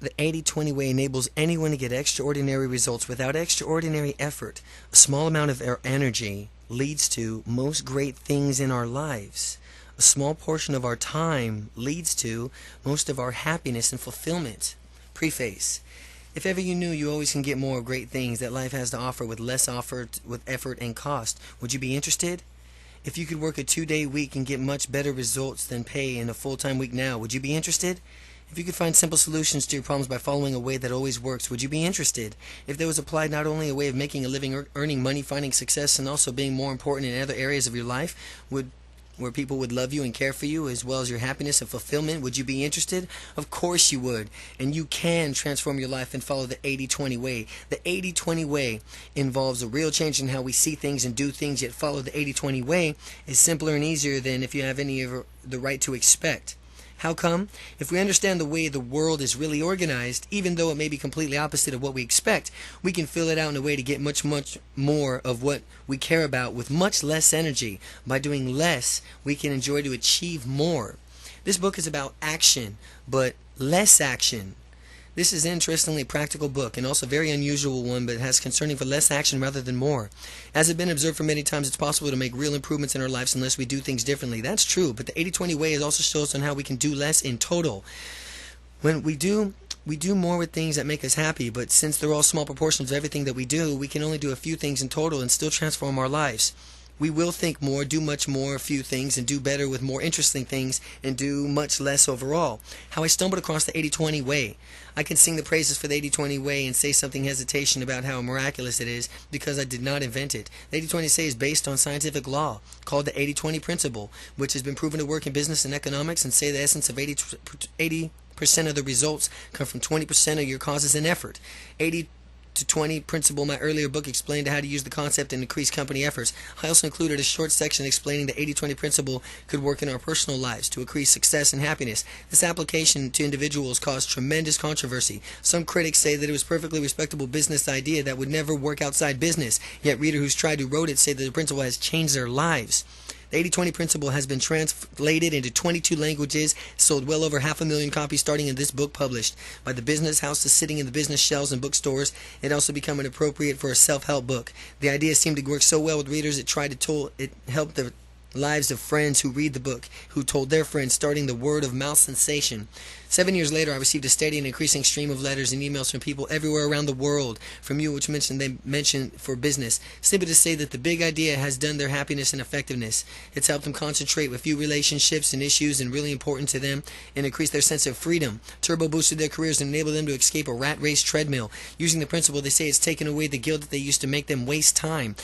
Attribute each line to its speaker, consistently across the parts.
Speaker 1: The 80-20 way enables anyone to get extraordinary results without extraordinary effort. A small amount of our energy leads to most great things in our lives. A small portion of our time leads to most of our happiness and fulfillment. Preface. If ever you knew you always can get more of great things that life has to offer with less effort and cost, would you be interested? If you could work a 2-day week and get much better results than pay in a full-time week now, would you be interested? If you could find simple solutions to your problems by following a way that always works, would you be interested? If there was applied not only a way of making a living, earning money, finding success, and also being more important in other areas of your life, where people would love you and care for you, as well as your happiness and fulfillment, would you be interested? Of course you would. And you can transform your life and follow the 80-20 way. The 80-20 way involves a real change in how we see things and do things, yet follow the 80-20 way is simpler and easier than if you have any of the right to expect. How come? If we understand the way the world is really organized, even though it may be completely opposite of what we expect, we can fill it out in a way to get much more of what we care about with much less energy. By doing less, we can enjoy to achieve more. This book is about action, but less action. This is an interestingly practical book, and also a very unusual one, but it has concerning for less action rather than more. As has been observed for many times, it's possible to make real improvements in our lives unless we do things differently. That's true, but the 80-20 way also shows on how we can do less in total. When we do more with things that make us happy, but since they're all small proportions of everything that we do, we can only do a few things in total and still transform our lives. We will think more, do much more, a few things, and do better with more interesting things, and do much less overall. How I stumbled across the 80-20 way. I can sing the praises for the 80-20 way and say something hesitation about how miraculous it is because I did not invent it. The 80-20 say is based on scientific law called the 80-20 principle, which has been proven to work in business and economics, and say the essence of 80% of the results come from 20% of your causes and effort. 80-20 principle, my earlier book explained how to use the concept and increase company efforts. I also included a short section explaining the 80-20 principle could work in our personal lives to increase success and happiness. This application to individuals caused tremendous controversy. Some critics say that it was a perfectly respectable business idea that would never work outside business, yet readers who wrote it say that the principle has changed their lives. The 80-20 principle has been translated into 22 languages, sold well over 500,000 copies starting in this book published by the business houses sitting in the business shelves and bookstores. It also become appropriate for a self-help book. The idea seemed to work so well with readers it helped the lives of friends who read the book, who told their friends, starting the word-of-mouth sensation. 7 years later, I received a steady and increasing stream of letters and emails from people everywhere around the world, from you, which they mentioned for business, simply to say that the big idea has done their happiness and effectiveness. It's helped them concentrate with few relationships and issues and really important to them, and increase their sense of freedom, turbo boosted their careers, and enabled them to escape a rat race treadmill. Using the principle, they say it's taken away the guilt that they used to make them waste time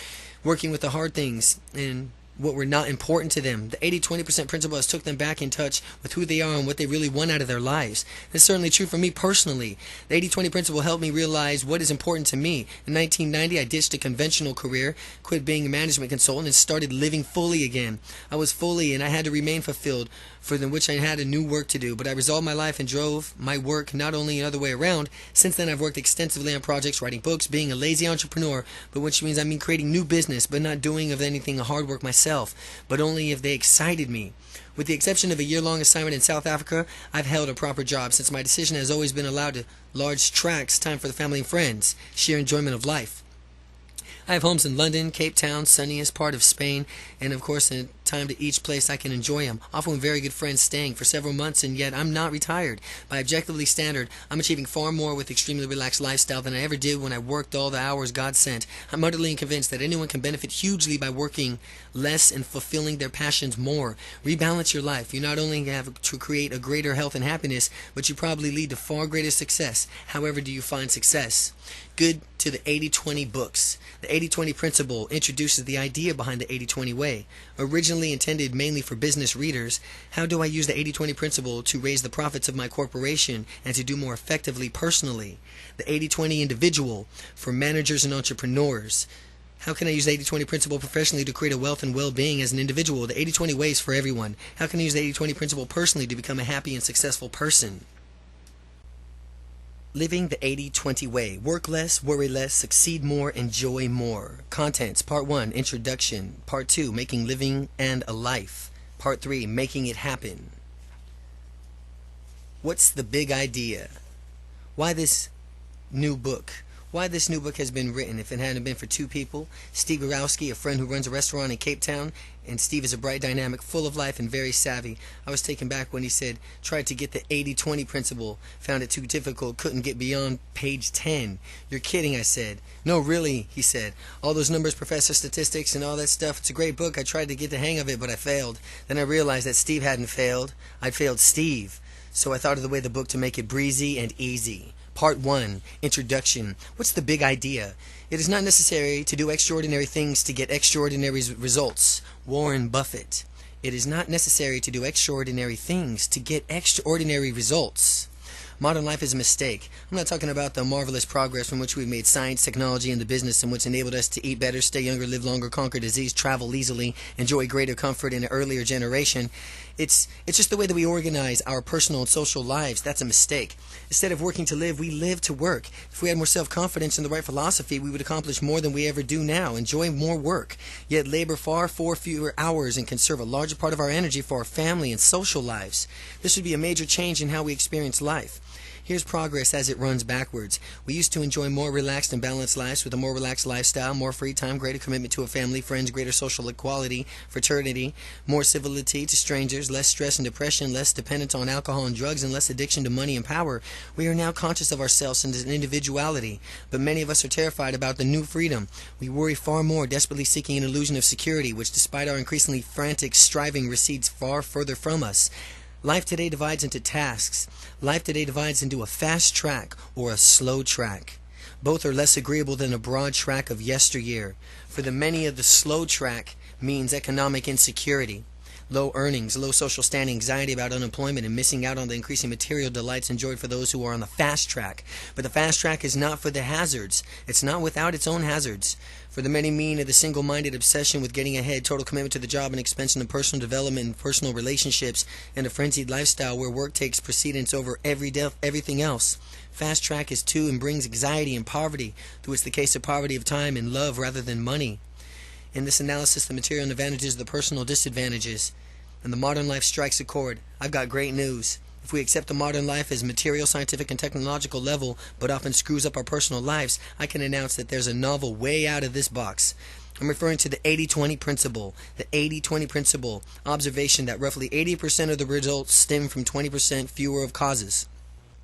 Speaker 1: working with the hard things and what were not important to them. The 80-20% principle has took them back in touch with who they are and what they really want out of their lives. This is certainly true for me personally. The 80-20 principle helped me realize what is important to me. In 1990, I ditched a conventional career, quit being a management consultant, and started living fully again. I was fully, and I had to remain fulfilled, for which I had a new work to do. But I resolved my life and drove my work not only the other way around. Since then, I've worked extensively on projects, writing books, being a lazy entrepreneur, but which means I mean creating new business, but not doing of anything hard work myself, but only if they excited me. With the exception of a year-long assignment in South Africa, I've held a proper job, since my decision has always been allowed to large tracts, time for the family and friends, sheer enjoyment of life. I have homes in London, Cape Town, sunniest part of Spain, and of course in time to each place I can enjoy them, often with very good friends staying for several months, and yet I'm not retired. By objectively standard, I'm achieving far more with extremely relaxed lifestyle than I ever did when I worked all the hours God sent. I'm utterly convinced that anyone can benefit hugely by working less and fulfilling their passions more. Rebalance your life. You not only have to create a greater health and happiness, but you probably lead to far greater success. However do you find success? Good to the 80-20 books. The 80-20 principle introduces the idea behind the 80-20 way. Originally intended mainly for business readers, how do I use the 80-20 principle to raise the profits of my corporation and to do more effectively personally? The 80-20 individual for managers and entrepreneurs. How can I use the 80-20 principle professionally to create a wealth and well-being as an individual? The 80-20 way is for everyone. How can I use the 80-20 principle personally to become a happy and successful person? Living the 80-20 way. Work less, worry less, succeed more, enjoy more. Contents. Part 1, Introduction. Part 2, Making Living and a Life. Part 3, Making It Happen. What's the big idea? Why this new book? Why this new book has been written if it hadn't been for two people, Steve Garowski, a friend who runs a restaurant in Cape Town, and Steve is a bright, dynamic, full of life, and very savvy. I was taken back when he said, tried to get the 80-20 principle, found it too difficult, couldn't get beyond page 10. You're kidding, I said. No, really, he said. All those numbers, professor, statistics, and all that stuff, it's a great book. I tried to get the hang of it, but I failed. Then I realized that Steve hadn't failed. I'd failed Steve. So I thought of the way of the book to make it breezy and easy. Part 1, Introduction. What's the big idea? It is not necessary to do extraordinary things to get extraordinary results. Warren Buffett. It is not necessary to do extraordinary things to get extraordinary results. Modern life is a mistake. I'm not talking about the marvelous progress from which we've made science, technology, and the business in which enabled us to eat better, stay younger, live longer, conquer disease, travel easily, enjoy greater comfort in an earlier generation. It's just the way that we organize our personal and social lives. That's a mistake. Instead of working to live, we live to work. If we had more self-confidence and the right philosophy, we would accomplish more than we ever do now, enjoy more work, yet labor far fewer hours and conserve a larger part of our energy for our family and social lives. This would be a major change in how we experience life. Here's progress as it runs backwards. We used to enjoy more relaxed and balanced lives with a more relaxed lifestyle, more free time, greater commitment to a family, friends, greater social equality, fraternity, more civility to strangers, less stress and depression, less dependence on alcohol and drugs, and less addiction to money and power. We are now conscious of ourselves and individuality, but many of us are terrified about the new freedom. We worry far more, desperately seeking an illusion of security, which despite our increasingly frantic striving recedes far further from us. Life today divides into tasks. Life today divides into a fast track or a slow track. Both are less agreeable than a broad track of yesteryear. For the many of the slow track means economic insecurity, low earnings, low social standing, anxiety about unemployment, and missing out on the increasing material delights enjoyed for those who are on the fast track. But the fast track is not for the hazards. It's not without its own hazards. For the many mean of the single-minded obsession with getting ahead, total commitment to the job and expansion of personal development and personal relationships, and a frenzied lifestyle where work takes precedence over everything else. Fast track is too and brings anxiety and poverty, though it's the case of poverty of time and love rather than money. In this analysis, the material advantages, the personal disadvantages, and the modern life strikes a chord. I've got great news. If we accept the modern life as material, scientific, and technological level, but often screws up our personal lives, I can announce that there's a novel way out of this box. I'm referring to the 80-20 principle. The 80-20 principle, observation that roughly 80% of the results stem from 20% fewer of causes.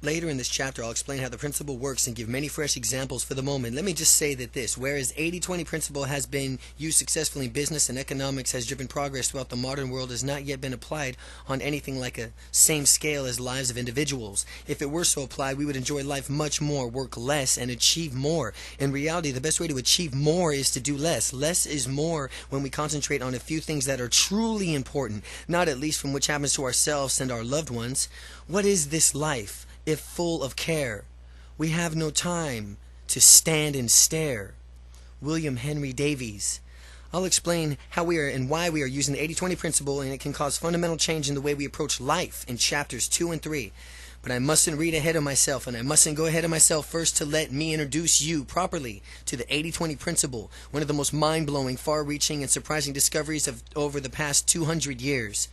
Speaker 1: Later in this chapter, I'll explain how the principle works and give many fresh examples. For the moment, let me just say that whereas 80-20 principle has been used successfully in business and economics, has driven progress throughout the modern world, has not yet been applied on anything like a same scale as lives of individuals. If it were so applied, we would enjoy life much more, work less, and achieve more. In reality, the best way to achieve more is to do less. Less is more when we concentrate on a few things that are truly important, not at least from which happens to ourselves and our loved ones. What is this life, if full of care? We have no time to stand and stare. William Henry Davies. I'll explain how we are and why we are using the 80-20 principle, and it can cause fundamental change in the way we approach life in chapters 2 and 3. But I mustn't read ahead of myself, and I mustn't go ahead of myself first to let me introduce you properly to the 80-20 principle, one of the most mind-blowing, far-reaching, and surprising discoveries of over the past 200 years.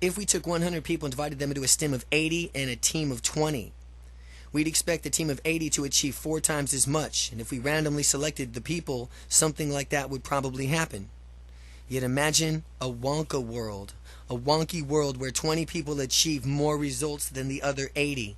Speaker 1: If we took 100 people and divided them into a team of 80 and a team of 20, we'd expect a team of 80 to achieve 4 times as much. And if we randomly selected the people, something like that would probably happen. Yet imagine a wonky world where 20 people achieve more results than the other 80.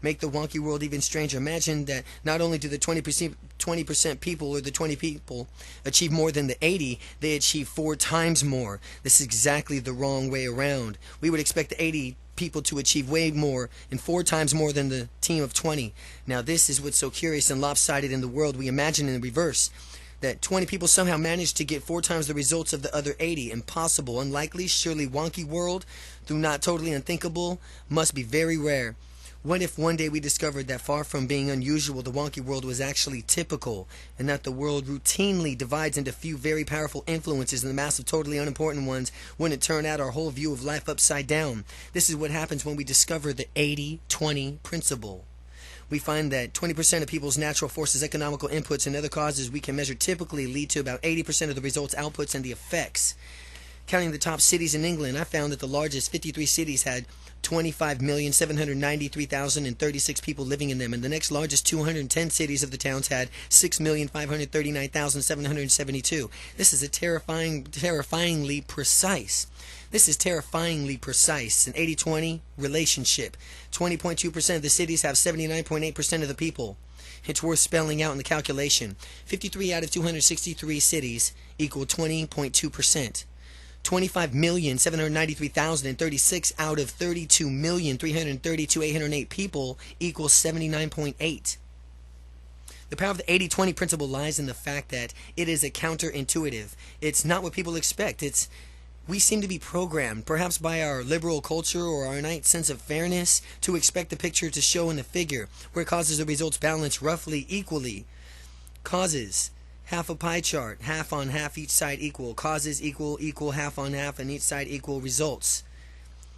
Speaker 1: Make the wonky world even stranger. Imagine that not only do the 20% people or the 20 people achieve more than the 80, they achieve 4 times more. This is exactly the wrong way around. We would expect the 80 people to achieve way more and 4 times more than the team of 20. Now this is what's so curious and lopsided in the world. We imagine in the reverse, that 20 people somehow managed to get 4 times the results of the other 80. Impossible, unlikely, surely wonky world, though not totally unthinkable, must be very rare. What if one day we discovered that far from being unusual, the wonky world was actually typical, and that the world routinely divides into few very powerful influences and the mass of totally unimportant ones? Wouldn't it turn out our whole view of life upside down? This is what happens when we discover the 80-20 principle. We find that 20% of people's natural forces, economical inputs, and other causes we can measure typically lead to about 80% of the results, outputs, and the effects. Counting the top cities in England, I found that the largest 53 cities had 25,793,036 people living in them, and the next largest 210 cities of the towns had 6,539,772. This is terrifyingly precise. This is terrifyingly precise. An 80-20 relationship. 20.2% of the cities have 79.8% of the people. It's worth spelling out in the calculation. 53 out of 263 cities equal 20.2%. 25,793,036 out of 32,332,808 people equals 79.8. The power of the 80-20 principle lies in the fact that it is a counterintuitive. It's not what people expect. We seem to be programmed, perhaps by our liberal culture or our innate sense of fairness, to expect the picture to show in the figure, where causes and results balance roughly equally. Causes, half a pie chart, half on half, each side equal. Causes equal, half on half, and each side equal results.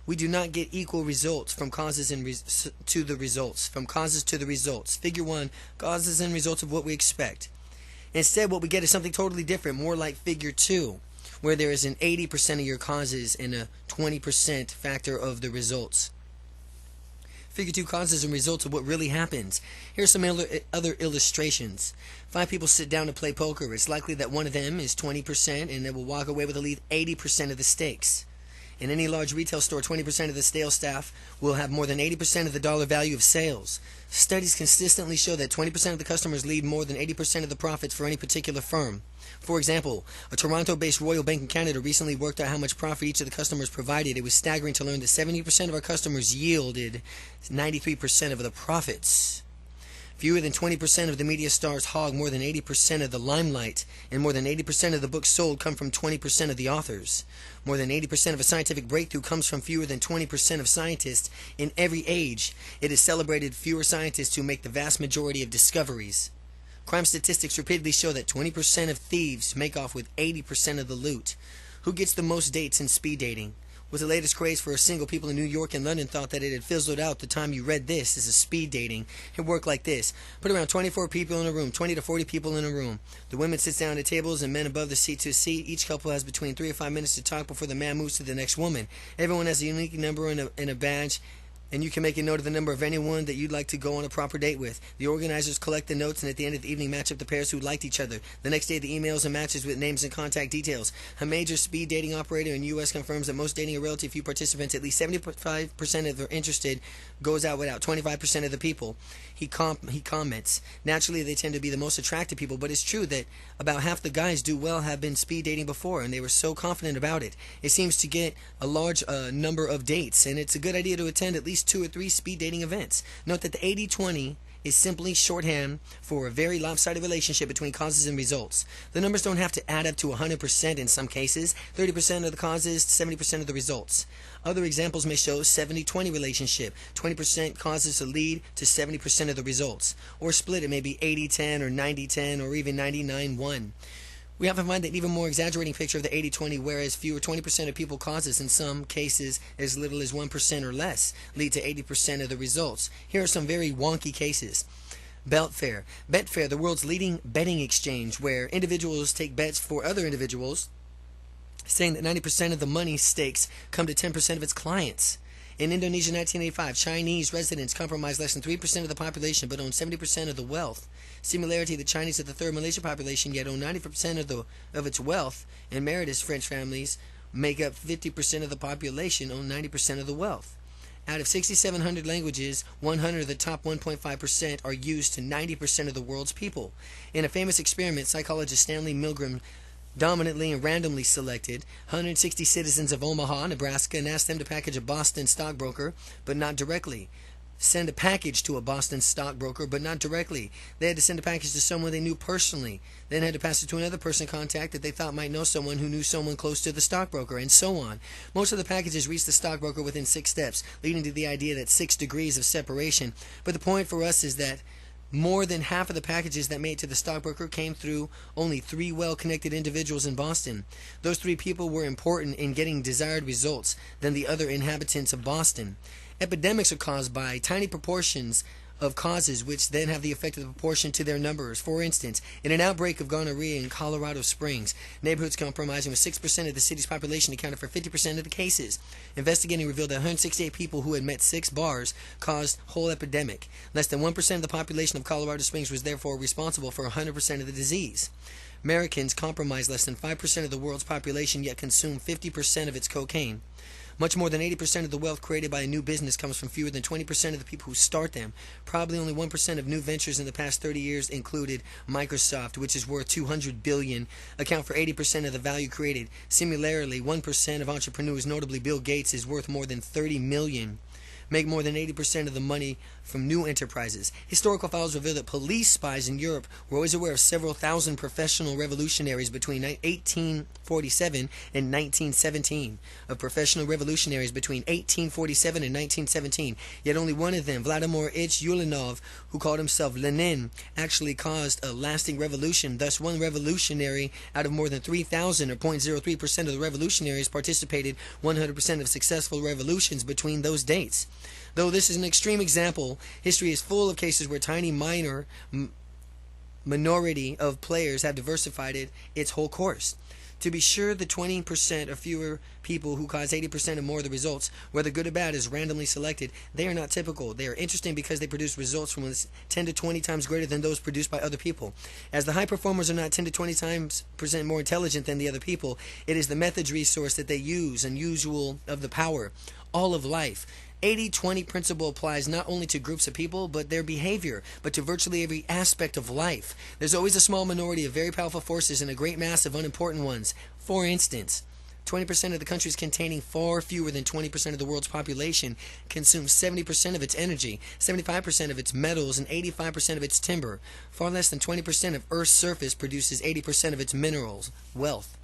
Speaker 1: We do not get equal results from causes to the results. From causes to the results. Figure 1, causes and results of what we expect. Instead, what we get is something totally different, more like figure 2, where there is an 80% of your causes and a 20% factor of the results. Figure 2, causes and results of what really happens. Here's some other illustrations. 5 people sit down to play poker. It's likely that one of them is 20% and they will walk away with at least 80% of the stakes. In any large retail store, 20% of the sales staff will have more than 80% of the dollar value of sales. Studies consistently show that 20% of the customers lead more than 80% of the profits for any particular firm. For example, a Toronto-based Royal Bank in Canada recently worked out how much profit each of the customers provided. It was staggering to learn that 70% of our customers yielded 93% of the profits. Fewer than 20% of the media stars hog more than 80% of the limelight, and more than 80% of the books sold come from 20% of the authors. More than 80% of a scientific breakthrough comes from fewer than 20% of scientists in every age. It is celebrated fewer scientists who make the vast majority of discoveries. Crime statistics repeatedly show that 20% of thieves make off with 80% of the loot. Who gets the most dates in speed dating? Was the latest craze for single people in New York and London thought that it had fizzled out the time you read this as a speed dating. It worked like this. Put around 24 people in a room, 20 to 40 people in a room. The women sit down at tables and men above the seat to a seat. Each couple has between 3 or 5 minutes to talk before the man moves to the next woman. Everyone has a unique number and a badge, and you can make a note of the number of anyone that you'd like to go on a proper date with. The organizers collect the notes and at the end of the evening match up the pairs who liked each other. The next day the emails and matches with names and contact details. A major speed dating operator in the U.S. confirms that most dating a relatively few participants, at least 75% of the interested, goes out without 25% of the people. He comments, naturally they tend to be the most attractive people, but it's true that about half the guys do well have been speed dating before, and they were so confident about it. It seems to get a large number of dates, and it's a good idea to attend at least 2 or 3 speed dating events. Note that the 80-20 is simply shorthand for a very lopsided relationship between causes and results. The numbers don't have to add up to 100% in some cases, 30% of the causes, 70% of the results. Other examples may show 70-20 relationship, 20% causes to lead to 70% of the results. Or split, it may be 80-10 or 90-10 or even 99-1. We often find an even more exaggerating picture of the 80-20, whereas fewer 20% of people causes, in some cases as little as 1% or less, lead to 80% of the results. Here are some very wonky cases. Betfair, the world's leading betting exchange, where individuals take bets for other individuals, saying that 90% of the money stakes come to 10% of its clients. In Indonesia in 1985, Chinese residents comprise less than 3% of the population but own 70% of the wealth. Similarity, the Chinese are the third Malaysian population yet own 90% of its wealth, and Meritus French families make up 50% of the population, own 90% of the wealth. Out of 6,700 languages, 100 of the top 1.5% are used to 90% of the world's people. In a famous experiment, psychologist Stanley Milgram dominantly and randomly selected 160 citizens of Omaha, Nebraska, and asked them to package a Boston stockbroker, but not directly. Send a package to a Boston stockbroker, but not directly. They had to send a package to someone they knew personally, then had to pass it to another person contact that they thought might know someone who knew someone close to the stockbroker, and so on. Most of the packages reached the stockbroker within 6 steps, leading to the idea that 6 degrees of separation. But the point for us is that more than half of the packages that made it to the stockbroker came through only 3 well-connected individuals in Boston. Those 3 people were important in getting desired results than the other inhabitants of Boston. Epidemics are caused by tiny proportions of causes which then have the effect of the proportion to their numbers. For instance, in an outbreak of gonorrhea in Colorado Springs, neighborhoods comprising with 6% of the city's population accounted for 50% of the cases. Investigating revealed that 168 people who had met 6 bars caused whole epidemic. Less than 1% of the population of Colorado Springs was therefore responsible for 100% of the disease. Americans comprise less than 5% of the world's population, yet consume 50% of its cocaine. Much more than 80% of the wealth created by a new business comes from fewer than 20% of the people who start them. Probably only 1% of new ventures in the past 30 years included Microsoft, which is worth $200 billion, account for 80% of the value created. Similarly, 1% of entrepreneurs, notably Bill Gates, is worth more than $30 million. Make more than 80% of the money from new enterprises. Historical files reveal that police spies in Europe were always aware of several thousand professional revolutionaries between 1847 and 1917. Of professional revolutionaries between 1847 and 1917, yet only one of them, Vladimir Ilyich Ulyanov, who called himself Lenin, actually caused a lasting revolution. Thus, one revolutionary out of more than 3,000, or 0.03% of the revolutionaries, participated 100% of successful revolutions between those dates. Though this is an extreme example, history is full of cases where tiny minority of players have diversified its whole course. To be sure, the 20% or fewer people who cause 80% or more of the results, whether good or bad, is randomly selected. They are not typical. They are interesting because they produce results from 10 to 20 times greater than those produced by other people. As the high performers are not 10 to 20 times more intelligent than the other people, it is the methods resource that they use, unusual of the power. All of life. 80-20 principle applies not only to groups of people, but their behavior, but to virtually every aspect of life. There's always a small minority of very powerful forces and a great mass of unimportant ones. For instance, 20% of the countries containing far fewer than 20% of the world's population consume 70% of its energy, 75% of its metals, and 85% of its timber. Far less than 20% of Earth's surface produces 80% of its minerals, wealth.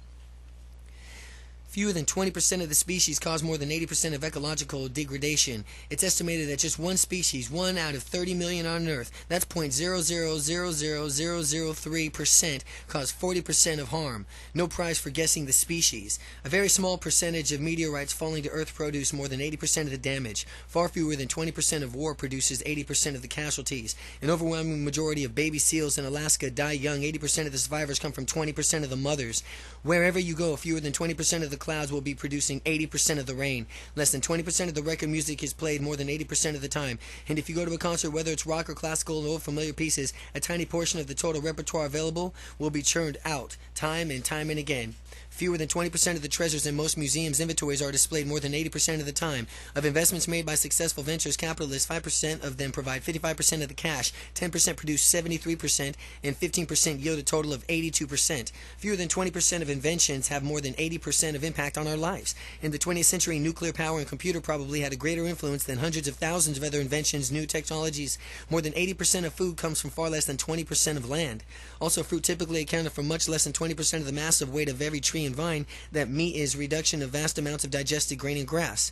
Speaker 1: Fewer than 20% of the species cause more than 80% of ecological degradation. It's estimated that just one species, 1 out of 30 million on Earth, that's 0.0000003%, cause 40% of harm. No prize for guessing the species. A very small percentage of meteorites falling to Earth produce more than 80% of the damage. Far fewer than 20% of war produces 80% of the casualties. An overwhelming majority of baby seals in Alaska die young. 80% of the survivors come from 20% of the mothers. Wherever you go, fewer than 20% of the clouds will be producing 80% of the rain. Less than 20% of the record music is played more than 80% of the time. And if you go to a concert, whether it's rock or classical or familiar pieces, a tiny portion of the total repertoire available will be churned out time and again. Fewer than 20% of the treasures in most museums' inventories are displayed more than 80% of the time. Of investments made by successful ventures capitalists, 5% of them provide 55% of the cash, 10% produce 73%, and 15% yield a total of 82%. Fewer than 20% of inventions have more than 80% of impact on our lives. In the 20th century, nuclear power and computer probably had a greater influence than hundreds of thousands of other inventions, new technologies. More than 80% of food comes from far less than 20% of land. Also, fruit typically accounted for much less than 20% of the massive weight of every tree and vine. That meat is reduction of vast amounts of digested grain and grass.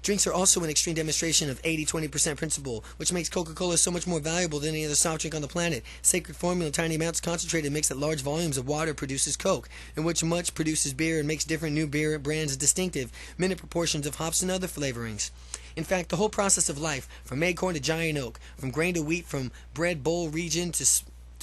Speaker 1: Drinks are also an extreme demonstration of 80-20% principle, which makes Coca-Cola so much more valuable than any other soft drink on the planet. Sacred formula, tiny amounts concentrated mixed at large volumes of water produces Coke, in which much produces beer and makes different new beer brands distinctive, minute proportions of hops and other flavorings. In fact, the whole process of life, from acorn to giant oak, from grain to wheat, from bread bowl region to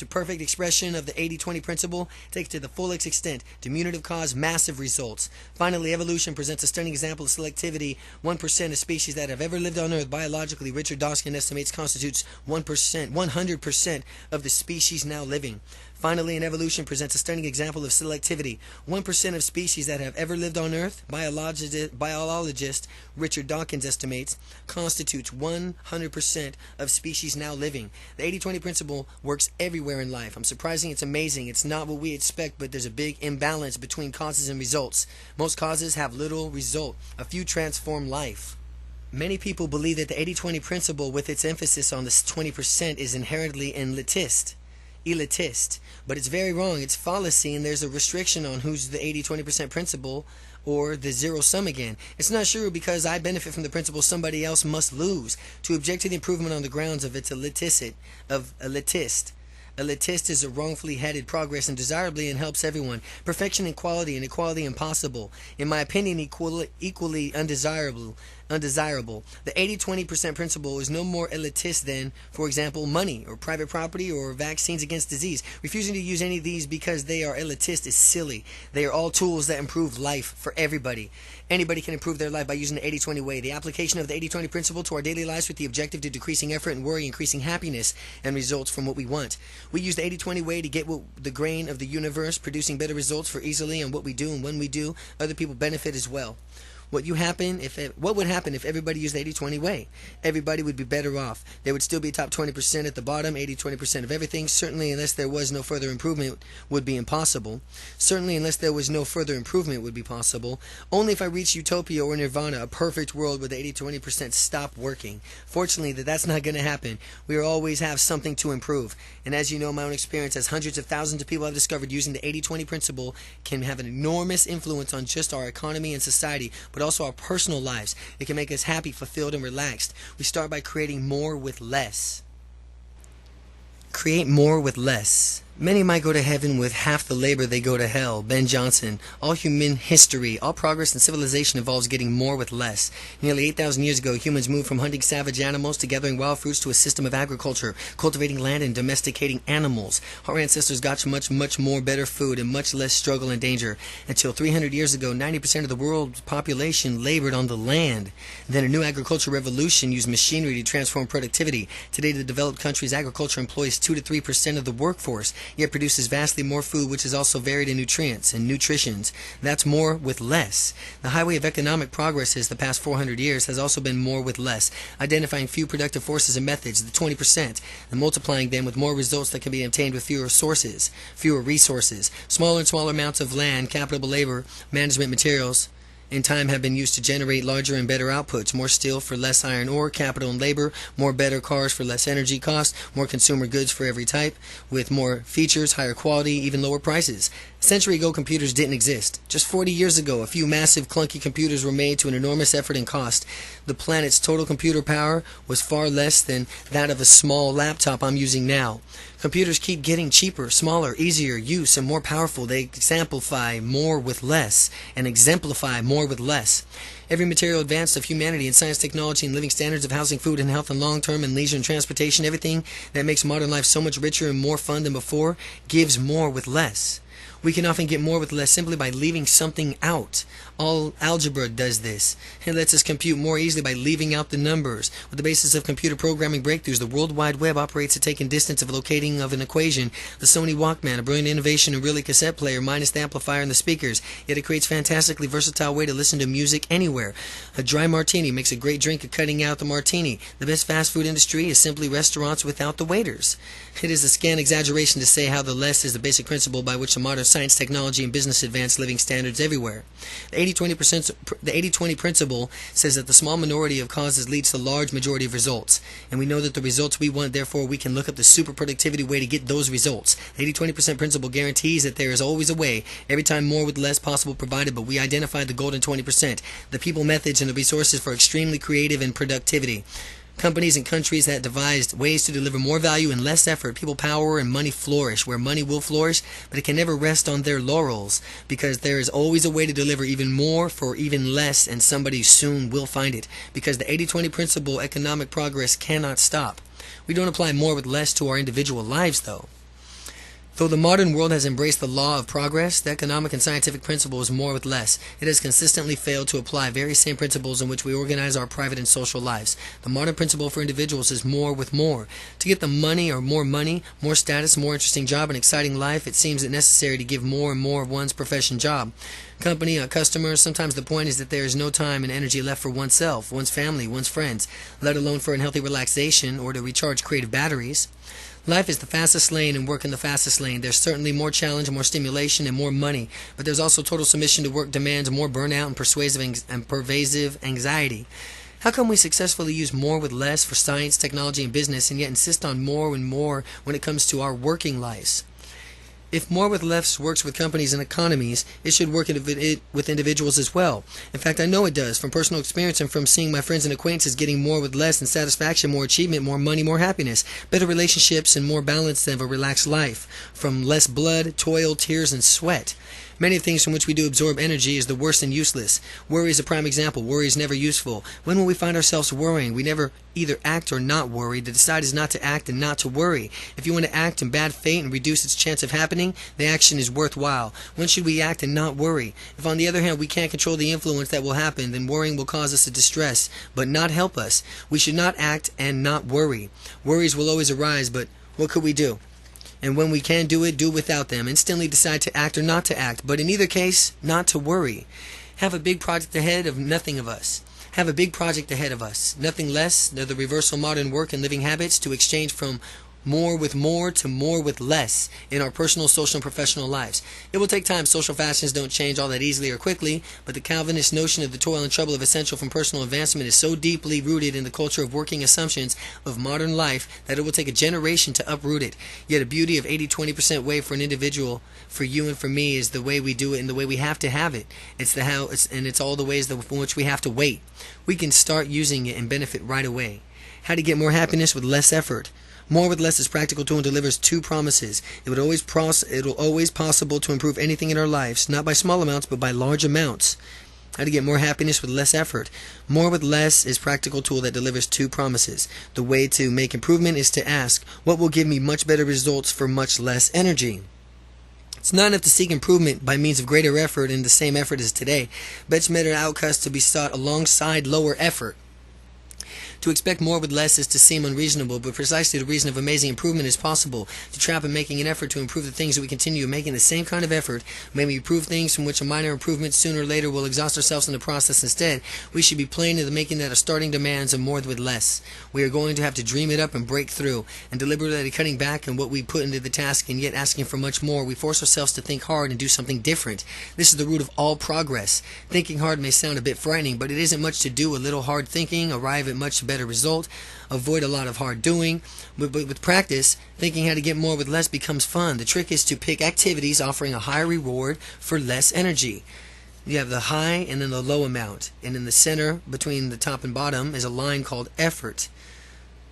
Speaker 1: perfect expression of the 80-20 principle, takes to the fullest extent, diminutive cause, massive results. Finally, evolution presents a stunning example of selectivity. 1% of species that have ever lived on Earth, biologically, Richard Dawkins estimates, constitutes 100% of the species now living. Finally, an evolution presents a stunning example of selectivity. 1% of species that have ever lived on Earth, biologist Richard Dawkins estimates, constitutes 100% of species now living. The 80-20 principle works everywhere in life. I'm surprising, it's amazing. It's not what we expect, but there's a big imbalance between causes and results. Most causes have little result. A few transform life. Many people believe that the 80-20 principle, with its emphasis on the 20%, is inherently elitist, but it's very wrong. It's fallacy, and there's a restriction on who's the 80-20% principle or the zero sum again. It's not true because I benefit from the principle somebody else must lose. To object to the improvement on the grounds of its elitist. Elitist is a wrongfully headed progress and desirably and helps everyone. Perfection and equality impossible. In my opinion, equally undesirable. undesirable. The 80-20% principle is no more elitist than, for example, money or private property or vaccines against disease. Refusing to use any of these because they are elitist is silly. They are all tools that improve life for everybody. Anybody can improve their life by using the 80-20 way. The application of the 80-20 principle to our daily lives with the objective to decreasing effort and worry, increasing happiness, and results from what we want. We use the 80-20 way to get the grain of the universe, producing better results for easily on what we do, and when we do, other people benefit as well. What would happen if everybody used the 80-20 way? Everybody would be better off. There would still be top 20% at the bottom, 80-20% of everything. Certainly, unless there was no further improvement, would be impossible. Certainly, unless there was no further improvement, would be possible. Only if I reach utopia or nirvana, a perfect world where the 80-20% stop working. Fortunately, that's not going to happen. We always have something to improve. And as you know, my own experience, as hundreds of thousands of people have discovered, using the 80-20 principle can have an enormous influence on just our economy and society, but also our personal lives. It can make us happy, fulfilled, and relaxed. We start by creating more with less. Create more with less. Many might go to heaven with half the labor they go to hell. Ben Jonson. All human history, all progress and civilization involves getting more with less. Nearly 8,000 years ago, humans moved from hunting savage animals to gathering wild fruits to a system of agriculture, cultivating land and domesticating animals. Our ancestors got much more better food and much less struggle and danger. Until 300 years ago, 90% of the world's population labored on the land. Then a new agricultural revolution used machinery to transform productivity. Today, the developed countries' agriculture employs 2 to 3% of the workforce, yet produces vastly more food, which is also varied in nutrients and nutritions. That's more with less. The highway of economic progress is the past 400 years has also been more with less, identifying few productive forces and methods, the 20%, and multiplying them with more results that can be obtained with fewer resources, smaller and smaller amounts of land, capital, labor, management, materials, in time have been used to generate larger and better outputs, more steel for less iron ore, capital and labor, more better cars for less energy cost, more consumer goods for every type, with more features, higher quality, even lower prices. A century ago, computers didn't exist. Just 40 years ago, a few massive clunky computers were made to an enormous effort and cost. The planet's total computer power was far less than that of a small laptop I'm using now. Computers keep getting cheaper, smaller, easier use, and more powerful. They exemplify more with less, and exemplify more with less. Every material advance of humanity in science, technology, and living standards of housing, food, and health, and long-term and leisure and transportation, everything that makes modern life so much richer and more fun than before, gives more with less. We can often get more with less simply by leaving something out. All algebra does this. It lets us compute more easily by leaving out the numbers. With the basis of computer programming breakthroughs, the World Wide Web operates at taking distance of locating of an equation. The Sony Walkman, a brilliant innovation and really cassette player minus the amplifier and the speakers, yet it creates a fantastically versatile way to listen to music anywhere. A dry martini makes a great drink of cutting out the martini. The best fast food industry is simply restaurants without the waiters. It is a scant exaggeration to say how the less is the basic principle by which the modern science, technology, and business advance living standards everywhere. The 80-20 principle says that the small minority of causes leads to the large majority of results. And we know that the results we want, therefore we can look up the super productivity way to get those results. The 80-20% principle guarantees that there is always a way, every time more with less possible provided, but we identify the golden 20%, the people, methods, and the resources for extremely creative and productivity. Companies and countries that devised ways to deliver more value and less effort, people, power, and money flourish, where money will flourish, but it can never rest on their laurels, because there is always a way to deliver even more for even less, and somebody soon will find it, because the 80-20 principle economic progress cannot stop. We don't apply more with less to our individual lives, though. Though the modern world has embraced the law of progress, the economic and scientific principle is more with less. It has consistently failed to apply very same principles in which we organize our private and social lives. The modern principle for individuals is more with more. To get the money or more money, more status, more interesting job, and exciting life, it seems necessary to give more and more of one's profession job. Company, customers, sometimes the point is that there is no time and energy left for oneself, one's family, one's friends, let alone for unhealthy relaxation or to recharge creative batteries. Life is the fastest lane and work in the fastest lane. There's certainly more challenge, more stimulation, and more money, but there's also total submission to work demands more burnout and pervasive anxiety. How come we successfully use more with less for science, technology, and business, and yet insist on more and more when it comes to our working lives? If more with less works with companies and economies, it should work with individuals as well. In fact, I know it does, from personal experience and from seeing my friends and acquaintances getting more with less and satisfaction, more achievement, more money, more happiness, better relationships, and more balance than a relaxed life, from less blood, toil, tears, and sweat. Many things from which we do absorb energy is the worst and useless. Worry is a prime example. Worry is never useful. When will we find ourselves worrying? We never either act or not worry. The decide is not to act and not to worry. If you want to act in bad fate and reduce its chance of happening, the action is worthwhile. When should we act and not worry? If on the other hand we can't control the influence that will happen, then worrying will cause us to distress, but not help us. We should not act and not worry. Worries will always arise, but what could we do? And when we can do it without them. Instantly decide to act or not to act, but in either case, not to worry. Have a big project ahead of nothing of us. Have a big project ahead of us. Nothing less than the reversal modern work and living habits to exchange from more with more to more with less in our personal, social, and professional lives. It will take time. Social fashions don't change all that easily or quickly, but the Calvinist notion of the toil and trouble of essential from personal advancement is so deeply rooted in the culture of working assumptions of modern life that it will take a generation to uproot it. Yet a beauty of 80-20% way for an individual, for you and for me, is the way we do it and the way we have to have it. It's all the ways in which we have to wait. We can start using it and benefit right away. How to get more happiness with less effort. More with less is practical tool and delivers two promises. It will always possible to improve anything in our lives, not by small amounts, but by large amounts. How to get more happiness with less effort. More with less is practical tool that delivers two promises. The way to make improvement is to ask, what will give me much better results for much less energy? It's not enough to seek improvement by means of greater effort and the same effort as today. Much better outcomes to be sought alongside lower effort. To expect more with less is to seem unreasonable, but precisely the reason of amazing improvement is possible. To trap in making an effort to improve the things that we continue making the same kind of effort, when we improve things from which a minor improvement sooner or later will exhaust ourselves in the process instead, we should be plain in the making that our starting demands of more with less. We are going to have to dream it up and break through, and deliberately cutting back on what we put into the task and yet asking for much more, we force ourselves to think hard and do something different. This is the root of all progress. Thinking hard may sound a bit frightening, but it isn't much to do. A little hard thinking, arrive at much better result. Avoid a lot of hard doing. But with practice, thinking how to get more with less becomes fun. The trick is to pick activities offering a higher reward for less energy. You have the high and then the low amount. And in the center, between the top and bottom, is a line called effort.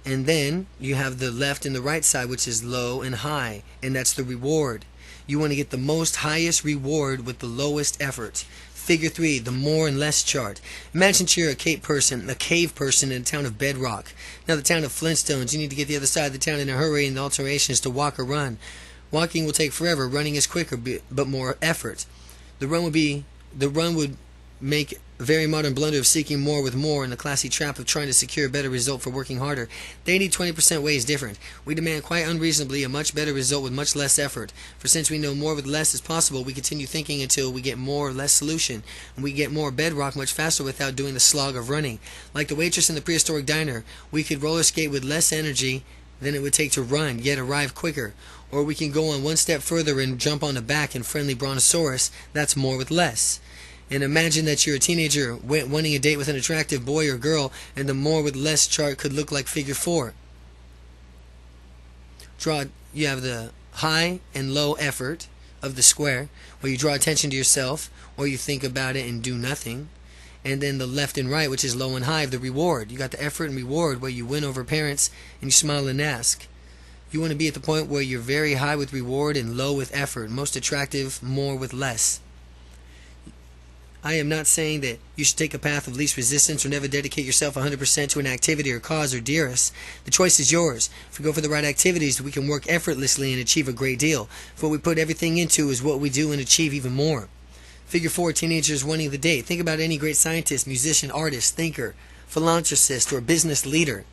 Speaker 1: And then you have the left and the right side, which is low and high. And that's the reward. You want to get the most highest reward with the lowest effort. Figure 3, the more and less chart. Imagine you're a cave person in a town of bedrock. Now the town of Flintstones, you need to get the other side of the town in a hurry, and the alteration is to walk or run. Walking will take forever, running is quicker but more effort. The run would make a very modern blunder of seeking more with more and the classy trap of trying to secure a better result for working harder. The 80-20% way is different. We demand quite unreasonably a much better result with much less effort. For since we know more with less is possible, we continue thinking until we get more or less solution, and we get more bedrock much faster without doing the slog of running. Like the waitress in the prehistoric diner, we could roller skate with less energy than it would take to run, yet arrive quicker. Or we can go on one step further and jump on the back and friendly brontosaurus. That's more with less. And imagine that you're a teenager wanting a date with an attractive boy or girl, and the more with less chart could look like figure 4. You have the high and low effort of the square, where you draw attention to yourself, or you think about it and do nothing. And then the left and right, which is low and high of the reward. You got the effort and reward, where you win over parents and you smile and ask. You want to be at the point where you're very high with reward and low with effort. Most attractive, more with less. I am not saying that you should take a path of least resistance or never dedicate yourself 100% to an activity or cause or dearest. The choice is yours. If we go for the right activities, we can work effortlessly and achieve a great deal. If what we put everything into is what we do and achieve even more. Figure 4, teenagers wanting the date. Think about any great scientist, musician, artist, thinker, philanthropist, or business leader.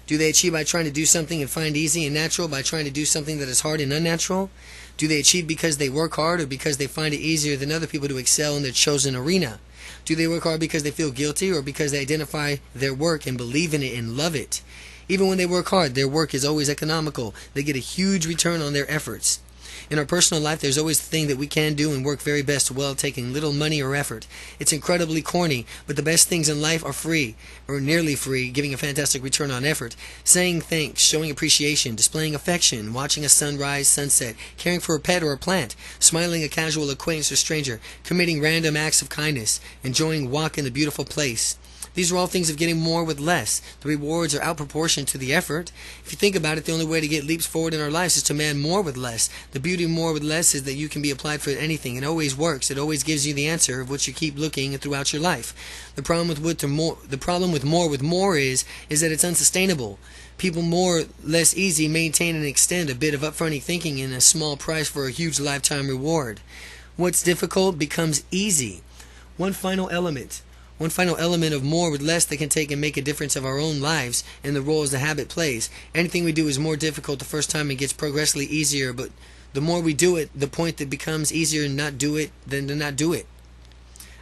Speaker 1: Do they achieve by trying to do something and find easy and natural, by trying to do something that is hard and unnatural? Do they achieve because they work hard or because they find it easier than other people to excel in their chosen arena? Do they work hard because they feel guilty or because they identify their work and believe in it and love it? Even when they work hard, their work is always economical. They get a huge return on their efforts. In our personal life, there's always the thing that we can do and work very best well, taking little money or effort. It's incredibly corny, but the best things in life are free, or nearly free, giving a fantastic return on effort. Saying thanks, showing appreciation, displaying affection, watching a sunrise, sunset, caring for a pet or a plant, smiling a casual acquaintance or stranger, committing random acts of kindness, enjoying a walk in a beautiful place. These are all things of getting more with less. The rewards are out proportion to the effort. If you think about it, the only way to get leaps forward in our lives is to demand more with less. The beauty of more with less is that you can be applied for anything. It always works. It always gives you the answer of which you keep looking throughout your life. The problem with more is that it's unsustainable. People more or less easy maintain and extend a bit of upfront thinking in a small price for a huge lifetime reward. What's difficult becomes easy. One final element of more with less that can take and make a difference of our own lives and the roles the habit plays. Anything we do is more difficult the first time and gets progressively easier, but the more we do it, the point that becomes easier to not do it than to not do it.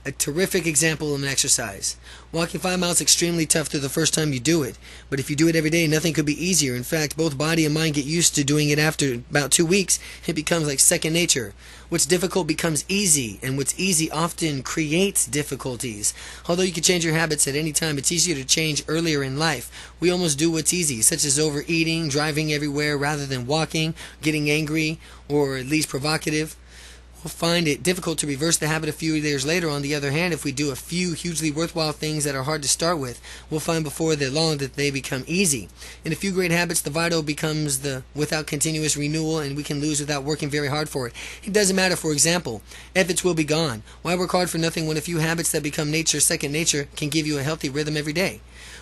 Speaker 1: A terrific example of an exercise. Walking 5 miles is extremely tough the first time you do it, but if you do it every day, nothing could be easier. In fact, both body and mind get used to doing it after about 2 weeks. It becomes like second nature. What's difficult becomes easy, and what's easy often creates difficulties. Although you can change your habits at any time, it's easier to change earlier in life. We almost do what's easy, such as overeating, driving everywhere rather than walking, getting angry, or at least provocative. We'll find it difficult to reverse the habit a few years later. On the other hand, if we do a few hugely worthwhile things that are hard to start with, we'll find before long that they become easy. In a few great habits, the vital becomes the without continuous renewal, and we can lose without working very hard for it. It doesn't matter, for example, efforts will be gone. Why work hard for nothing when a few habits that become second nature can give you a healthy rhythm every day?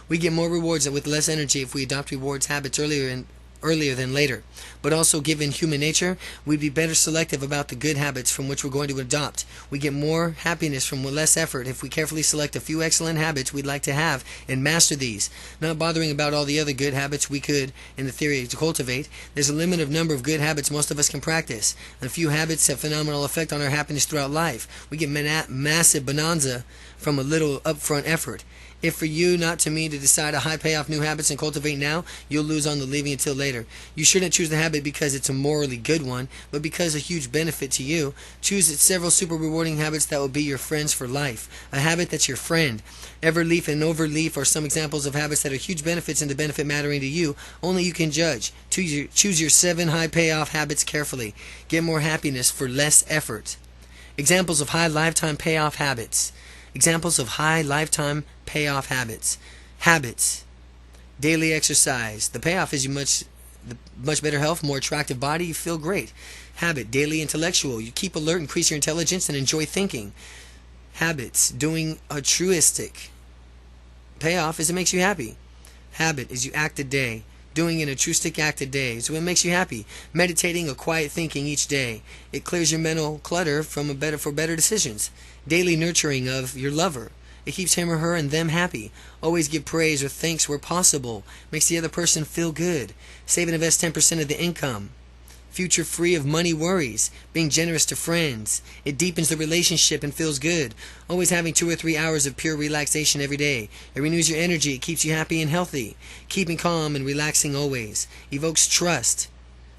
Speaker 1: We get more rewards with less energy if we adopt rewards habits earlier than later. But also, given human nature, we'd be better selective about the good habits from which we're going to adopt. We get more happiness from less effort if we carefully select a few excellent habits we'd like to have and master these, not bothering about all the other good habits we could, in the theory, to cultivate. There's a limited number of good habits most of us can practice, and a few habits have phenomenal effect on our happiness throughout life. We get massive bonanza from a little upfront effort. If for you, not to me, to decide a high payoff new habits and cultivate now, you'll lose on the leaving until later. You shouldn't choose the habit because it's a morally good one, but because a huge benefit to you. Choose several super rewarding habits that will be your friends for life. A habit that's your friend. Everleaf and Overleaf are some examples of habits that are huge benefits and the benefit mattering to you. Only you can judge. Choose your 7 high payoff habits carefully. Get more happiness for less effort. Examples of high lifetime payoff habits. Examples of high lifetime payoff habits. Habits. Daily exercise. The payoff is much better health, more attractive body, you feel great. Habit. Daily intellectual. You keep alert, increase your intelligence, and enjoy thinking. Habits. Doing altruistic. Payoff is it makes you happy. Habit is you act a day. Doing an altruistic act a day is what makes you happy. Meditating or quiet thinking each day. It clears your mental clutter for better decisions. Daily nurturing of your lover. It keeps him or her and them happy. Always give praise or thanks where possible. Makes the other person feel good. Save and invest 10% of the income. Future free of money worries. Being generous to friends. It deepens the relationship and feels good. Always having 2 or 3 hours of pure relaxation every day. It renews your energy. It keeps you happy and healthy. Keeping calm and relaxing always. Evokes trust.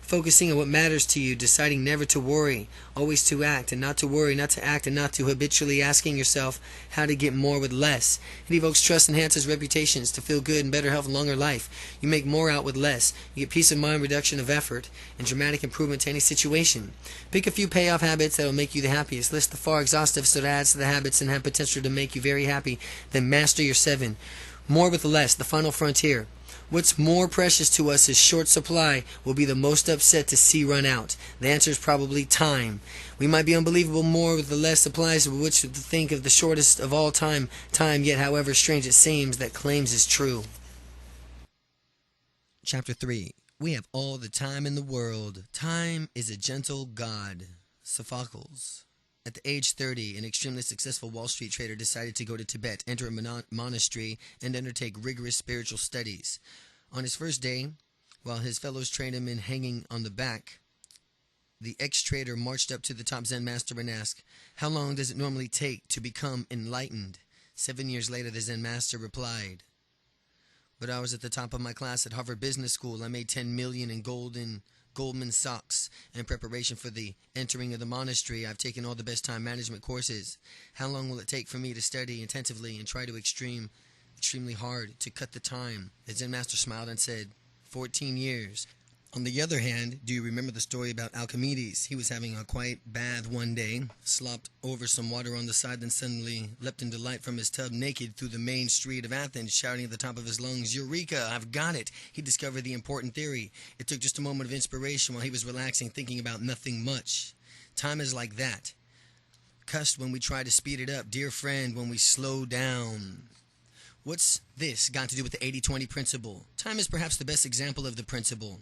Speaker 1: Focusing on what matters to you, deciding never to worry, always to act and not to worry, not to act and not to habitually asking yourself how to get more with less. It evokes trust, enhances reputations, to feel good and better health and longer life. You make more out with less. You get peace of mind, reduction of effort, and dramatic improvement to any situation. Pick a few payoff habits that will make you the happiest. List the far exhaustive so that adds to the habits and have potential to make you very happy. Then master your 7. More with less, the final frontier. What's more precious to us is short supply will be the most upset to see run out. The answer is probably time. We might be unbelievable more with the less supplies of which to think of the shortest of all time, yet however strange it seems, that claims is true. Chapter 3. We have all the time in the world. Time is a gentle god. Sophocles. At the age 30, an extremely successful Wall Street trader decided to go to Tibet, enter a monastery, and undertake rigorous spiritual studies. On his first day, while his fellows trained him in hanging on the back, the ex-trader marched up to the top Zen master and asked, "How long does it normally take to become enlightened?" 7 years later, the Zen master replied, "But I was at the top of my class at Harvard Business School. I made 10 million in Goldman Sachs. In preparation for the entering of the monastery, I've taken all the best time management courses. How long will it take for me to study intensively and try to extremely hard to cut the time?" The Zen master smiled and said, 14 years. On the other hand, do you remember the story about Archimedes? He was having a quiet bath one day, slopped over some water on the side, then suddenly leapt into light from his tub naked through the main street of Athens, shouting at the top of his lungs, "Eureka! I've got it!" He discovered the important theory. It took just a moment of inspiration while he was relaxing, thinking about nothing much. Time is like that. Cussed when we try to speed it up. Dear friend, when we slow down. What's this got to do with the 80-20 principle? Time is perhaps the best example of the principle,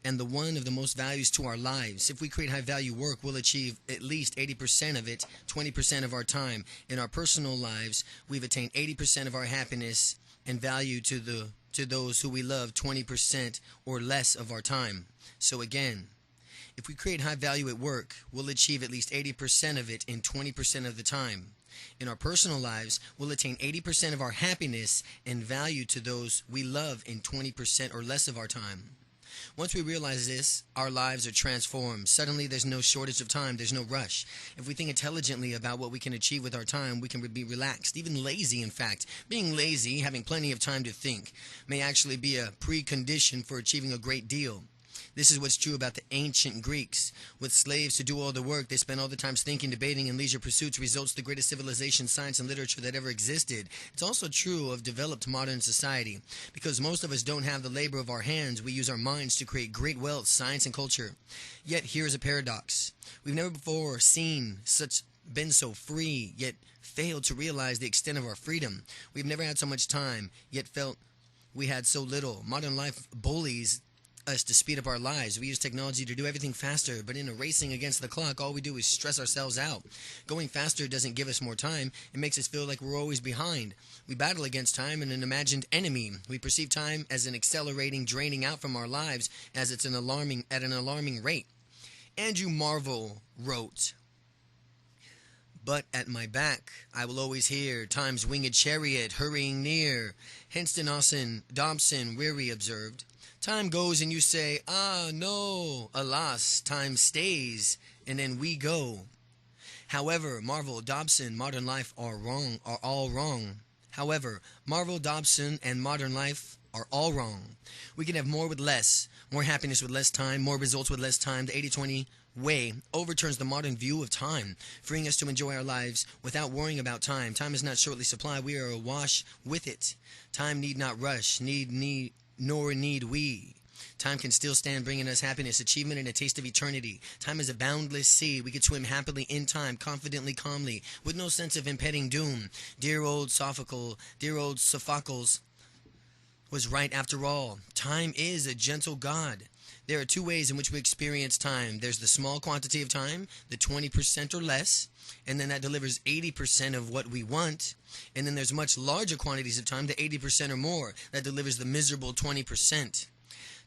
Speaker 1: and the one of the most values to our lives. If we create high-value work, we'll achieve at least 80% of it, 20% of our time. In our personal lives, we've attained 80% of our happiness and value to those who we love, 20% or less of our time. So again, if we create high value at work, we'll achieve at least 80% of it in 20% of the time. In our personal lives, we'll attain 80% of our happiness and value to those we love in 20% or less of our time. Once we realize this, our lives are transformed. Suddenly, there's no shortage of time. There's no rush. If we think intelligently about what we can achieve with our time, we can be relaxed, even lazy, in fact. Being lazy, having plenty of time to think, may actually be a precondition for achieving a great deal. This is what's true about the ancient Greeks. With slaves to do all the work, they spent all the time thinking, debating, and leisure pursuits results the greatest civilization, science, and literature that ever existed. It's also true of developed modern society. Because most of us don't have the labor of our hands, we use our minds to create great wealth, science, and culture. Yet here's a paradox. We've never before been so free, yet failed to realize the extent of our freedom. We've never had so much time, yet felt we had so little. Modern life bullies us to speed up our lives. We use technology to do everything faster, but in a racing against the clock, all we do is stress ourselves out. Going faster doesn't give us more time. It makes us feel like we're always behind. We battle against time and an imagined enemy. We perceive time as an accelerating, draining out from our lives as it's at an alarming rate. Andrew Marvell wrote, "But at my back I will always hear time's winged chariot hurrying near." Henston Dobson weary observed, "Time goes and you say, ah, no, alas, time stays, and then we go." However, Marvell, Dobson, modern life are all wrong. However, Marvell, Dobson, and modern life are all wrong. We can have more with less, more happiness with less time, more results with less time. The 80-20 way overturns the modern view of time, freeing us to enjoy our lives without worrying about time. Time is not shortly supplied. We are awash with it. Time need not rush, nor need we. Time can still stand, bringing us happiness, achievement, and a taste of eternity. Time is a boundless sea. We could swim happily in time, confidently, calmly, with no sense of impending doom. Dear old Sophocles was right after all. Time is a gentle god. There are two ways in which we experience time. There's the small quantity of time, the 20% or less, and then that delivers 80% of what we want. And then there's much larger quantities of time, the 80% or more, that delivers the miserable 20%.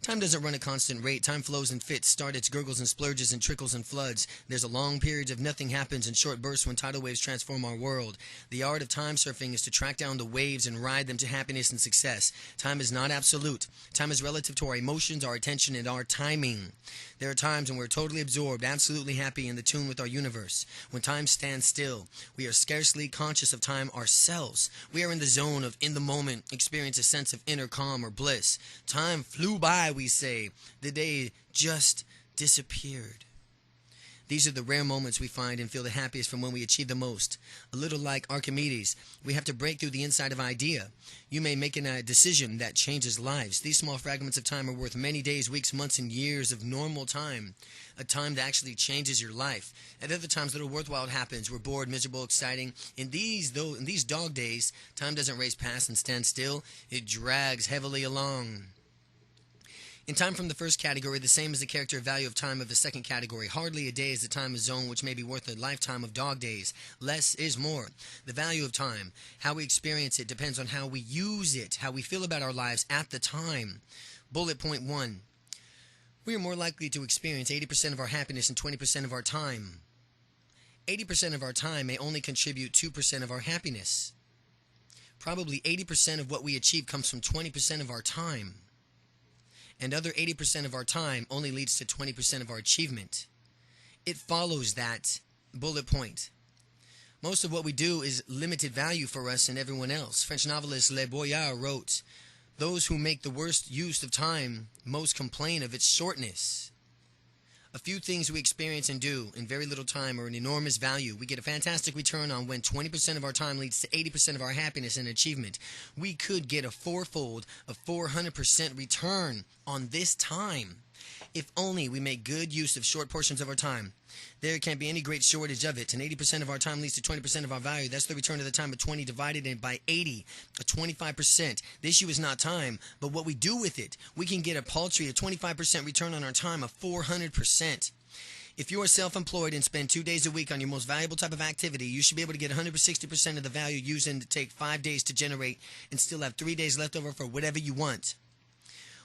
Speaker 1: Time doesn't run a constant rate. Time flows in fits, starts, gurgles and splurges and trickles and floods. There's a long period of nothing happens and short bursts when tidal waves transform our world. The art of time surfing is to track down the waves and ride them to happiness and success. Time is not absolute. Time is relative to our emotions, our attention, and our timing. There are times when we're totally absorbed, absolutely happy and in tune with our universe. When time stands still, we are scarcely conscious of time ourselves. We are in the zone of in the moment, experience a sense of inner calm or bliss. Time flew by, we say. The day just disappeared. These are the rare moments we find and feel the happiest from when we achieve the most. A little like Archimedes, we have to break through the inside of idea. You may make a decision that changes lives. These small fragments of time are worth many days, weeks, months, and years of normal time. A time that actually changes your life. At other times, little worthwhile happens. We're bored, miserable, exciting. In these dog days, time doesn't race past and stand still. It drags heavily along. In time from the first category, the same as the character value of time of the second category. Hardly a day is the time zone which may be worth a lifetime of dog days. Less is more. The value of time, how we experience it, depends on how we use it, how we feel about our lives at the time. Bullet point 1. We are more likely to experience 80% of our happiness in 20% of our time. 80% of our time may only contribute 2% of our happiness. Probably 80% of what we achieve comes from 20% of our time. And other 80% of our time only leads to 20% of our achievement. It follows that, bullet point, most of what we do is limited value for us and everyone else. French novelist Le Boyard wrote, Those who make the worst use of time most complain of its shortness. A few things we experience and do in very little time are an enormous value. We get a fantastic return on when 20% of our time leads to 80% of our happiness and achievement. We could get a fourfold, a 400% return on this time if only we make good use of short portions of our time. There can't be any great shortage of it, and 80% of our time leads to 20% of our value. That's the return of the time of 20 divided by 80, a 25%. The issue is not time, but what we do with it. We can get a paltry, a 25% return on our time, a 400%. If you are self-employed and spend 2 days a week on your most valuable type of activity, you should be able to get 160% of the value using to take 5 days to generate and still have 3 days left over for whatever you want.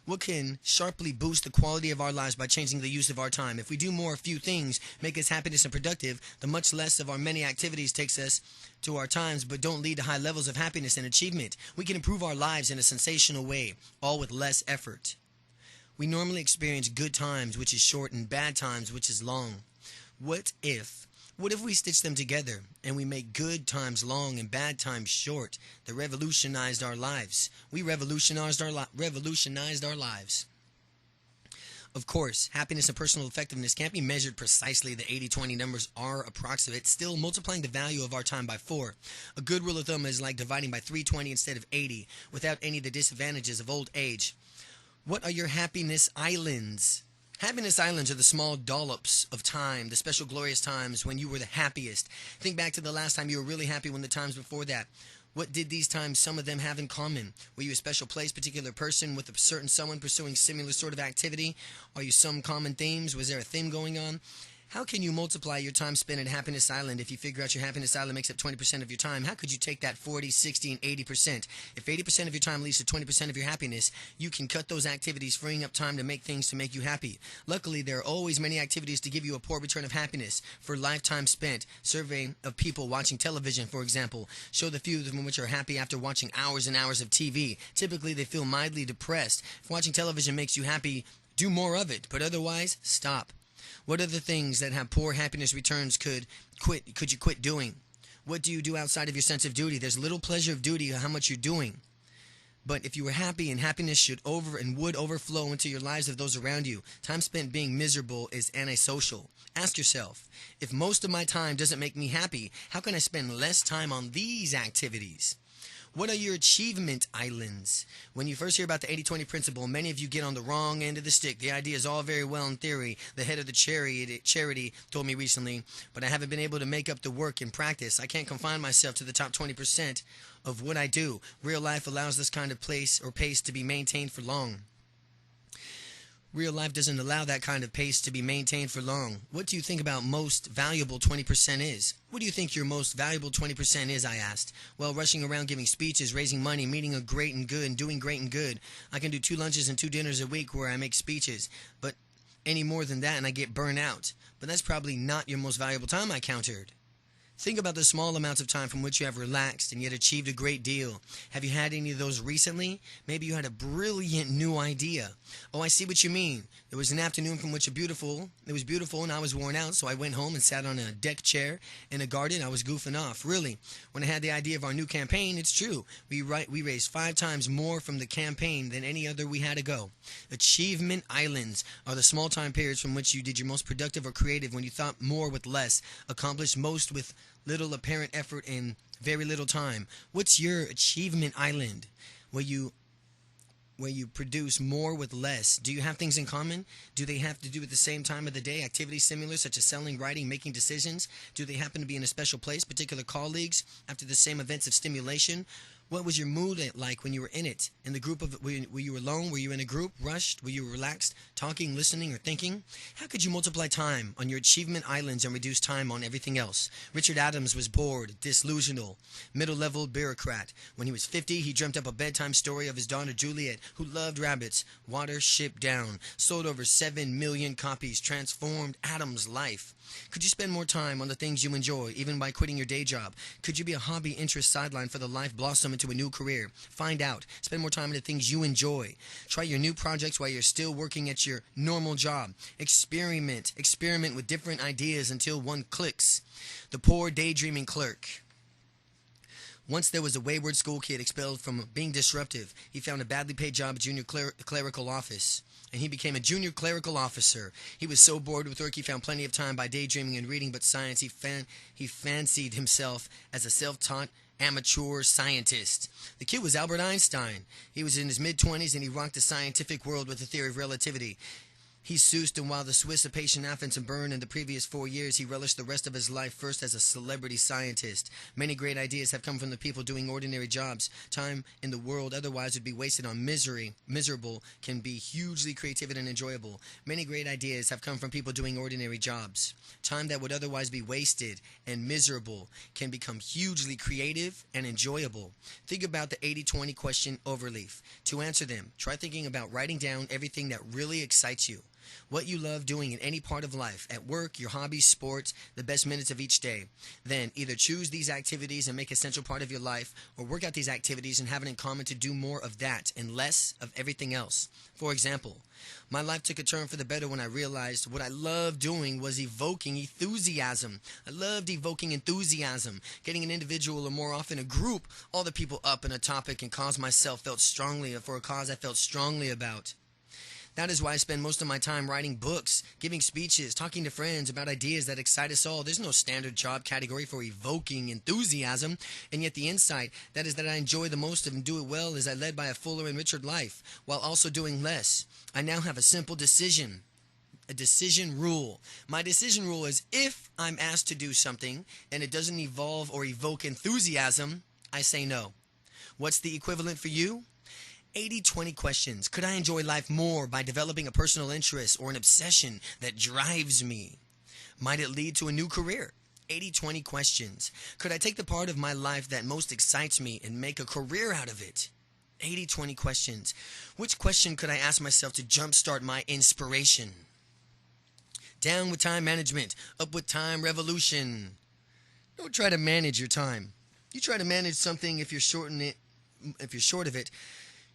Speaker 1: What can sharply boost the quality of our lives by changing the use of our time? If we do more few things, make us happiness and productive, the much less of our many activities takes us to our times but don't lead to high levels of happiness and achievement. We can improve our lives in a sensational way, all with less effort. We normally experience good times, which is short, and bad times, which is long. What if we stitch them together and we make good times long and bad times short? That revolutionized our lives. We revolutionized our lives. Of course, happiness and personal effectiveness can't be measured precisely. The 80-20 numbers are approximate. Still, multiplying the value of our time by 4. A good rule of thumb is like dividing by 320 instead of 80, without any of the disadvantages of old age. What are your happiness islands? Happiness islands are the small dollops of time, the special glorious times when you were the happiest. Think back to the last time you were really happy, when the times before that. What did these times, some of them, have in common? Were you a special place, particular person with a certain someone pursuing similar sort of activity? Are you some common themes? Was there a theme going on? How can you multiply your time spent at Happiness Island if you figure out your Happiness Island makes up 20% of your time? How could you take that 40, 60, and 80%? If 80% of your time leads to 20% of your happiness, you can cut those activities, freeing up time to make things to make you happy. Luckily, there are always many activities to give you a poor return of happiness for lifetime spent. Survey of people watching television, for example, show the few of them which are happy after watching hours and hours of TV. Typically, they feel mildly depressed. If watching television makes you happy, do more of it, but otherwise, stop. What are the things that have poor happiness returns could you quit doing? What do you do outside of your sense of duty? There's little pleasure of duty how much you're doing. But if you were happy, and happiness would overflow into your lives of those around you, time spent being miserable is antisocial. Ask yourself, if most of my time doesn't make me happy, how can I spend less time on these activities? What are your achievement islands? When you first hear about the 80-20 principle, many of you get on the wrong end of the stick. The idea is all very well in theory. The head of the charity told me recently, but I haven't been able to make up the work in practice. I can't confine myself to the top 20% of what I do. Real life allows this kind of pace to be maintained for long. Real life doesn't allow that kind of pace to be maintained for long. What do you think about most valuable 20% is? What do you think your most valuable 20% is, I asked. Well, rushing around giving speeches, raising money, meeting a great and good, and doing great and good. I can do 2 lunches and 2 dinners a week where I make speeches, but any more than that and I get burned out. But that's probably not your most valuable time, I countered. Think about the small amounts of time from which you have relaxed and yet achieved a great deal. Have you had any of those recently? Maybe you had a brilliant new idea. Oh, I see what you mean. There was an afternoon from which it was beautiful and I was worn out, so I went home and sat on a deck chair in a garden. I was goofing off. Really, when I had the idea of our new campaign, it's true. We raised 5 times more from the campaign than any other we had to go. Achievement islands are the small time periods from which you did your most productive or creative, when you thought more with less, accomplished most with little apparent effort in very little time. What's your achievement island? Where you produce more with less. Do you have things in common? Do they have to do at the same time of the day? Activities similar, such as selling, writing, making decisions? Do they happen to be in a special place, particular colleagues, after the same events of stimulation? What was your mood like when you were in it? In the group were you alone? Were you in a group? Rushed? Were you relaxed? Talking, listening, or thinking? How could you multiply time on your achievement islands and reduce time on everything else? Richard Adams was bored, disillusional, middle-level bureaucrat. When he was 50, he dreamt up a bedtime story of his daughter Juliet, who loved rabbits. Water Ship Down sold over 7 million copies, transformed Adams' life. Could you spend more time on the things you enjoy, even by quitting your day job? Could you be a hobby interest sideline for the life blossom into a new career? Find out. Spend more time on the things you enjoy. Try your new projects while you're still working at your normal job. Experiment with different ideas until one clicks. The poor daydreaming clerk. Once there was a wayward school kid expelled from being disruptive. He found a badly paid job at junior clerical office, and he became a junior clerical officer. He was so bored with work he found plenty of time by daydreaming and reading but science. He fancied himself as a self-taught amateur scientist. The kid was Albert Einstein. He was in his mid-20s and he rocked the scientific world with the theory of relativity. He soused, and while the Swiss of patient Athens and burned in the previous 4 years, he relished the rest of his life first as a celebrity scientist. Many great ideas have come from the people doing ordinary jobs. Time in the world otherwise would be wasted on miserable can be hugely creative and enjoyable. Many great ideas have come from people doing ordinary jobs. Time that would otherwise be wasted and miserable can become hugely creative and enjoyable. Think about the 80-20 question overleaf. To answer them, try thinking about writing down everything that really excites you. What you love doing in any part of life, at work, your hobbies, sports, the best minutes of each day. Then either choose these activities and make a central part of your life, or work out these activities and have it in common to do more of that and less of everything else. For example, my life took a turn for the better when I realized what I loved doing was evoking enthusiasm. I loved evoking enthusiasm, getting an individual or more often a group, all the people up in a topic and cause myself felt strongly for a cause I felt strongly about. That is why I spend most of my time writing books, giving speeches, talking to friends about ideas that excite us all. There's no standard job category for evoking enthusiasm, and yet the insight that is that I enjoy the most of and do it well is I led by a fuller and richer life, while also doing less. I now have a simple decision. A decision rule. My decision rule is if I'm asked to do something and it doesn't evolve or evoke enthusiasm, I say no. What's the equivalent for you? 80-20 questions. Could I enjoy life more by developing a personal interest or an obsession that drives me? Might it lead to a new career? 80-20 questions. Could I take the part of my life that most excites me and make a career out of it? 80-20 questions. Which question could I ask myself to jumpstart my inspiration? Down with time management. Up with time revolution. Don't try to manage your time. You try to manage something if you're short of it.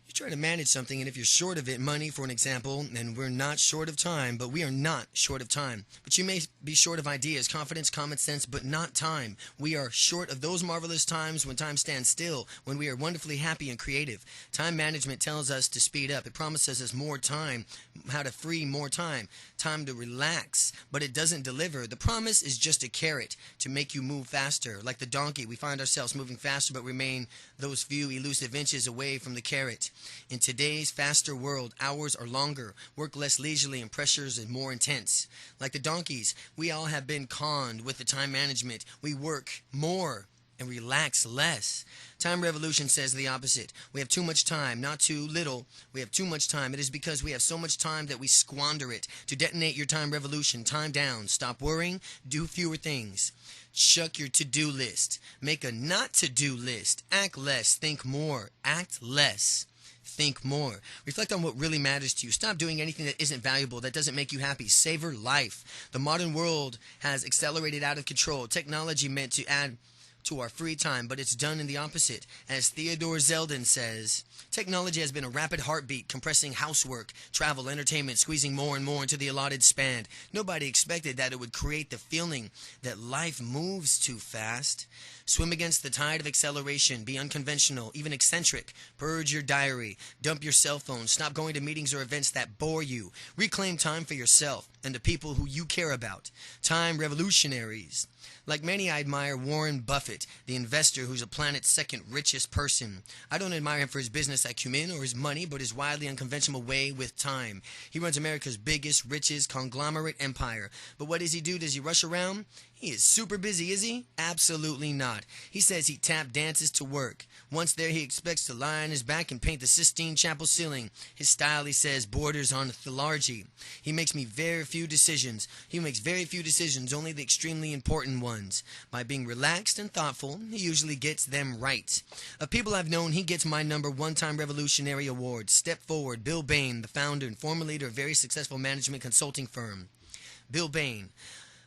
Speaker 1: You try to manage something, and if you're short of it, money, for an example, and we're not short of time, but we are not short of time. But you may be short of ideas, confidence, common sense, but not time. We are short of those marvelous times when time stands still, when we are wonderfully happy and creative. Time management tells us to speed up. It promises us more time, how to free more time to relax, but it doesn't deliver. The promise is just a carrot to make you move faster. Like the donkey, we find ourselves moving faster, but remain those few elusive inches away from the carrot. In today's faster world, hours are longer, work less leisurely, and pressures are more intense. Like the donkeys, we all have been conned with the time management. We work more and relax less. Time revolution says the opposite. We have too much time, not too little. We have too much time. It is because we have so much time that we squander it. To detonate your time revolution, time down. Stop worrying. Do fewer things. Shuck your to-do list. Make a not-to-do list. Act less. Think more. Act less. Think more. Reflect on what really matters to you. Stop doing anything that isn't valuable, that doesn't make you happy. Savor life. The modern world has accelerated out of control. Technology meant to add to our free time, but it's done in the opposite. As Theodore Zeldin says, technology has been a rapid heartbeat, compressing housework, travel, entertainment, squeezing more and more into the allotted span. Nobody expected that it would create the feeling that life moves too fast. Swim against the tide of acceleration. Be unconventional, even eccentric. Purge your diary. Dump your cell phone. Stop going to meetings or events that bore you. Reclaim time for yourself and the people who you care about. Time revolutionaries. Like many, I admire Warren Buffett, the investor who's the planet's second richest person. I don't admire him for his business acumen or his money, but his wildly unconventional way with time. He runs America's biggest, richest conglomerate empire. But what does he do? Does he rush around? He is super busy, is he? Absolutely not. He says he tap dances to work. Once there, he expects to lie on his back and paint the Sistine Chapel ceiling. His style, he says, borders on lethargy. He makes very few decisions, only the extremely important ones. By being relaxed and thoughtful, he usually gets them right. Of people I've known, he gets my number one time revolutionary award. Step forward. Bill Bain, the founder and former leader of a very successful management consulting firm. Bill Bain.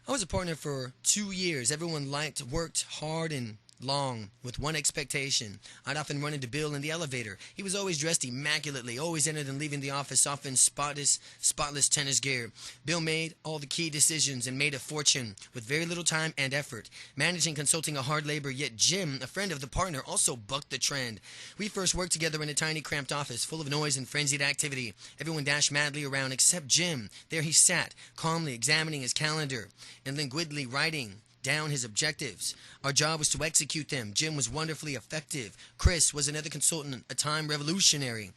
Speaker 1: I was a partner for 2 years. Everyone worked hard and long, with one expectation. I'd often run into Bill in the elevator. He was always dressed immaculately, always entered and leaving the office often spotless tennis gear. Bill made all the key decisions and made a fortune with very little time and effort. Managing consulting a hard labor, yet Jim, a friend of the partner, also bucked the trend. We first worked together in a tiny cramped office, full of noise and frenzied activity. Everyone dashed madly around except Jim. There he sat, calmly examining his calendar and languidly writing down his objectives. Our job was to execute them. Jim was wonderfully effective. Chris was another consultant, a time revolutionary.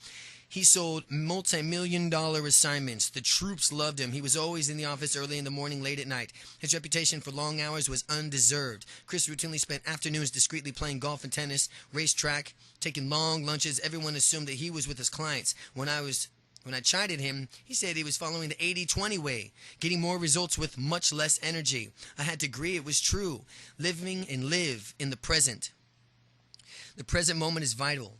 Speaker 1: He sold multi-million-dollar assignments. The troops loved him. He was always in the office early in the morning, late at night. His reputation for long hours was undeserved. Chris routinely spent afternoons discreetly playing golf and tennis, racetrack, taking long lunches. Everyone assumed that he was with his clients. When I chided him, he said he was following the 80-20 way, getting more results with much less energy. I had to agree it was true. Living and live in the present. The present moment is vital.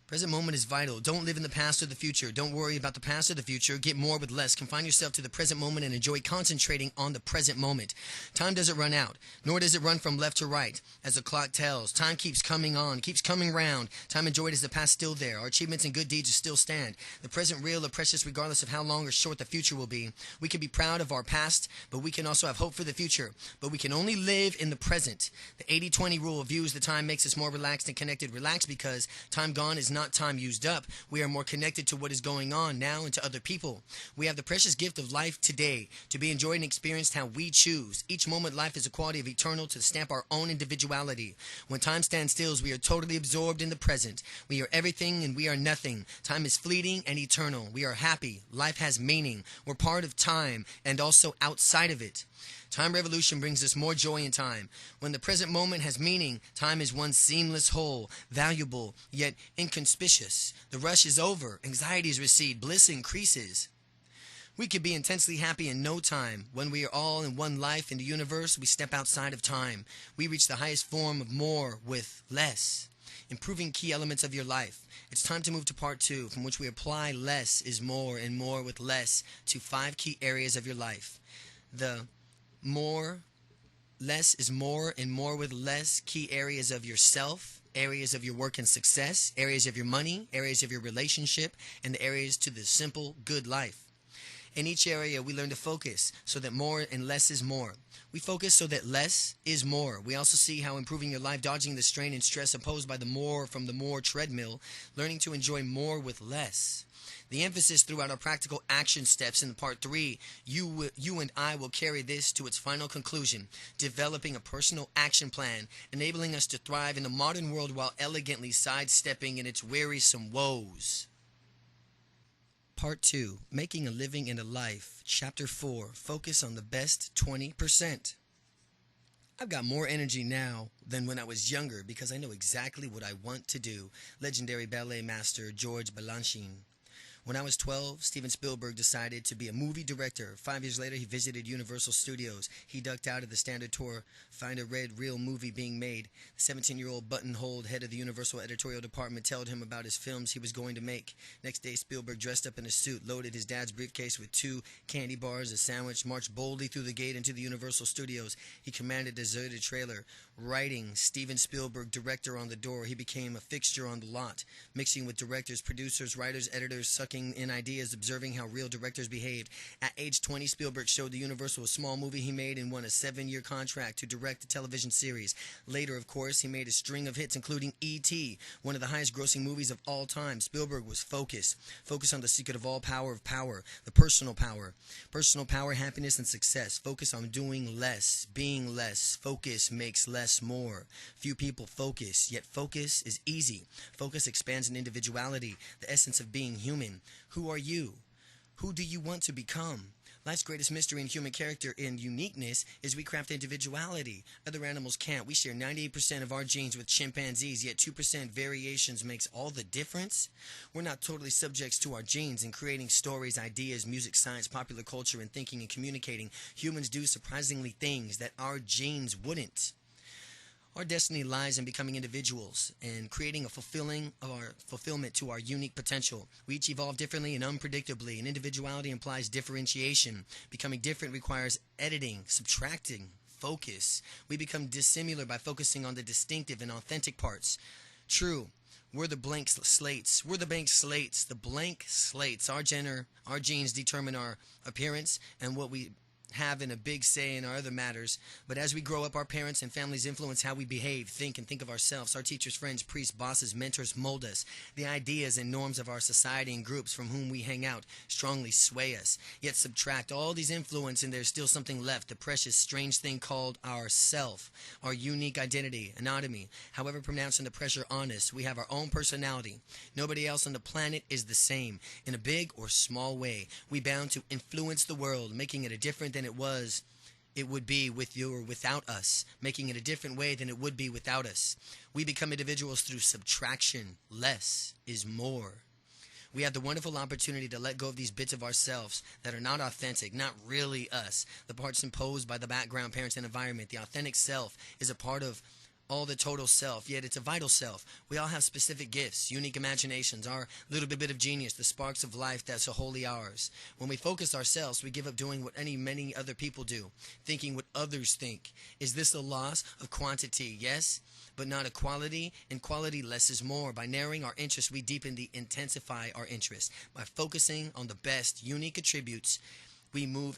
Speaker 1: Present moment is vital. Don't live in the past or the future. Don't worry about the past or the future. Get more with less. Confine yourself to the present moment and enjoy concentrating on the present moment. Time doesn't run out, nor does it run from left to right. As the clock tells, time keeps coming on, keeps coming round. Time enjoyed as the past still there. Our achievements and good deeds still stand. The present real or precious regardless of how long or short the future will be. We can be proud of our past, but we can also have hope for the future. But we can only live in the present. The 80-20 rule views the time makes us more relaxed and connected. Relaxed because time gone is not time used up. We are more connected to what is going on now and to other people. We have the precious gift of life today to be enjoyed and experienced how we choose. Each moment life is a quality of eternal to stamp our own individuality. When time stands still, we are totally absorbed in the present. We are everything and we are nothing. Time is fleeting and eternal. We are happy. Life has meaning. We're part of time and also outside of it. Time revolution brings us more joy in time. When the present moment has meaning, time is one seamless whole, valuable, yet inconspicuous. The rush is over, anxieties recede, bliss increases. We could be intensely happy in no time. When we are all in one life in the universe, we step outside of time. We reach the highest form of more with less. Improving key elements of your life. It's time to move to part 2, from which we apply less is more and more with less to 5 key areas of your life. The less is more and more with less key areas of yourself, areas of your work and success, areas of your money, areas of your relationship, and the areas to the simple good life. In each area, we learn to focus so that more and less is more. We focus so that less is more. We also see how improving your life, dodging the strain and stress imposed by the more from the more treadmill, learning to enjoy more with less. The emphasis throughout our practical action steps in part 3, you and I will carry this to its final conclusion, developing a personal action plan, enabling us to thrive in the modern world while elegantly sidestepping in its wearisome woes. Part 2, Making a Living and a Life, Chapter 4, Focus on the Best 20%. I've got more energy now than when I was younger because I know exactly what I want to do. Legendary ballet master George Balanchine. When I was 12, Steven Spielberg decided to be a movie director. 5 years later, he visited Universal Studios. He ducked out of the standard tour, find a red reel movie being made. The 17-year-old buttonholed head of the Universal editorial department told him about his films he was going to make. Next day, Spielberg dressed up in a suit, loaded his dad's briefcase with 2 candy bars, a sandwich, marched boldly through the gate into the Universal Studios. He commanded a deserted trailer. Writing Steven Spielberg, director, on the door, he became a fixture on the lot, mixing with directors, producers, writers, editors, sucking in ideas, observing how real directors behaved. At age 20, Spielberg showed the Universal a small movie he made and won a 7-year contract to direct a television series. Later, of course, he made a string of hits, including E.T., one of the highest-grossing movies of all time. Spielberg was focused on the secret of all power, the personal power. Personal power, happiness, and success. Focus on doing less, being less. Focus makes less more. Few people focus, yet focus is easy. Focus expands an individuality, the essence of being human. Who are you? Who do you want to become? Life's greatest mystery in human character and uniqueness is we craft individuality. Other animals can't. We share 98% of our genes with chimpanzees, yet 2% variations makes all the difference. We're not totally subjects to our genes in creating stories, ideas, music, science, popular culture, and thinking and communicating. Humans do surprisingly things that our genes wouldn't. Our destiny lies in becoming individuals and creating a fulfillment to our unique potential. We each evolve differently and unpredictably, and individuality implies differentiation. Becoming different requires editing, subtracting, focus. We become dissimilar by focusing on the distinctive and authentic parts. True, we're the blank slates. We're the blank slates. The blank slates. Our genes determine our appearance and what we have in a big say in our other matters. But as we grow up, our parents and families influence how we behave, think, and think of ourselves. Our teachers, friends, priests, bosses, mentors mold us. The ideas and norms of our society and groups from whom we hang out strongly sway us. Yet subtract all these influence and there's still something left, the precious, strange thing called our self, our unique identity, anatomy. However pronounced under pressure on us, we have our own personality. Nobody else on the planet is the same. In a big or small way, we bound to influence the world, making it a different than it would be with you or without us, making it a different way than it would be without us. We become individuals through subtraction. Less is more. We have the wonderful opportunity to let go of these bits of ourselves that are not authentic, not really us, the parts imposed by the background, parents, and environment. The authentic self is a part of all the total self, yet it's a vital self. We all have specific gifts, unique imaginations, our little bit of genius, the sparks of life that's so wholly ours. When we focus ourselves, we give up doing what many other people do, thinking what others think. Is this a loss of quantity? Yes, but not a quality. In quality, less is more. By narrowing our interests, we intensify our interests. By focusing on the best, unique attributes, we move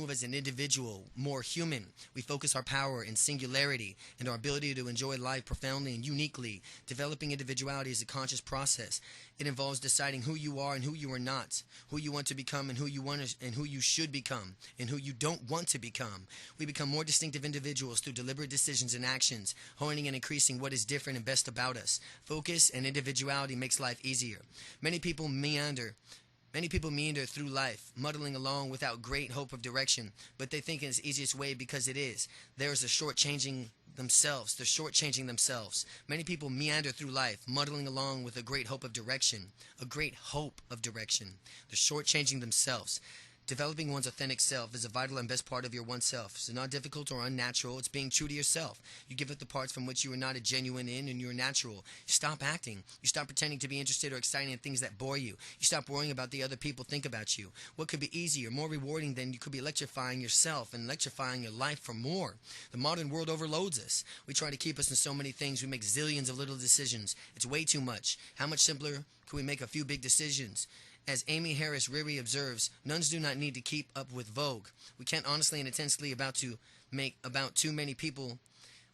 Speaker 1: as an individual, more human. We focus our power in singularity and our ability to enjoy life profoundly and uniquely. Developing individuality is a conscious process. It involves deciding who you are and who you are not, who you want to become and who you should become, and who you don't want to become. We become more distinctive individuals through deliberate decisions and actions, honing and increasing what is different and best about us. Focus and individuality makes life easier. Many people meander through life, muddling along without great hope of direction, but they think it's the easiest way because it is. They're shortchanging themselves. Many people meander through life, muddling along with a great hope of direction. They're shortchanging themselves. Developing one's authentic self is a vital and best part of your oneself. It's not difficult or unnatural. It's being true to yourself. You give up the parts from which you are not a genuine in and you're natural. You stop acting. You stop pretending to be interested or excited in things that bore you. You stop worrying about the other people think about you. What could be easier, more rewarding than you could be electrifying yourself and electrifying your life for more? The modern world overloads us. We try to keep us in so many things. We make zillions of little decisions. It's way too much. How much simpler could we make a few big decisions? As Amy Harris Riri observes, nuns do not need to keep up with Vogue. We can't honestly and intensely We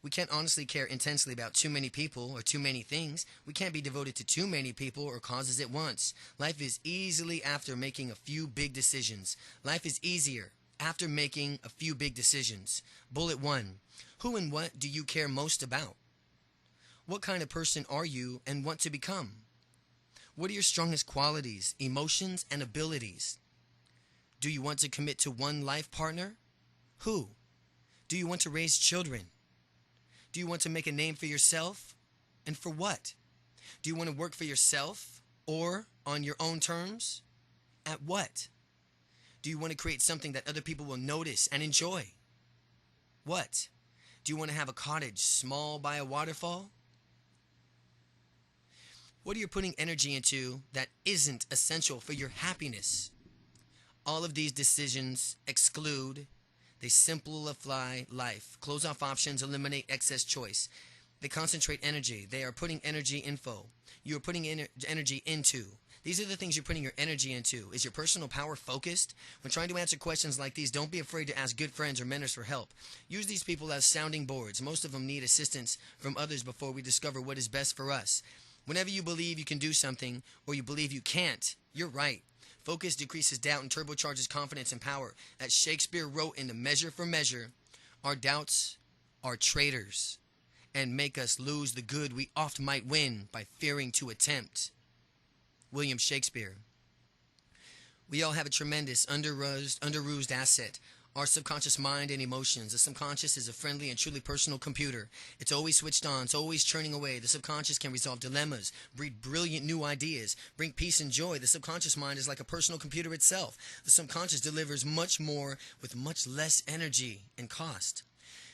Speaker 1: can't honestly care intensely about too many people or too many things. We can't be devoted to too many people or causes at once. Life is easily after making a few big decisions. Life is easier after making a few big decisions. Bullet 1. Who and what do you care most about? What kind of person are you and want to become? What are your strongest qualities, emotions, and abilities? Do you want to commit to one life partner? Who? Do you want to raise children? Do you want to make a name for yourself? And for what? Do you want to work for yourself or on your own terms? At what? Do you want to create something that other people will notice and enjoy? What? Do you want to have a cottage small by a waterfall? What are you putting energy into that isn't essential for your happiness? All of these decisions exclude. They simplify life. Close off options, eliminate excess choice. They concentrate energy. They are putting energy info. You are putting energy into. These are the things you're putting your energy into. Is your personal power focused? When trying to answer questions like these, don't be afraid to ask good friends or mentors for help. Use these people as sounding boards. Most of them need assistance from others before we discover what is best for us. Whenever you believe you can do something or you believe you can't, you're right. Focus decreases doubt and turbocharges confidence and power. As Shakespeare wrote in The Measure for Measure, our doubts are traitors and make us lose the good we oft might win by fearing to attempt. William Shakespeare. We all have a tremendous under-used asset. Our subconscious mind and emotions. The subconscious is a friendly and truly personal computer. It's always switched on. It's always churning away. The subconscious can resolve dilemmas, breed brilliant new ideas, bring peace and joy. The subconscious mind is like a personal computer itself. The subconscious delivers much more with much less energy and cost.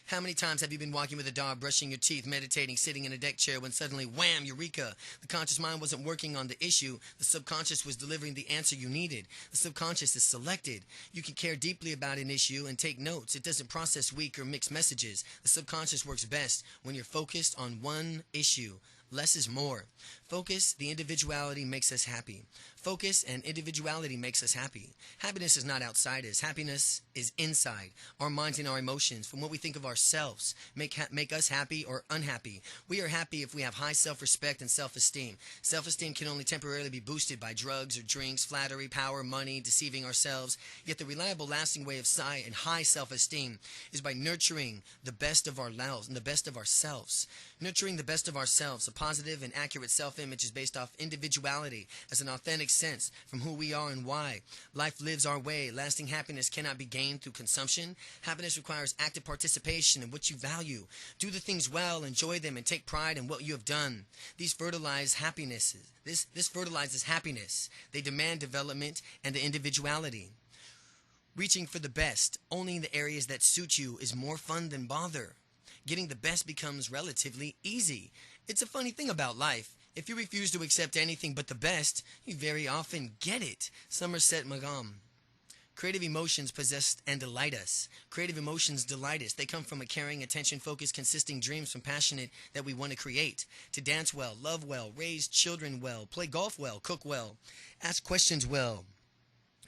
Speaker 1: How many times have you been walking with a dog, brushing your teeth, meditating, sitting in a deck chair when suddenly, wham, eureka! The conscious mind wasn't working on the issue. The subconscious was delivering the answer you needed. The subconscious is selected. You can care deeply about an issue and take notes. It doesn't process weak or mixed messages. The subconscious works best when you're focused on one issue. Less is more. Focus, the individuality makes us happy. Focus and individuality makes us happy. Happiness is not outside us. Happiness is inside. Our minds and our emotions, from what we think of ourselves, make us happy or unhappy. We are happy if we have high self-respect and self-esteem. Self-esteem can only temporarily be boosted by drugs or drinks, flattery, power, money, deceiving ourselves. Yet the reliable, lasting way of high self-esteem is by nurturing the best of ourselves. Nurturing the best of ourselves. A positive and accurate self-image is based off individuality as an authentic sense from who we are and why. Life lives our way. Lasting happiness cannot be gained through consumption. Happiness requires active participation in what you value. Do the things well, enjoy them, and take pride in what you have done. These fertilize happiness. This fertilizes happiness. They demand development and the individuality. Reaching for the best only in the areas that suit you is more fun than bother. Getting the best becomes relatively easy. It's a funny thing about life. If you refuse to accept anything but the best, you very often get it. Somerset Maugham. Creative emotions possess and delight us. Creative emotions delight us. They come from a caring, attention-focused, consisting dreams from passionate that we want to create. To dance well, love well, raise children well, play golf well, cook well, ask questions well,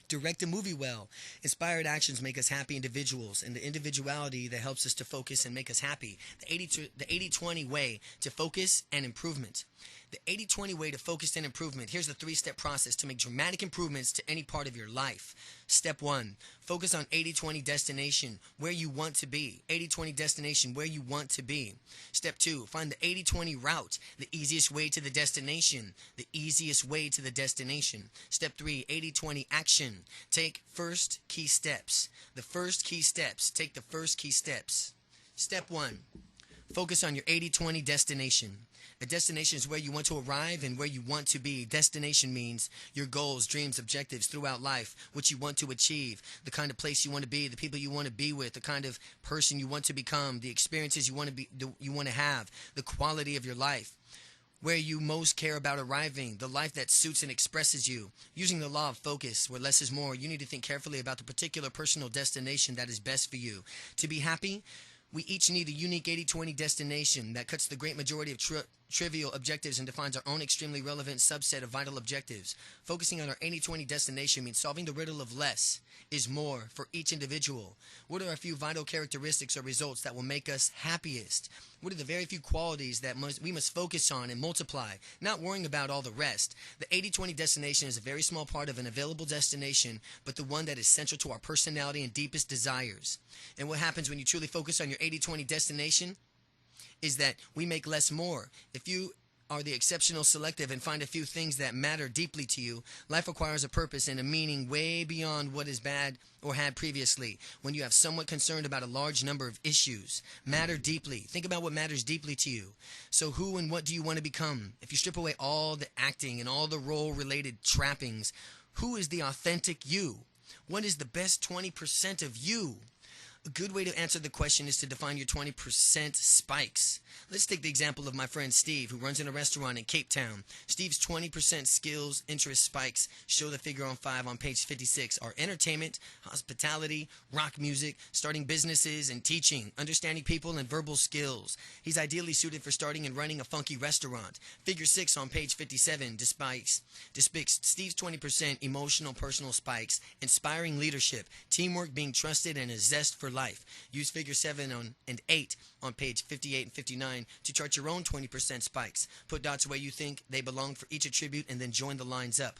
Speaker 1: direct a movie well. Inspired actions make us happy individuals, and the individuality that helps us to focus and make us happy. The 80-20 way to focus and improvement. The 80-20 way to focus and improvement. Here's the 3-step process to make dramatic improvements to any part of your life. Step 1. Focus on 80-20 destination, where you want to be. 80-20 destination, where you want to be. Step 2. Find the 80-20 route, the easiest way to the destination. The easiest way to the destination. Step 3. 80-20 action. Take first key steps. The first key steps. Take the first key steps. Step 1. Focus on your 80-20 destination. A destination is where you want to arrive and where you want to be. Destination means your goals, dreams, objectives throughout life, what you want to achieve, the kind of place you want to be, the people you want to be with, the kind of person you want to become, the experiences you want to have, the quality of your life, where you most care about arriving, the life that suits and expresses you. Using the law of focus, where less is more, you need to think carefully about the particular personal destination that is best for you. To be happy, we each need a unique 80-20 destination that cuts the great majority of trivial objectives and defines our own extremely relevant subset of vital objectives. Focusing on our 80-20 destination means solving the riddle of less is more for each individual. What are a few vital characteristics or results that will make us happiest? What are the very few qualities that we must focus on and multiply, not worrying about all the rest? The 80-20 destination is a very small part of an available destination, but the one that is central to our personality and deepest desires. And what happens when you truly focus on your 80-20 destination is that we make less more. If you are the exceptional selective and find a few things that matter deeply to you, life acquires a purpose and a meaning way beyond what is bad or had previously. When you have somewhat concerned about a large number of issues, matter deeply. Think about what matters deeply to you. So who and what do you want to become? If you strip away all the acting and all the role-related trappings, who is the authentic you? What is the best 20% of you? A good way to answer the question is to define your 20% spikes. Let's take the example of my friend Steve, who runs in a restaurant in Cape Town. Steve's 20% skills, interest spikes show the figure on 5 on page 56 are entertainment, hospitality, rock music, starting businesses, and teaching, understanding people, and verbal skills. He's ideally suited for starting and running a funky restaurant. Figure 6 on page 57 depicts Steve's 20% emotional personal spikes, inspiring leadership, teamwork, being trusted, and a zest for life. Use figure 7 and 8 on page 58 and 59 to chart your own 20% spikes. Put dots where you think they belong for each attribute and then join the lines up.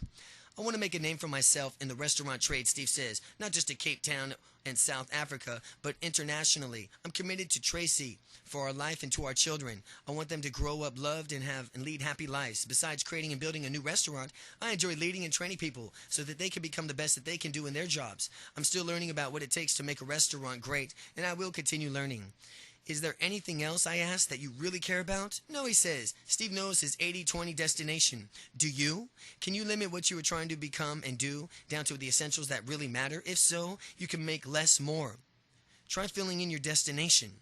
Speaker 1: I want to make a name for myself in the restaurant trade, Steve says, not just to Cape Town and South Africa, but internationally. I'm committed to Tracy for our life and to our children. I want them to grow up loved and lead happy lives. Besides creating and building a new restaurant, I enjoy leading and training people so that they can become the best that they can do in their jobs. I'm still learning about what it takes to make a restaurant great, and I will continue learning. Is there anything else, I asked, that you really care about? No, he says. Steve knows his 80-20 destination. Do you? Can you limit what you are trying to become and do down to the essentials that really matter? If so, you can make less more. Try filling in your destination.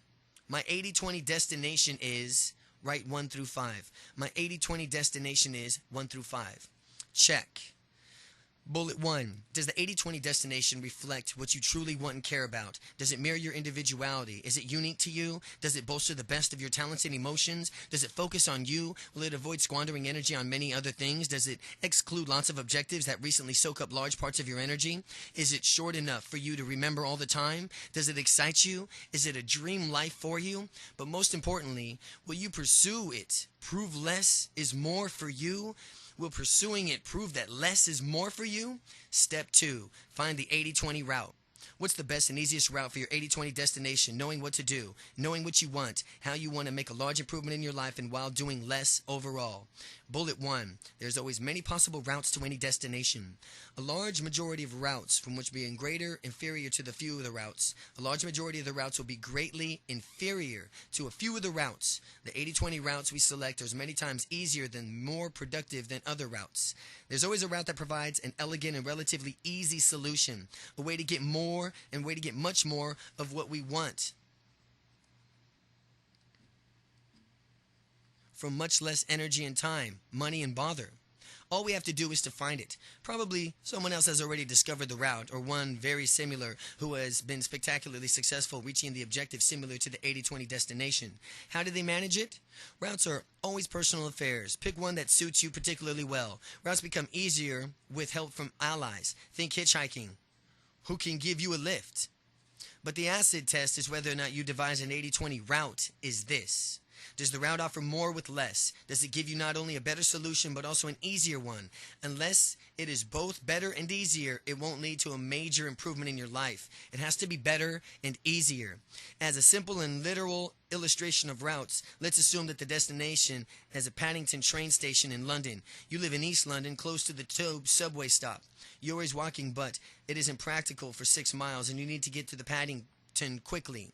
Speaker 1: My 80/20 destination is, write 1 through 5. My 80/20 destination is 1 through 5. Check. Bullet 1. Does the 80/20 destination reflect what you truly want and care about? Does it mirror your individuality? Is it unique to you? Does it bolster the best of your talents and emotions? Does it focus on you? Will it avoid squandering energy on many other things? Does it exclude lots of objectives that recently soak up large parts of your energy? Is it short enough for you to remember all the time? Does it excite you? Is it a dream life for you? But most importantly, will you pursue it? Prove less is more for you? Will pursuing it prove that less is more for you? Step 2. Find the 80/20 route. What's the best and easiest route for your 80/20 destination? Knowing what to do, knowing what you want, how you want to make a large improvement in your life, and while doing less overall. Bullet 1. There's always many possible routes to any destination. A large majority of routes from which being greater, inferior to the few of the routes. A large majority of the routes will be greatly inferior to a few of the routes. The 80/20 routes we select are as many times easier than more productive than other routes. There's always a route that provides an elegant and relatively easy solution, a way to get more and a way to get much more of what we want from much less energy and time, money and bother. All we have to do is to find it. Probably someone else has already discovered the route, or one very similar who has been spectacularly successful reaching the objective similar to the 80/20 destination. How do they manage it? Routes are always personal affairs. Pick one that suits you particularly well. Routes become easier with help from allies. Think hitchhiking, who can give you a lift. But the acid test is whether or not you devise an 80/20 route is this. Does the route offer more with less? Does it give you not only a better solution but also an easier one? Unless it is both better and easier, it won't lead to a major improvement in your life. It has to be better and easier. As a simple and literal illustration of routes, let's assume that the destination is a Paddington train station in London. You live in East London, close to the Tube subway stop. You're always walking, but it isn't practical for 6 miles and you need to get to the Paddington quickly.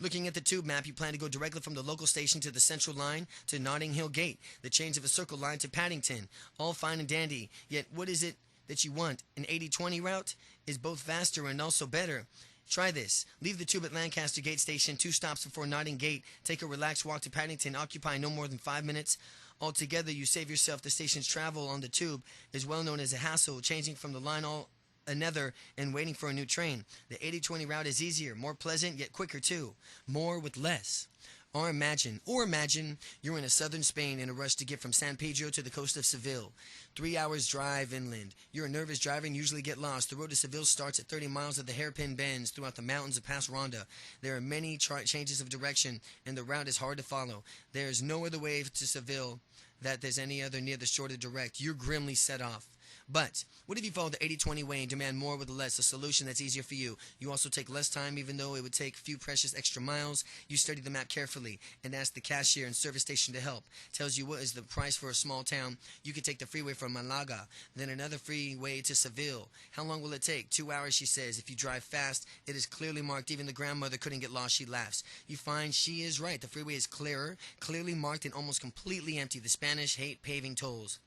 Speaker 1: Looking at the tube map, you plan to go directly from the local station to the Central Line to Notting Hill Gate, the change of a Circle Line to Paddington. All fine and dandy. Yet what is it that you want? An 80/20 route is both faster and also better. Try this. Leave the tube at Lancaster Gate Station 2 stops before Notting Gate. Take a relaxed walk to Paddington, occupying no more than 5 minutes. Altogether, you save yourself the station's travel on the tube is well known as a hassle, changing from the line another and waiting for a new train. The 80/20 route is easier, more pleasant, yet quicker too. More with less. Or imagine you're in a southern Spain in a rush to get from San Pedro to the coast of Seville. 3 hours drive inland. You're a nervous driver and usually get lost. The road to Seville starts at 30 miles of the hairpin bends throughout the mountains of Pass Ronda. There are many changes of direction and the route is hard to follow. There is no other way to Seville that there's any other near the short or direct. You're grimly set off. But what if you follow the 80/20 way and demand more with less, a solution that's easier for you? You also take less time, even though it would take a few precious extra miles. You study the map carefully and ask the cashier and service station to help. Tells you what is the price for a small town. You can take the freeway from Malaga, then another freeway to Seville. How long will it take? 2 hours, she says. If you drive fast, it is clearly marked. Even the grandmother couldn't get lost, she laughs. You find she is right. The freeway is clearly marked and almost completely empty. The Spanish hate paving tolls.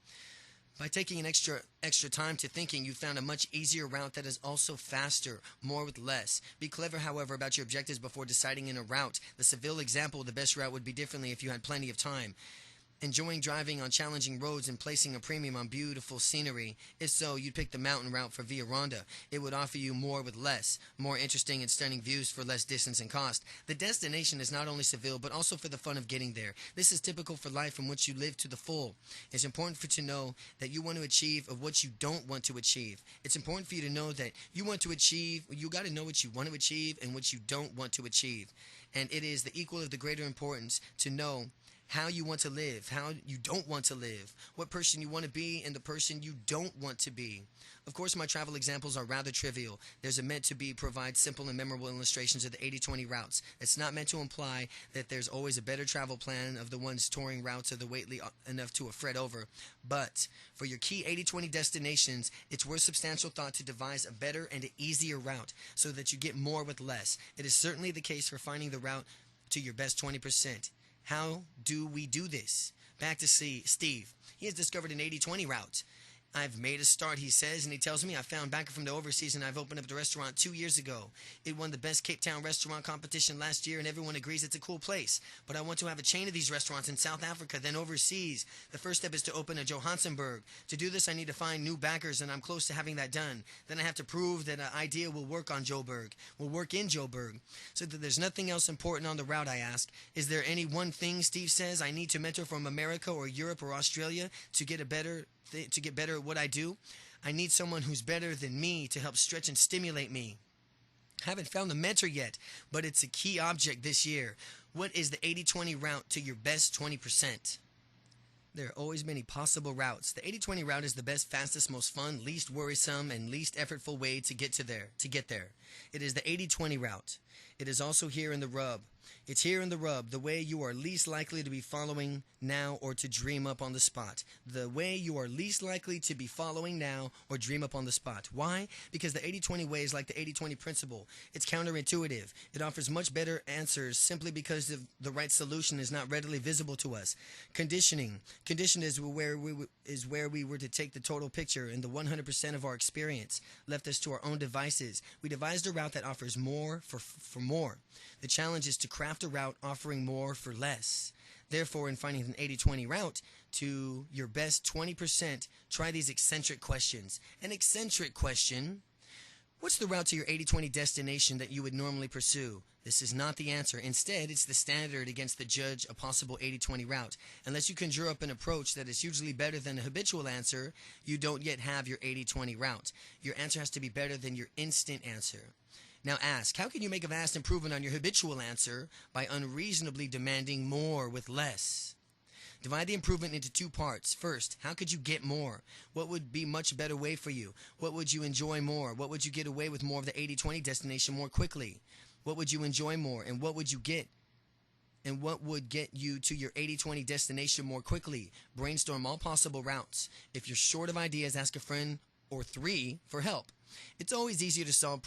Speaker 1: By taking an extra time to thinking, you found a much easier route that is also faster, more with less. Be clever, however, about your objectives before deciding in a route. The Seville example, the best route would be differently if you had plenty of time. Enjoying driving on challenging roads and placing a premium on beautiful scenery. If so, you'd pick the mountain route for Via Ronda. It would offer you more with less, more interesting and stunning views for less distance and cost. The destination is not only Seville, but also for the fun of getting there. This is typical for life from which you live to the full. It's important for you to know that you want to achieve of what you don't want to achieve. It's important for you to know that you want to achieve, you got to know what you want to achieve and what you don't want to achieve. And it is the equal of the greater importance to know how you want to live, how you don't want to live, what person you want to be, and the person you don't want to be. Of course, my travel examples are rather trivial. There's a meant to be provide simple and memorable illustrations of the 80/20 routes. It's not meant to imply that there's always a better travel plan of the ones touring routes or the weightly enough to fret over. But for your key 80/20 destinations, it's worth substantial thought to devise a better and easier route so that you get more with less. It is certainly the case for finding the route to your best 20%. How do we do this? Back to Steve. He has discovered an 80/20 route. I've made a start, he says, and he tells me I found back from the overseas and I've opened up the restaurant 2 years ago. It won the best Cape Town restaurant competition last year and everyone agrees it's a cool place. But I want to have a chain of these restaurants in South Africa, then overseas. The first step is to open a Johannesburg. To do this, I need to find new backers and I'm close to having that done. Then I have to prove that an idea will work in Joburg. So that there's nothing else important on the route, I ask. Is there any one thing, Steve says, I need to mentor from America or Europe or Australia to get better at what I do? I need someone who's better than me to help stretch and stimulate me. Haven't found the mentor yet, but it's a key object this year. What is the 80-20 route to your best 20%? There are always many possible routes. The 80-20 route is the best, fastest, most fun, least worrisome, and least effortful way to get there. It is the 80-20 route. It is also here in the rub. It's here in the rub, the way you are least likely to be following now or to dream up on the spot. The way you are least likely to be following now or dream up on the spot. Why? Because the 80-20 way is like the 80-20 principle. It's counterintuitive. It offers much better answers simply because the right solution is not readily visible to us. Conditioning. Condition is where we were to take the total picture and the 100% of our experience left us to our own devices. We devised a route that offers more for more. The challenge is to craft a route offering more for less. Therefore, in finding an 80-20 route to your best 20%, try these eccentric questions. An eccentric question: what's the route to your 80-20 destination that you would normally pursue? This is not the answer. Instead, it's the standard against the judge a possible 80-20 route. Unless you conjure up an approach that is hugely better than a habitual answer, you don't yet have your 80-20 route. Your answer has to be better than your instant answer. Now ask, how can you make a vast improvement on your habitual answer by unreasonably demanding more with less? Divide the improvement into two parts. First, how could you get more? What would be much better way for you? What would you enjoy more? What would you get away with more of the 80-20 destination more quickly? What would you enjoy more? And what would you get? And what would get you to your 80-20 destination more quickly? Brainstorm all possible routes. If you're short of ideas, ask a friend or three for help. It's always easier to solve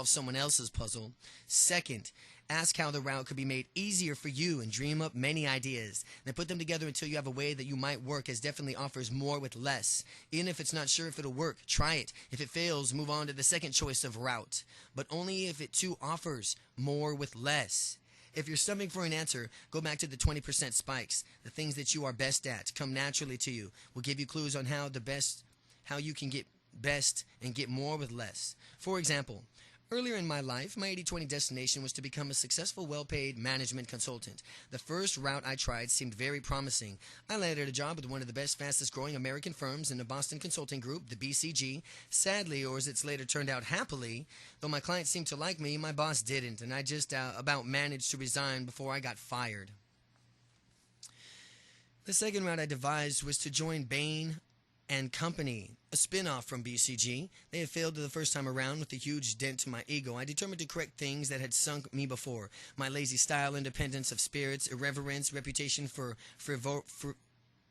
Speaker 1: someone else's puzzle. Second, ask how the route could be made easier for you and dream up many ideas. Then put them together until you have a way that you might work, as definitely offers more with less. Even if it's not sure if it'll work, try it. If it fails, move on to the second choice of route. But only if it too offers more with less. If you're stumbling for an answer, go back to the 20% spikes. The things that you are best at come naturally to you. Will give you clues on how you can get best and get more with less. For example, earlier in my life, my 80-20 destination was to become a successful, well-paid management consultant. The first route I tried seemed very promising. I landed a job with one of the best, fastest-growing American firms in the Boston consulting group, the BCG. Sadly, or as it's later turned out, happily, though my clients seemed to like me, my boss didn't, and I just about managed to resign before I got fired. The second route I devised was to join Bain and Company, a spin-off from BCG. They had failed the first time around with a huge dent to my ego. I determined to correct things that had sunk me before. My lazy style, independence of spirits, irreverence, reputation for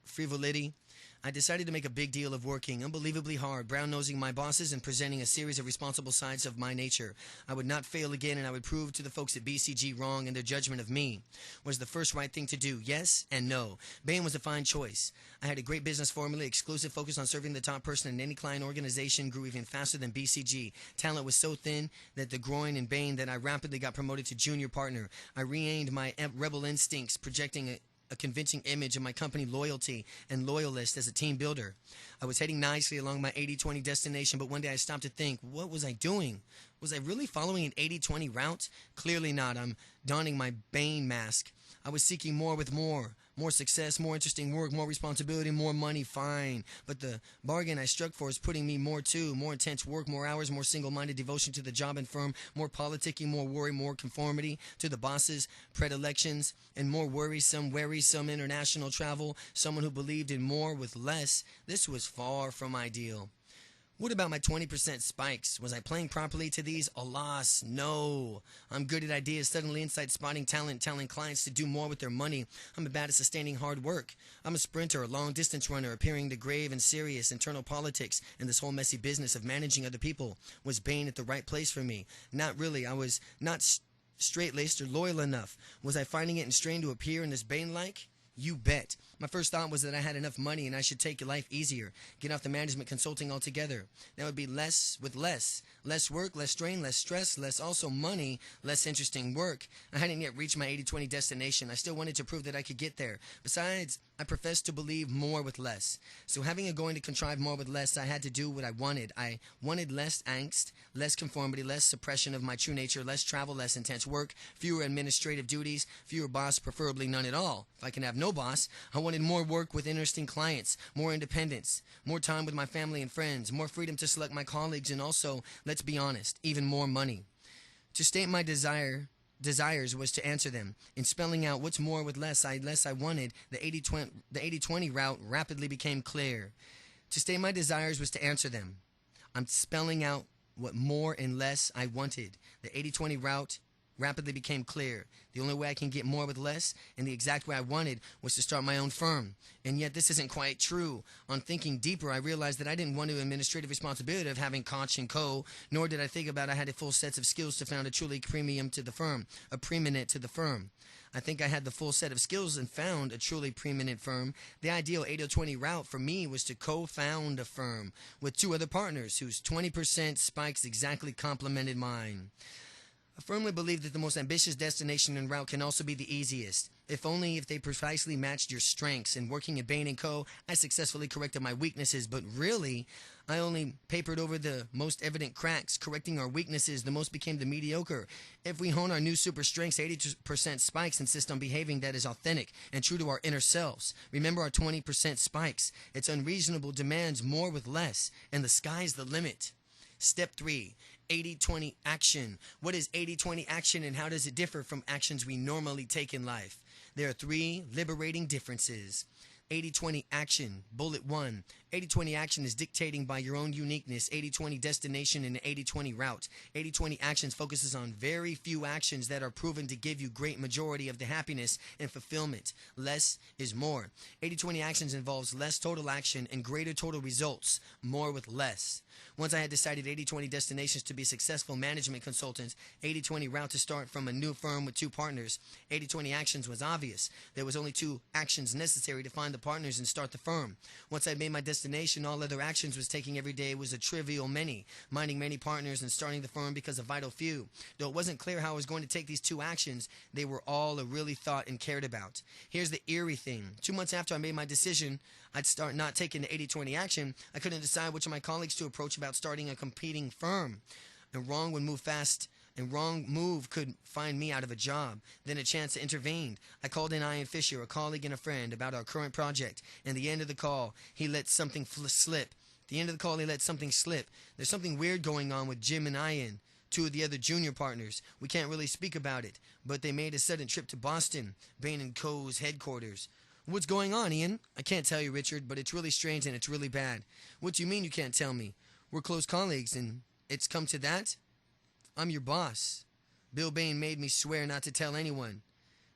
Speaker 1: frivolity. I decided to make a big deal of working unbelievably hard, brown-nosing my bosses and presenting a series of responsible sides of my nature. I would not fail again, and I would prove to the folks at BCG wrong in their judgment of me. Was the first right thing to do? Yes and no. Bain was a fine choice. I had a great business formula, exclusive focus on serving the top person in any client organization, grew even faster than BCG. Talent was so thin that the groin in Bain that I rapidly got promoted to junior partner. I regained my rebel instincts, projecting a convincing image of my company loyalty and loyalist as a team builder. I was heading nicely along my 80-20 destination, but one day I stopped to think, what was I doing? Was I really following an 80-20 route? Clearly not. I'm donning my Bain mask. I was seeking more with more success, more interesting work, more responsibility, more money, fine. But the bargain I struck for is putting me more intense work, more hours, more single-minded devotion to the job and firm, more politicking, more worry, more conformity to the boss's predilections, and more worrisome international travel, someone who believed in more with less. This was far from ideal. What about my 20% spikes? Was I playing properly to these? Alas, no. I'm good at ideas, suddenly insight spotting talent, telling clients to do more with their money. I'm bad at sustaining hard work. I'm a sprinter, a long-distance runner, appearing to grave and serious internal politics and this whole messy business of managing other people. Was Bain at the right place for me? Not really. I was not straight-laced or loyal enough. Was I finding it in strain to appear in this Bain-like? You bet. My first thought was that I had enough money and I should take life easier, get off the management consulting altogether. That would be less with less. Less work, less strain, less stress, less also money, less interesting work. I hadn't yet reached my 80-20 destination. I still wanted to prove that I could get there. Besides, I professed to believe more with less. So having a going to contrive more with less, I had to do what I wanted. I wanted less angst, less conformity, less suppression of my true nature, less travel, less intense work, fewer administrative duties, fewer boss, preferably none at all. If I can have no boss, I wanted more work with interesting clients, more independence, more time with my family and friends, more freedom to select my colleagues, and also, let's be honest, even more money. To state my desires was to answer them. In spelling out what's more with less I wanted, the 80-20 route rapidly became clear. To state my desires was to answer them. I'm spelling out what more and less I wanted. The 80-20 route rapidly became clear. The only way I can get more with less, and the exact way I wanted, was to start my own firm. And yet this isn't quite true. On thinking deeper, I realized that I didn't want the administrative responsibility of having Koch & Co., nor did I think about I had a full set of skills to found a truly preeminent to the firm. I think I had the full set of skills and found a truly preeminent firm. The ideal 80-20 route for me was to co-found a firm with two other partners whose 20% spikes exactly complemented mine. I firmly believe that the most ambitious destination and route can also be the easiest, if they precisely matched your strengths. In working at Bain & Co., I successfully corrected my weaknesses, but really, I only papered over the most evident cracks. Correcting our weaknesses, the most became the mediocre. If we hone our new super strengths, 80% spikes insist on behaving that is authentic and true to our inner selves. Remember our 20% spikes. It's unreasonable demands more with less, and the sky's the limit. Step 3, 80-20 action. What is 80-20 action and how does it differ from actions we normally take in life? There are 3 liberating differences. 80-20 action. Bullet 1. 80-20 action is dictating by your own uniqueness. 80-20 destination and 80-20 route. 80-20 actions focuses on very few actions that are proven to give you great majority of the happiness and fulfillment. Less is more. 80-20 actions involves less total action and greater total results. More with less. Once I had decided 80-20 destinations to be successful management consultants, 80-20 route to start from a new firm with 2 partners, 80-20 actions was obvious. There was only 2 actions necessary to find the partners and start the firm. Once I made my destination, all other actions was taking every day was a trivial many, minding many partners and starting the firm because of vital few. Though it wasn't clear how I was going to take these 2 actions, they were all I really thought and cared about. Here's the eerie thing. 2 months after I made my decision I'd start not taking the 80-20 action, I couldn't decide which of my colleagues to approach about starting a competing firm. And wrong would move fast, and wrong move could find me out of a job. Then a chance intervened. I called in Ian Fisher, a colleague and a friend, about our current project. And the end of the call, he let something slip. There's something weird going on with Jim and Ian, 2 of the other junior partners. We can't really speak about it, but they made a sudden trip to Boston, Bain & Co.'s headquarters. What's going on, Ian? I can't tell you, Richard, but it's really strange and it's really bad. What do you mean you can't tell me? We're close colleagues and it's come to that? I'm your boss. Bill Bain made me swear not to tell anyone.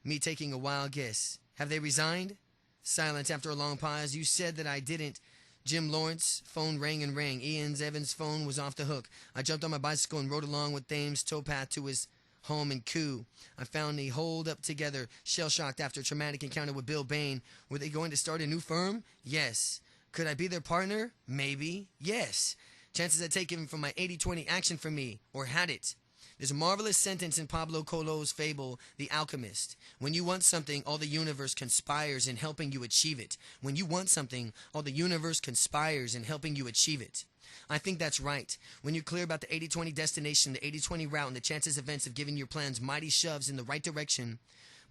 Speaker 1: Me taking a wild guess. Have they resigned? Silence after a long pause. You said that I didn't. Jim Lawrence's phone rang and rang. Evans' phone was off the hook. I jumped on my bicycle and rode along with Thames' towpath to his home in Kew. I found they holed up together, shell-shocked after a traumatic encounter with Bill Bain. Were they going to start a new firm? Yes. Could I be their partner? Maybe. Yes. Chances had taken from my 80-20 action for me, or had it. There's a marvelous sentence in Pablo Coelho's fable, The Alchemist. When you want something, all the universe conspires in helping you achieve it. When you want something, all the universe conspires in helping you achieve it. I think that's right. When you're clear about the 80-20 destination, the 80-20 route, and the chances events of giving your plans mighty shoves in the right direction.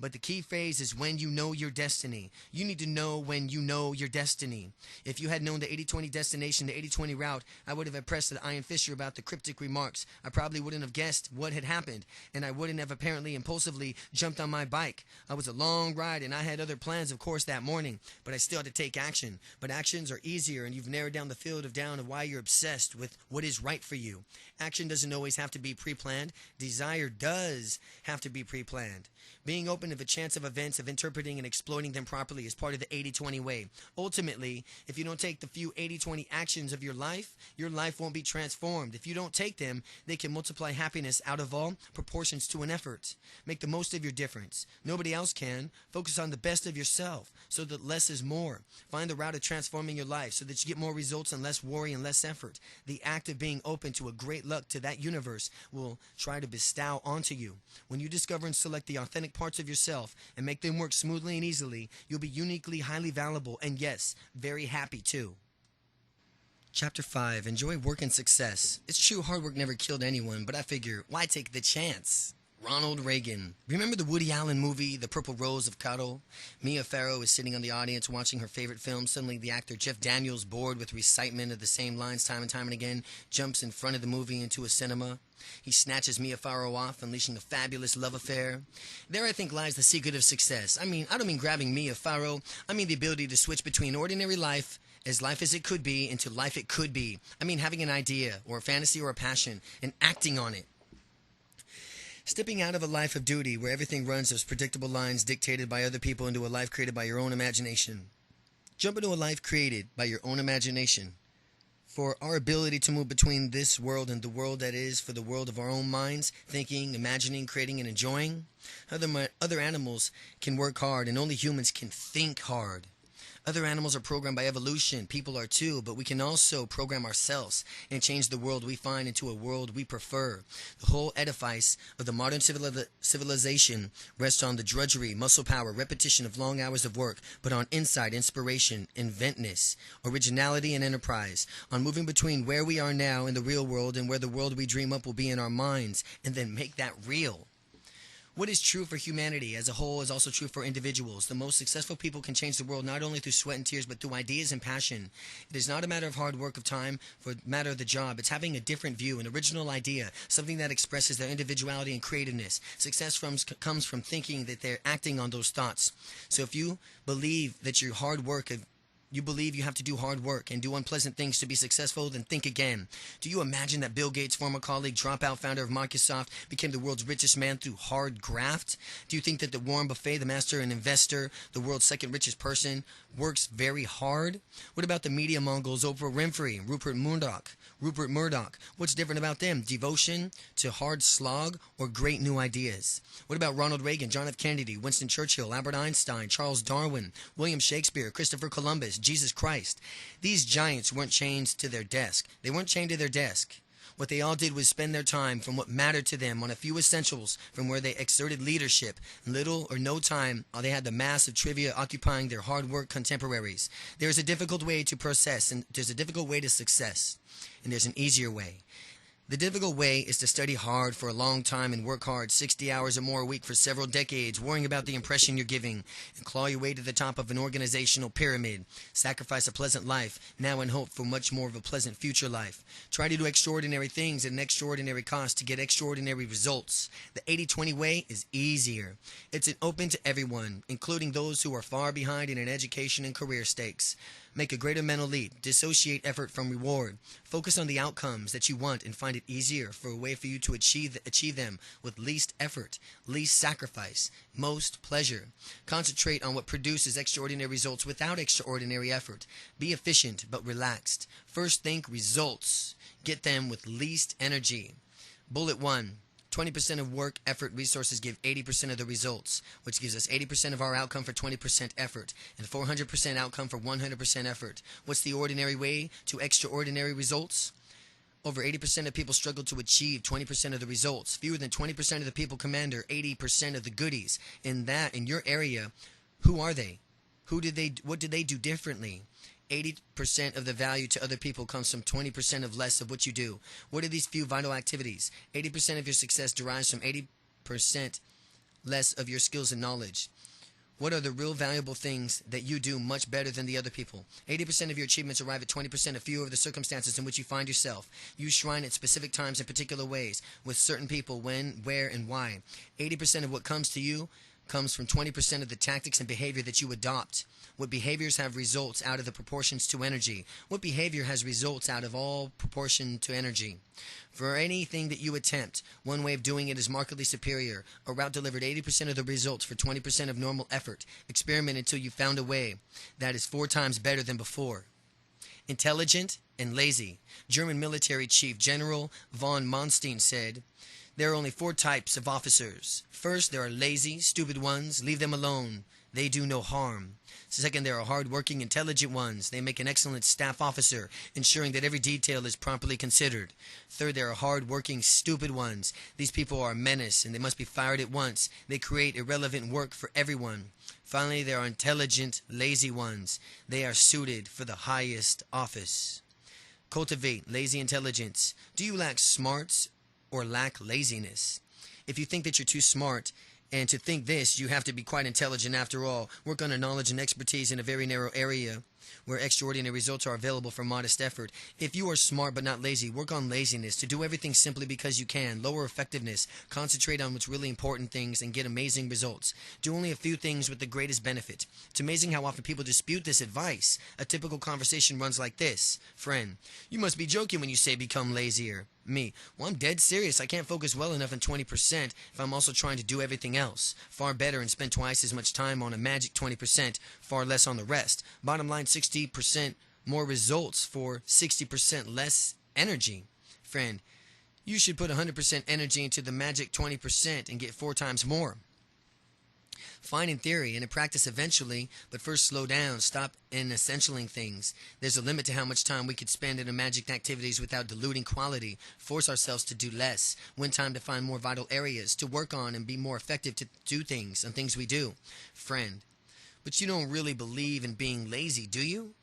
Speaker 1: But the key phrase is when you know your destiny. You need to know when you know your destiny. If you had known the 80-20 destination, the 80-20 route, I would have impressed Ian Fisher about the cryptic remarks. I probably wouldn't have guessed what had happened, and I wouldn't have apparently impulsively jumped on my bike. I was a long ride, and I had other plans, of course, that morning, but I still had to take action. But actions are easier, and you've narrowed down the field of why you're obsessed with what is right for you. Action doesn't always have to be pre-planned. Desire does have to be pre-planned. Being open of a chance of events, of interpreting and exploiting them properly as part of the 80-20 way. Ultimately, if you don't take the few 80-20 actions of your life won't be transformed. If you don't take them, they can multiply happiness out of all proportions to an effort. Make the most of your difference. Nobody else can. Focus on the best of yourself so that less is more. Find the route of transforming your life so that you get more results and less worry and less effort. The act of being open to a great luck to that universe will try to bestow onto you. When you discover and select the authentic parts of yourself and make them work smoothly and easily, you'll be uniquely, highly valuable, and yes, very happy too. Chapter 5. Enjoy work and success. It's true, hard work never killed anyone, but I figure, why take the chance? Ronald Reagan. Remember the Woody Allen movie, The Purple Rose of Cairo? Mia Farrow is sitting on the audience watching her favorite film. Suddenly the actor Jeff Daniels, bored with recitement of the same lines time and again, jumps in front of the movie into a cinema. He snatches Mia Farrow off, unleashing a fabulous love affair. There, I think, lies the secret of success. I don't mean grabbing Mia Farrow. I mean the ability to switch between ordinary life as it could be into life it could be. I mean having an idea or a fantasy or a passion and acting on it. Stepping out of a life of duty where everything runs as predictable lines dictated by other people into a life created by your own imagination. Jump into a life created by your own imagination. For our ability to move between this world and the world that is for the world of our own minds, thinking, imagining, creating, and enjoying. Other animals can work hard, and only humans can think hard. Other animals are programmed by evolution. People are too, but we can also program ourselves and change the world we find into a world we prefer. The whole edifice of the modern civilization rests on the drudgery, muscle power, repetition of long hours of work, but on insight, inspiration, inventness, originality, and enterprise, on moving between where we are now in the real world and where the world we dream up will be in our minds, and then make that real. What is true for humanity as a whole is also true for individuals. The most successful people can change the world not only through sweat and tears, but through ideas and passion. It is not a matter of hard work of time for a matter of the job. It's having a different view, an original idea, something that expresses their individuality and creativeness. Success comes from thinking that they're acting on those thoughts. So if you believe that your hard work you believe you have to do hard work and do unpleasant things to be successful, then think again. Do you imagine that Bill Gates, former colleague, dropout founder of Microsoft, became the world's richest man through hard graft? Do you think that the Warren Buffett, the master and investor, the world's second richest person, works very hard? What about the media mongols Oprah Winfrey, Rupert Murdoch? What's different about them? Devotion to hard slog or great new ideas? What about Ronald Reagan, John F. Kennedy, Winston Churchill, Albert Einstein, Charles Darwin, William Shakespeare, Christopher Columbus, Jesus Christ? These giants weren't chained to their desk. They weren't chained to their desk. What they all did was spend their time from what mattered to them on a few essentials from where they exerted leadership. In little or no time, they had the mass of trivia occupying their hard work contemporaries. There is a difficult way to process, and there's a difficult way to success, and there's an easier way. The difficult way is to study hard for a long time and work hard 60 hours or more a week for several decades, worrying about the impression you're giving, and claw your way to the top of an organizational pyramid. Sacrifice a pleasant life, now in hope for much more of a pleasant future life. Try to do extraordinary things at an extraordinary cost to get extraordinary results. The 80-20 way is easier. It's open to everyone, including those who are far behind in education and career stakes. Make a greater mental leap. Dissociate effort from reward. Focus on the outcomes that you want and find it easier for a way for you to achieve them with least effort, least sacrifice, most pleasure. Concentrate on what produces extraordinary results without extraordinary effort. Be efficient but relaxed. First think results. Get them with least energy. Bullet 1. 20% of work, effort, resources give 80% of the results, which gives us 80% of our outcome for 20% effort, and 400% outcome for 100% effort. What's the ordinary way to extraordinary results? Over 80% of people struggle to achieve 20% of the results. Fewer than 20% of the people command 80% of the goodies. In your area, who are they? What did they do differently? 80% of the value to other people comes from 20% of less of what you do. What are these few vital activities? 80% of your success derives from 80% less of your skills and knowledge. What are the real valuable things that you do much better than the other people? 80% of your achievements arrive at 20% of fewer of the circumstances in which you find yourself. You shrine at specific times in particular ways, with certain people, when, where, and why. 80% of what comes to you comes from 20% of the tactics and behavior that you adopt. What behaviors have results out of the proportions to energy? What behavior has results out of all proportion to energy? For anything that you attempt, one way of doing it is markedly superior. A route delivered 80% of the results for 20% of normal effort. Experiment until you found a way that is 4 times better than before. Intelligent and lazy. German military chief General von Manstein said, "There are only 4 types of officers. First, there are lazy, stupid ones. Leave them alone. They do no harm. Second, there are hard-working, intelligent ones. They make an excellent staff officer, ensuring that every detail is properly considered. Third, there are hard-working, stupid ones. These people are a menace, and they must be fired at once. They create irrelevant work for everyone. Finally, there are intelligent, lazy ones. They are suited for the highest office." Cultivate lazy intelligence. Do you lack smarts or lack laziness? If you think that you're too smart, and to think this, you have to be quite intelligent after all. Work on a knowledge and expertise in a very narrow area where extraordinary results are available for modest effort. If you are smart but not lazy, work on laziness. To do everything simply because you can. Lower effectiveness. Concentrate on what's really important things and get amazing results. Do only a few things with the greatest benefit. It's amazing how often people dispute this advice. A typical conversation runs like this. Friend, you must be joking when you say become lazier. Me, well, I'm dead serious. I can't focus well enough on 20% if I'm also trying to do everything else. Far better and spend twice as much time on a magic 20%, far less on the rest. Bottom line, 60% more results for 60% less energy. Friend, you should put 100% energy into the magic 20% and get 4 times more. Fine in theory and in practice eventually, but first slow down, stop essentialing things. There's a limit to how much time we could spend in magic activities without diluting quality. Force ourselves to do less. Win time to find more vital areas to work on and be more effective to do things on things we do. Friend, but you don't really believe in being lazy, do you?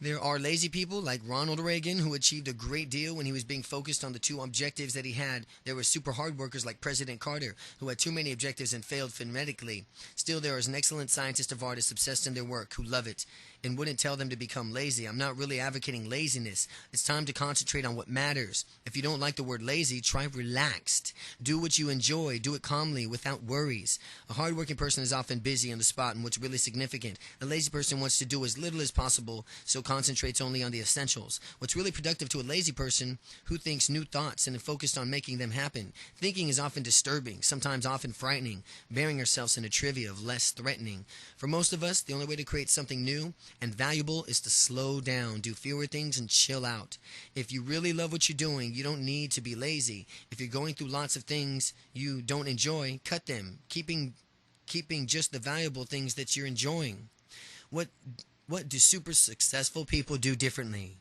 Speaker 1: There are lazy people like Ronald Reagan who achieved a great deal when he was being focused on the 2 objectives that he had. There were super hard workers like President Carter who had too many objectives and failed phonetically. Still, there is an excellent scientist of artists obsessed in their work who love it and wouldn't tell them to become lazy. I'm not really advocating laziness. It's time to concentrate on what matters. If you don't like the word lazy, try relaxed. Do what you enjoy. Do it calmly without worries. A hardworking person is often busy on the spot and what's really significant. A lazy person wants to do as little as possible, so concentrates only on the essentials. What's really productive to a lazy person who thinks new thoughts and is focused on making them happen. Thinking is often disturbing, sometimes often frightening, burying ourselves in a trivia of less threatening. For most of us, the only way to create something new and valuable is to slow down, do fewer things, and chill out. If you really love what you're doing, you don't need to be lazy. If you're going through lots of things you don't enjoy, cut them, keeping just the valuable things that you're enjoying. What do super successful people do differently?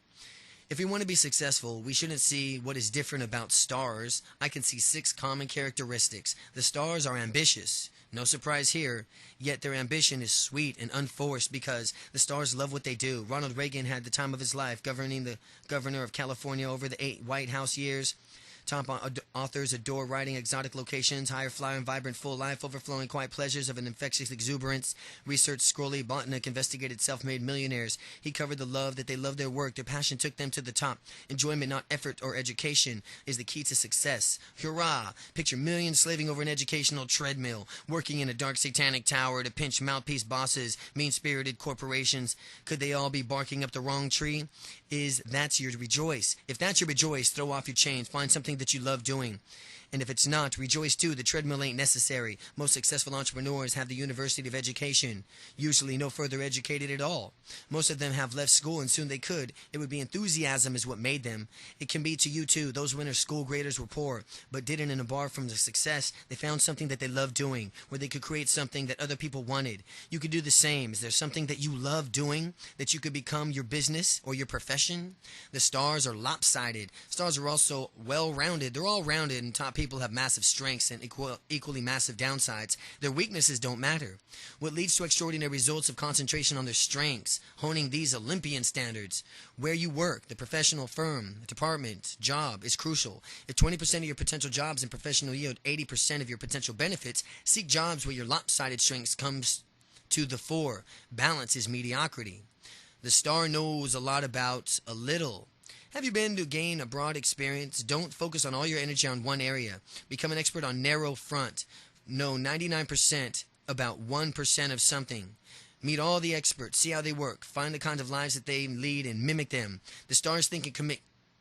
Speaker 1: If we want to be successful, we shouldn't see what is different about stars. I can see 6 common characteristics. The stars are ambitious. No surprise here, yet their ambition is sweet and unforced because the stars love what they do. Ronald Reagan had the time of his life governing the governor of California over the 8 White House years. Top authors adore writing exotic locations, higher flying, vibrant, full life, overflowing quiet pleasures of an infectious exuberance. Research Scrolly Botnick investigated self-made millionaires. He covered the love that they love their work. Their passion took them to the top. Enjoyment, not effort or education, is the key to success. Hurrah! Picture millions slaving over an educational treadmill, working in a dark satanic tower to pinch mouthpiece bosses, mean-spirited corporations. Could they all be barking up the wrong tree? That's your rejoice. If that's your rejoice, throw off your chains. Find something that you love doing. And if it's not, rejoice too. The treadmill ain't necessary. Most successful entrepreneurs have the University of Education, usually no further educated at all. Most of them have left school and soon they could. It would be enthusiasm is what made them. It can be to you too. Those winners school graders were poor, but didn't embark from the success. They found something that they loved doing, where they could create something that other people wanted. You could do the same. Is there something that you love doing that you could become your business or your profession? The stars are lopsided. Stars are also well-rounded. They're all rounded, and top people have massive strengths and equally massive downsides. Their weaknesses don't matter. What leads to extraordinary results of concentration on their strengths, honing these Olympian standards. Where you work, the professional firm, department, job is crucial. If 20% of your potential jobs and professional yield 80% of your potential benefits, seek jobs where your lopsided strengths comes to the fore. Balance is mediocrity. The star knows a lot about a little. Have you been to gain a broad experience? Don't focus on all your energy on one area. Become an expert on narrow front. Know 99% about 1% of something. Meet all the experts, see how they work, find the kind of lives that they lead and mimic them. The stars think and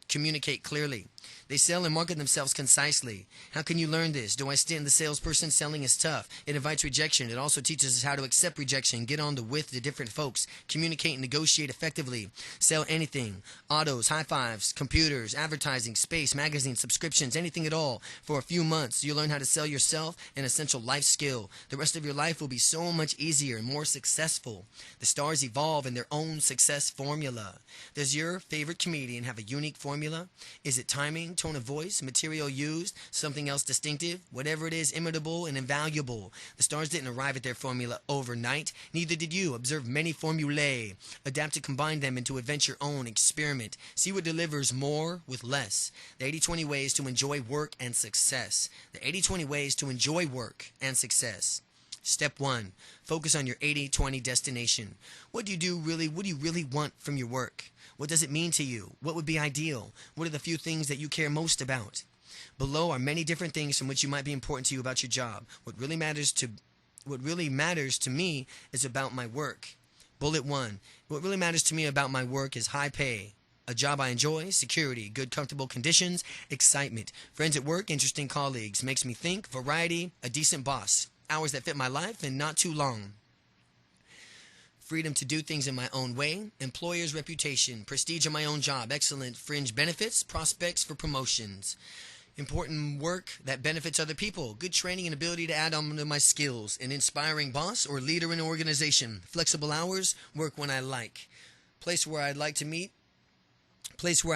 Speaker 1: communicate clearly. They sell and market themselves concisely. How can you learn this? Do I stand the salesperson? Selling is tough. It invites rejection. It also teaches us how to accept rejection, get on with the different folks, communicate and negotiate effectively. Sell anything. Autos, high fives, computers, advertising, space, magazines, subscriptions, anything at all. For a few months, you'll learn how to sell yourself, an essential life skill. The rest of your life will be so much easier and more successful. The stars evolve in their own success formula. Does your favorite comedian have a unique formula? Is it timing, tone of voice, material used, something else distinctive? Whatever it is, imitable and invaluable. The stars didn't arrive at their formula overnight. Neither did you. Observe many formulae. Adapt to combine them into invent your own. Experiment. See what delivers more with less. The 80-20 ways to enjoy work and success. The 80-20 ways to enjoy work and success. Step 1. Focus on your 80-20 destination. What do you really want from your work? What does it mean to you? What would be ideal? What are the few things that you care most about? Below are many different things from which you might be important to you about your job. What really matters to me is about my work. Bullet 1. What really matters to me about my work is high pay, a job I enjoy, security, good comfortable conditions, excitement, friends at work, interesting colleagues, makes me think, variety, a decent boss, hours that fit my life and not too long. Freedom to do things in my own way, employer's reputation, prestige in my own job, excellent fringe benefits, prospects for promotions, important work that benefits other people, good training and ability to add on to my skills, an inspiring boss or leader in an organization, flexible hours, work when I like, place where I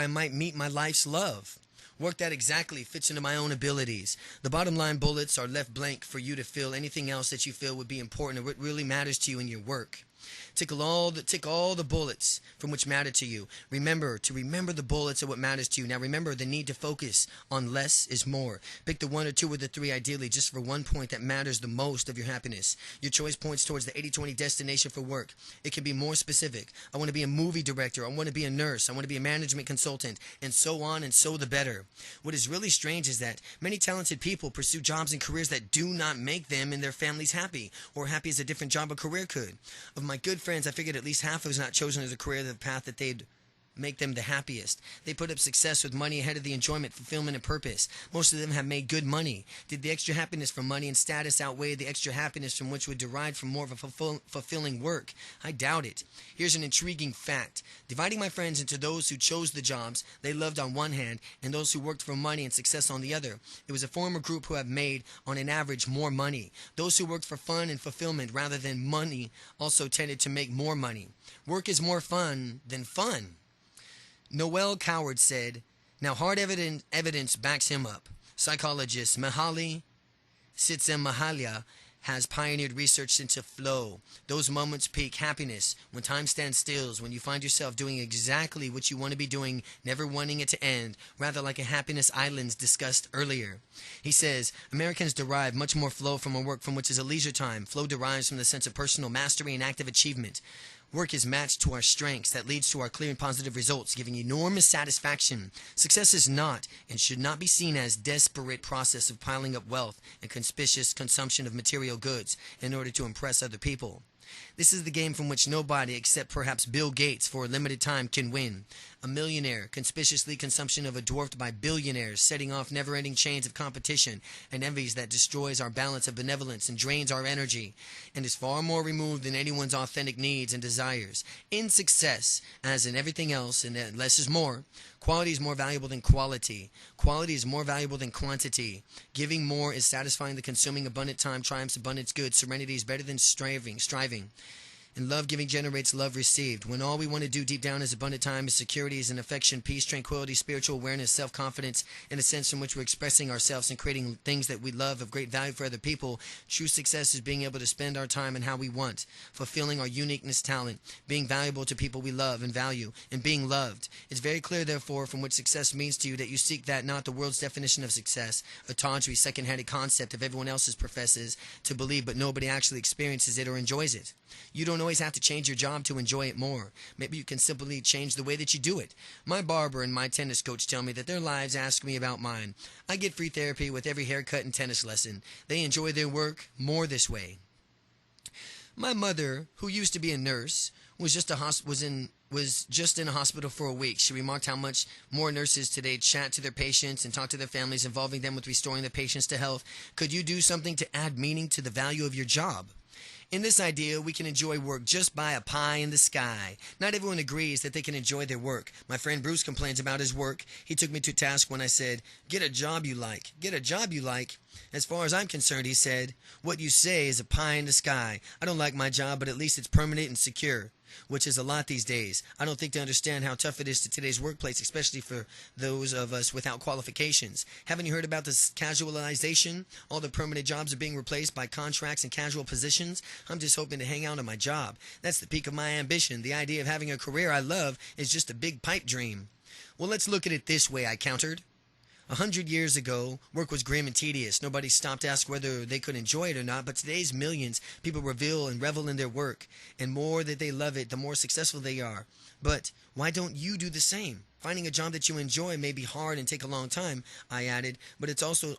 Speaker 1: might meet my life's love. Work that exactly fits into my own abilities. The bottom line bullets are left blank for you to fill anything else that you feel would be important or what really matters to you in your work. Tick all the bullets from which matter to you. Remember the bullets of what matters to you. Now remember the need to focus on less is more. Pick the 1 or 2 or the 3 ideally just for one point that matters the most of your happiness. Your choice points towards the 80-20 destination for work. It can be more specific. I want to be a movie director. I want to be a nurse. I want to be a management consultant, and so on, and so the better. What is really strange is that many talented people pursue jobs and careers that do not make them and their families happy, or happy as a different job or career could. Of my good friends, I figured at least half has not chosen as a career the path that they'd make them the happiest. They put up success with money ahead of the enjoyment, fulfillment, and purpose. Most of them have made good money. Did the extra happiness from money and status outweigh the extra happiness from which would derive from more of a fulfilling work? I doubt it. Here's an intriguing fact. Dividing my friends into those who chose the jobs they loved on one hand and those who worked for money and success on the other, it was a former group who have made, on an average, more money. Those who worked for fun and fulfillment rather than money also tended to make more money. Work is more fun than fun. Noel Coward said, now hard evidence backs him up. Psychologist Mihaly Csikszentmihalyi has pioneered research into flow. Those moments peak happiness, when time stands still, when you find yourself doing exactly what you want to be doing, never wanting it to end, rather like a happiness island discussed earlier. He says, Americans derive much more flow from a work from which is a leisure time. Flow derives from the sense of personal mastery and active achievement. Work is matched to our strengths that leads to our clear and positive results, giving enormous satisfaction. Success is not and should not be seen as desperate process of piling up wealth and conspicuous consumption of material goods in order to impress other people. This is the game from which nobody except perhaps Bill Gates for a limited time can win. A millionaire, conspicuously consumption of a dwarfed by billionaires, setting off never-ending chains of competition and envies that destroys our balance of benevolence and drains our energy, and is far more removed than anyone's authentic needs and desires. In success, as in everything else, and less is more, quality is more valuable than quality. Quality is more valuable than quantity. Giving more is satisfying the consuming. Abundant time triumphs abundance good. Serenity is better than striving. And love giving generates love received. When all we want to do deep down is abundant time, is security, is an affection, peace, tranquility, spiritual awareness, self-confidence, in a sense in which we're expressing ourselves and creating things that we love of great value for other people. True success is being able to spend our time and how we want, fulfilling our uniqueness, talent, being valuable to people we love and value, and being loved. It's very clear, therefore, from what success means to you that you seek that, not the world's definition of success, a tawdry, second-handed concept of everyone else's professes to believe, but nobody actually experiences it or enjoys it. You don't always have to change your job to enjoy it more. Maybe you can simply change the way that you do it. My barber and my tennis coach tell me that their lives ask me about mine. I get free therapy with every haircut and tennis lesson. They enjoy their work more this way. My mother, who used to be a nurse, was just in a hospital for a week. She remarked how much more nurses today chat to their patients and talk to their families, involving them with restoring their patients to health. Could you do something to add meaning to the value of your job? In this idea, we can enjoy work just by a pie in the sky. Not everyone agrees that they can enjoy their work. My friend Bruce complains about his work. He took me to task when I said, "Get a job you like." Get a job you like? As far as I'm concerned, he said, what you say is a pie in the sky. I don't like my job, but at least it's permanent and secure, which is a lot these days. I don't think they understand how tough it is to today's workplace, especially for those of us without qualifications. Haven't you heard about this casualization? All the permanent jobs are being replaced by contracts and casual positions. I'm just hoping to hang out on my job. That's the peak of my ambition. The idea of having a career I love is just a big pipe dream. Well, let's look at it this way, I countered. 100 years ago, work was grim and tedious. Nobody stopped to ask whether they could enjoy it or not, but today's millions, people reveal and revel in their work, and more that they love it, the more successful they are. But why don't you do the same? Finding a job that you enjoy may be hard and take a long time, I added, but it's also,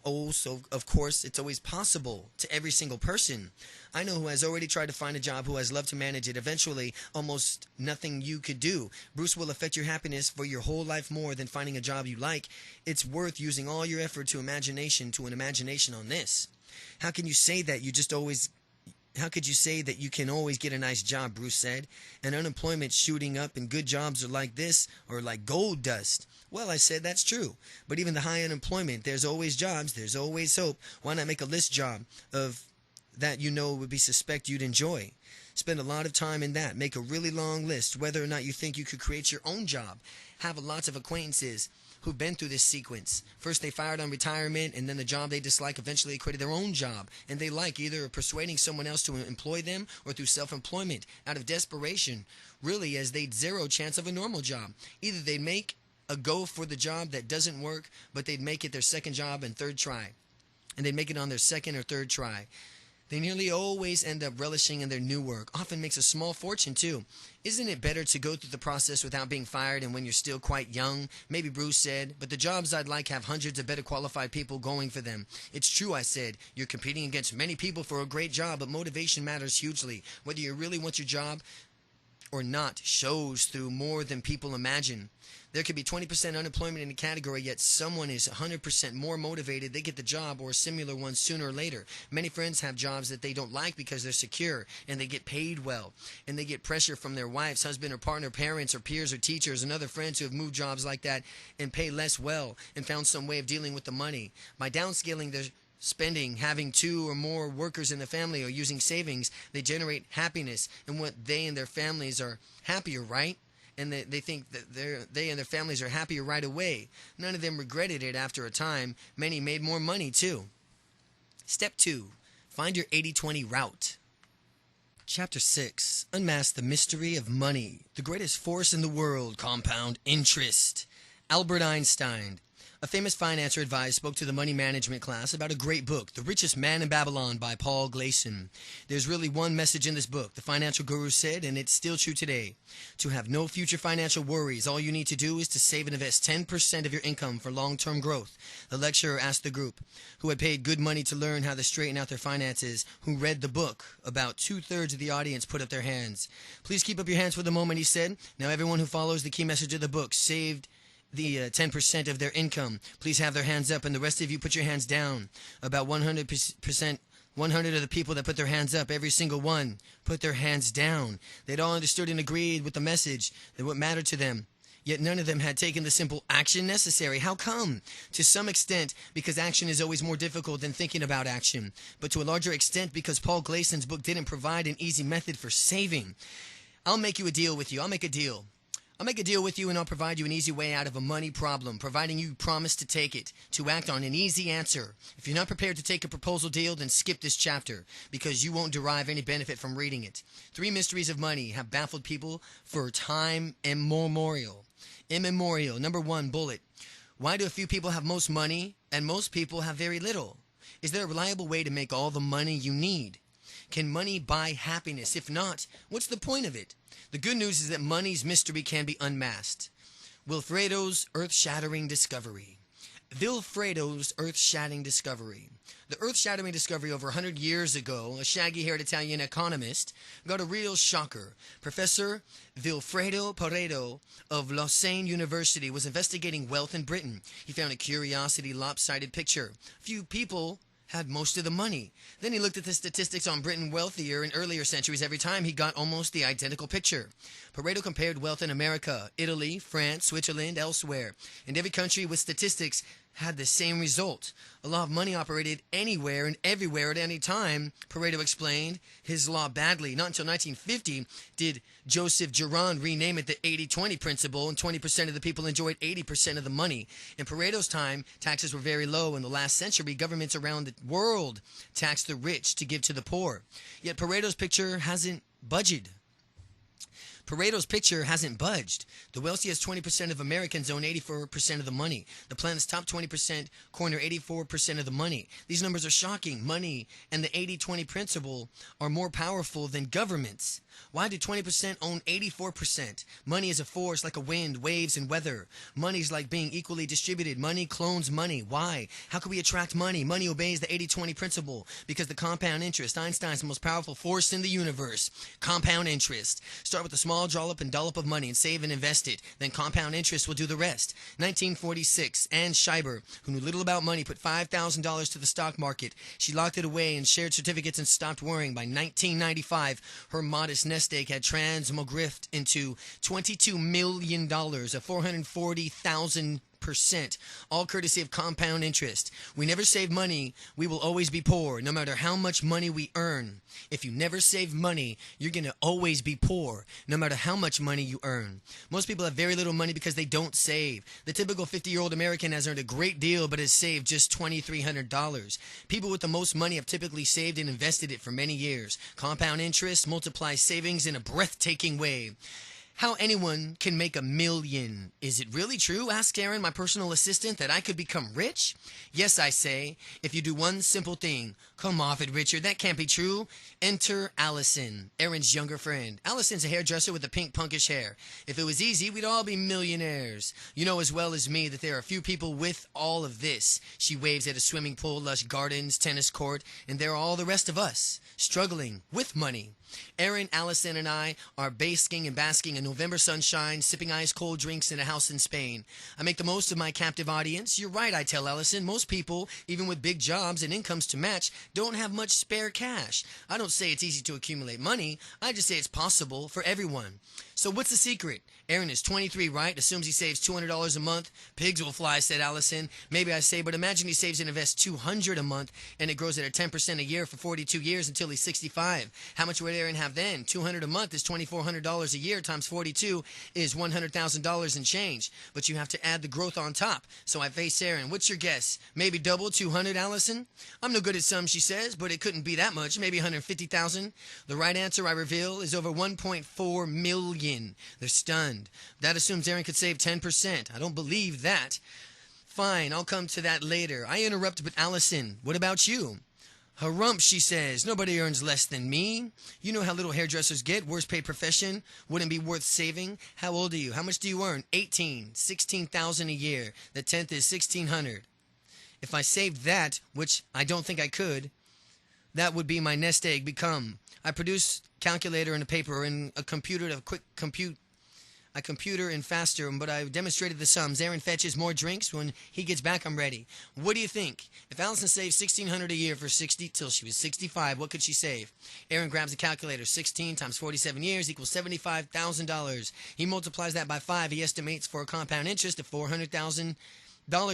Speaker 1: of course, it's always possible to every single person. I know who has already tried to find a job, who has loved to manage it. Eventually, almost nothing you could do. Bruce will affect your happiness for your whole life more than finding a job you like. It's worth using all your effort to an imagination on this. How can you say that How could you say that you can always get a nice job, Bruce said, and unemployment shooting up and good jobs are like this or like gold dust? Well, I said, that's true. But even the high unemployment, there's always jobs, there's always hope. Why not make a list job of that you know would be suspect you'd enjoy? Spend a lot of time in that. Make a really long list, whether or not you think you could create your own job. Have lots of acquaintances who've been through this sequence. First they fired on retirement, and then the job they dislike eventually created their own job, and they like, either persuading someone else to employ them or through self-employment out of desperation, really, as they'd zero chance of a normal job. Either they'd make a go for the job that doesn't work, but they'd make it their second job and third try, and they'd make it on their second or third try. They nearly always end up relishing in their new work, often makes a small fortune too. Isn't it better to go through the process without being fired and when you're still quite young? Maybe Bruce said, but the jobs I'd like have hundreds of better qualified people going for them. It's true, I said. You're competing against many people for a great job, but motivation matters hugely. Whether you really want your job or not shows through more than people imagine. There could be 20% unemployment in a category, yet someone is 100% more motivated. They get the job or a similar one sooner or later. Many friends have jobs that they don't like because they're secure and they get paid well, and they get pressure from their wives, husband or partner, parents or peers or teachers and other friends who have moved jobs like that and pay less well and found some way of dealing with the money. By downscaling their spending, having two or more workers in the family, or using savings, they generate happiness, and what they and their families are happier, right? And they think that they and their families are happier right away. None of them regretted it after a time. Many made more money too. Step 2. Find your 80-20 route. Chapter 6. Unmask the mystery of money. The greatest force in the world, compound interest. Albert Einstein, a famous financier, advised, spoke to the money management class about a great book, The Richest Man in Babylon by Paul Gleason. There's really one message in this book, the financial guru said, and it's still true today. To have no future financial worries, all you need to do is to save and invest 10% of your income for long-term growth. The lecturer asked the group, who had paid good money to learn how to straighten out their finances, who read the book. About 2/3 of the audience put up their hands. Please keep up your hands for the moment, he said. Now everyone who follows the key message of the book saved the 10% of their income. Please have their hands up, and the rest of you put your hands down. About 100%, 100 of the people that put their hands up, every single one, put their hands down. They'd all understood and agreed with the message, that what mattered to them. Yet none of them had taken the simple action necessary. How come? To some extent, because action is always more difficult than thinking about action. But to a larger extent, because Paul Gleason's book didn't provide an easy method for saving. I'll make you a deal with you. I'll make a deal with you, and I'll provide you an easy way out of a money problem, providing you promise to take it, to act on an easy answer. If you're not prepared to take a proposal deal, then skip this chapter, because you won't derive any benefit from reading it. 3 mysteries of money have baffled people for time immemorial. Number 1, bullet. Why do a few people have most money and most people have very little? Is there a reliable way to make all the money you need? Can money buy happiness? If not, what's the point of it? The good news is that money's mystery can be unmasked. Wilfredo's earth-shattering discovery. Vilfredo's earth-shattering discovery. The earth-shattering discovery over 100 years ago, a shaggy-haired Italian economist, got a real shocker. Professor Vilfredo Pareto of Lausanne University was investigating wealth in Britain. He found a curiosity lopsided picture. Few people had most of the money. Then he looked at the statistics on Britain wealthier in earlier centuries. Every time he got almost the identical picture. Pareto compared wealth in America, Italy, France, Switzerland, elsewhere. And every country with statistics had the same result. A law of money operated anywhere and everywhere at any time. Pareto explained his law badly. Not until 1950 did Joseph Girard rename it the 80-20 principle, and 20% of the people enjoyed 80% of the money. In Pareto's time, taxes were very low. In the last century, governments around the world taxed the rich to give to the poor. Yet Pareto's picture hasn't budged. Pareto's picture hasn't budged. The wealthiest 20% of Americans own 84% of the money. The planet's top 20% corner 84% of the money. These numbers are shocking. Money and the 80-20 principle are more powerful than governments. Why do 20% own 84%? Money is a force like a wind, waves, and weather. Money's like being equally distributed. Money clones money. Why? How can we attract money? Money obeys the 80-20 principle because the compound interest. Einstein's the most powerful force in the universe. Compound interest. Start with a small dollop and dollop of money and save and invest it. Then compound interest will do the rest. 1946, Ann Schreiber, who knew little about money, put $5,000 to the stock market. She locked it away in shared certificates and stopped worrying. By 1995, her modest nest egg had transmogriffed into $22 million, a 440,000%, all courtesy of compound interest. We never save money, we will always be poor, no matter how much money we earn. If you never save money, you're going to always be poor, no matter how much money you earn. Most people have very little money because they don't save. The typical 50-year-old American has earned a great deal but has saved just $2,300. People with the most money have typically saved and invested it for many years. Compound interest multiplies savings in a breathtaking way. How anyone can make $1 million. Is it really true, asked Aaron, my personal assistant, that I could become rich? Yes, I say, if you do one simple thing. Come off it, Richard, that can't be true. Enter Allison, Aaron's younger friend. Allison's a hairdresser with the pink punkish hair. If it was easy, we'd all be millionaires. You know as well as me that there are few people with all of this. She waves at a swimming pool, lush gardens, tennis court, and there are all the rest of us, struggling with money. Aaron, Allison, and I are basking and basking in November sunshine, sipping ice-cold drinks in a house in Spain. I make the most of my captive audience. You're right, I tell Allison. Most people, even with big jobs and incomes to match, don't have much spare cash. I don't say it's easy to accumulate money. I just say it's possible for everyone. So what's the secret? Aaron is 23, right? Assumes he saves $200 a month. Pigs will fly, said Allison. Maybe I say, but imagine he saves and invests $200 a month, and it grows at a 10% a year for 42 years until he's 65. How much would Aaron have then? $200 a month is $2,400 a year times 42 is $100,000 and change. But you have to add the growth on top. So I face Aaron. What's your guess? Maybe double 200, Allison? I'm no good at sums, she says, but it couldn't be that much. Maybe 150,000. The right answer, I reveal, is over 1.4 million. They're stunned. That assumes Aaron could save 10%. I don't believe that. Fine, I'll come to that later. I interrupt, but Allison, what about you? Harump, she says. Nobody earns less than me. You know how little hairdressers get. Worst paid profession. Wouldn't be worth saving. How old are you? How much do you earn? 18. 16,000 a year. The 10th is 1,600. If I saved that, which I don't think I could, that would be my nest egg become. I produce calculator and a paper and a computer to quick compute. I computer and faster, but I've demonstrated the sums. Aaron fetches more drinks. When he gets back, I'm ready. What do you think? If Allison saved $1,600 a year for 60 till she was 65, what could she save? Aaron grabs a calculator. 16 times 47 years equals $75,000. He multiplies that by 5. He estimates for a compound interest of $400,000.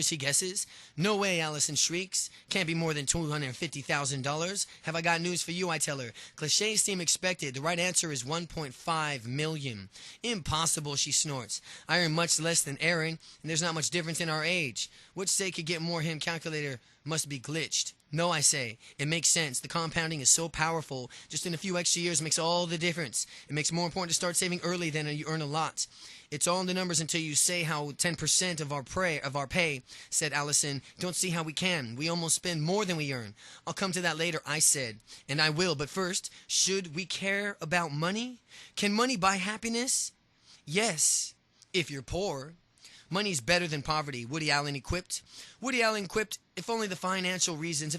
Speaker 1: He guesses. No way, Allison shrieks. Can't be more than $250,000. Have I got news for you, I tell her. Clichés seem expected. The right answer is 1.5 million. Impossible, she snorts. I earn much less than Aaron, and there's not much difference in our age. Which say could get more him calculator must be glitched. No, I say. It makes sense. The compounding is so powerful. Just in a few extra years makes all the difference. It makes it more important to start saving early than you earn a lot. It's all in the numbers until you say how 10% of our pay, said Allison. Don't see how we can. We almost spend more than we earn. I'll come to that later, I said. And I will. But first, should we care about money? Can money buy happiness? Yes, if you're poor. Money's better than poverty, Woody Allen quipped. Woody Allen quipped, if only for financial reasons,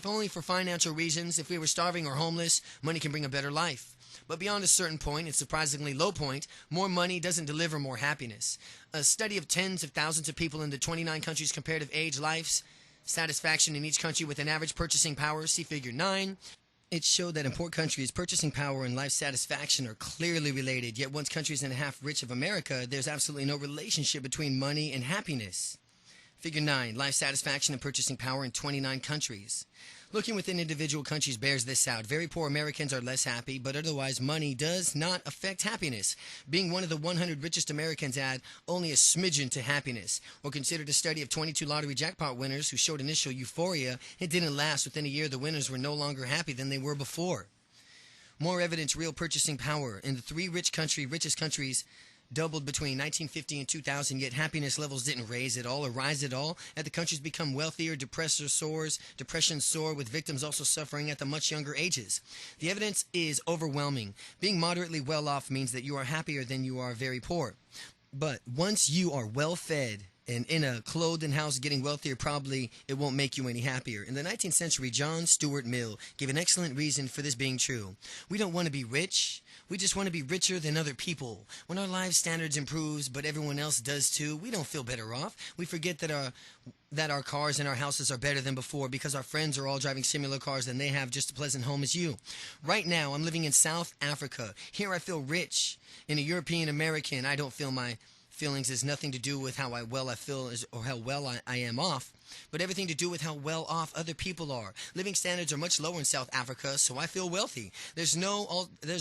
Speaker 1: if we were starving or homeless, money can bring a better life. But beyond a certain point, a surprisingly low point, more money doesn't deliver more happiness. A study of tens of thousands of people in the 29 countries' comparative age, lives, satisfaction in each country with an average purchasing power, see figure 9. It showed that in poor countries, purchasing power and life satisfaction are clearly related, yet once countries and a half rich of America, there's absolutely no relationship between money and happiness. Figure 9, life satisfaction and purchasing power in 29 countries. Looking within individual countries bears this out. Very poor Americans are less happy, but otherwise money does not affect happiness. Being one of the 100 richest Americans add only a smidgen to happiness. Or considered a study of 22 lottery jackpot winners who showed initial euphoria. It didn't last. Within a year, the winners were no longer happy than they were before. More evidence, real purchasing power. In the three richest countries, doubled between 1950 and 2000, yet happiness levels didn't raise at all or rise at all. As the countries become wealthier, depression soar, with victims also suffering at the much younger ages. The evidence is overwhelming. Being moderately well off means that you are happier than you are very poor. But once you are well fed and in a clothed house getting wealthier, probably it won't make you any happier. In the 19th century, John Stuart Mill gave an excellent reason for this being true. We don't want to be rich. We just want to be richer than other people. When our life standards improves, but everyone else does too, we don't feel better off. We forget that our cars and our houses are better than before because our friends are all driving similar cars and they have just a pleasant home as you. Right now, I'm living in South Africa. Here I feel rich. In a European American, I don't feel my feelings has nothing to do with how well I feel or how well I am off, but everything to do with how well off other people are. Living standards are much lower in South Africa, so I feel wealthy. There's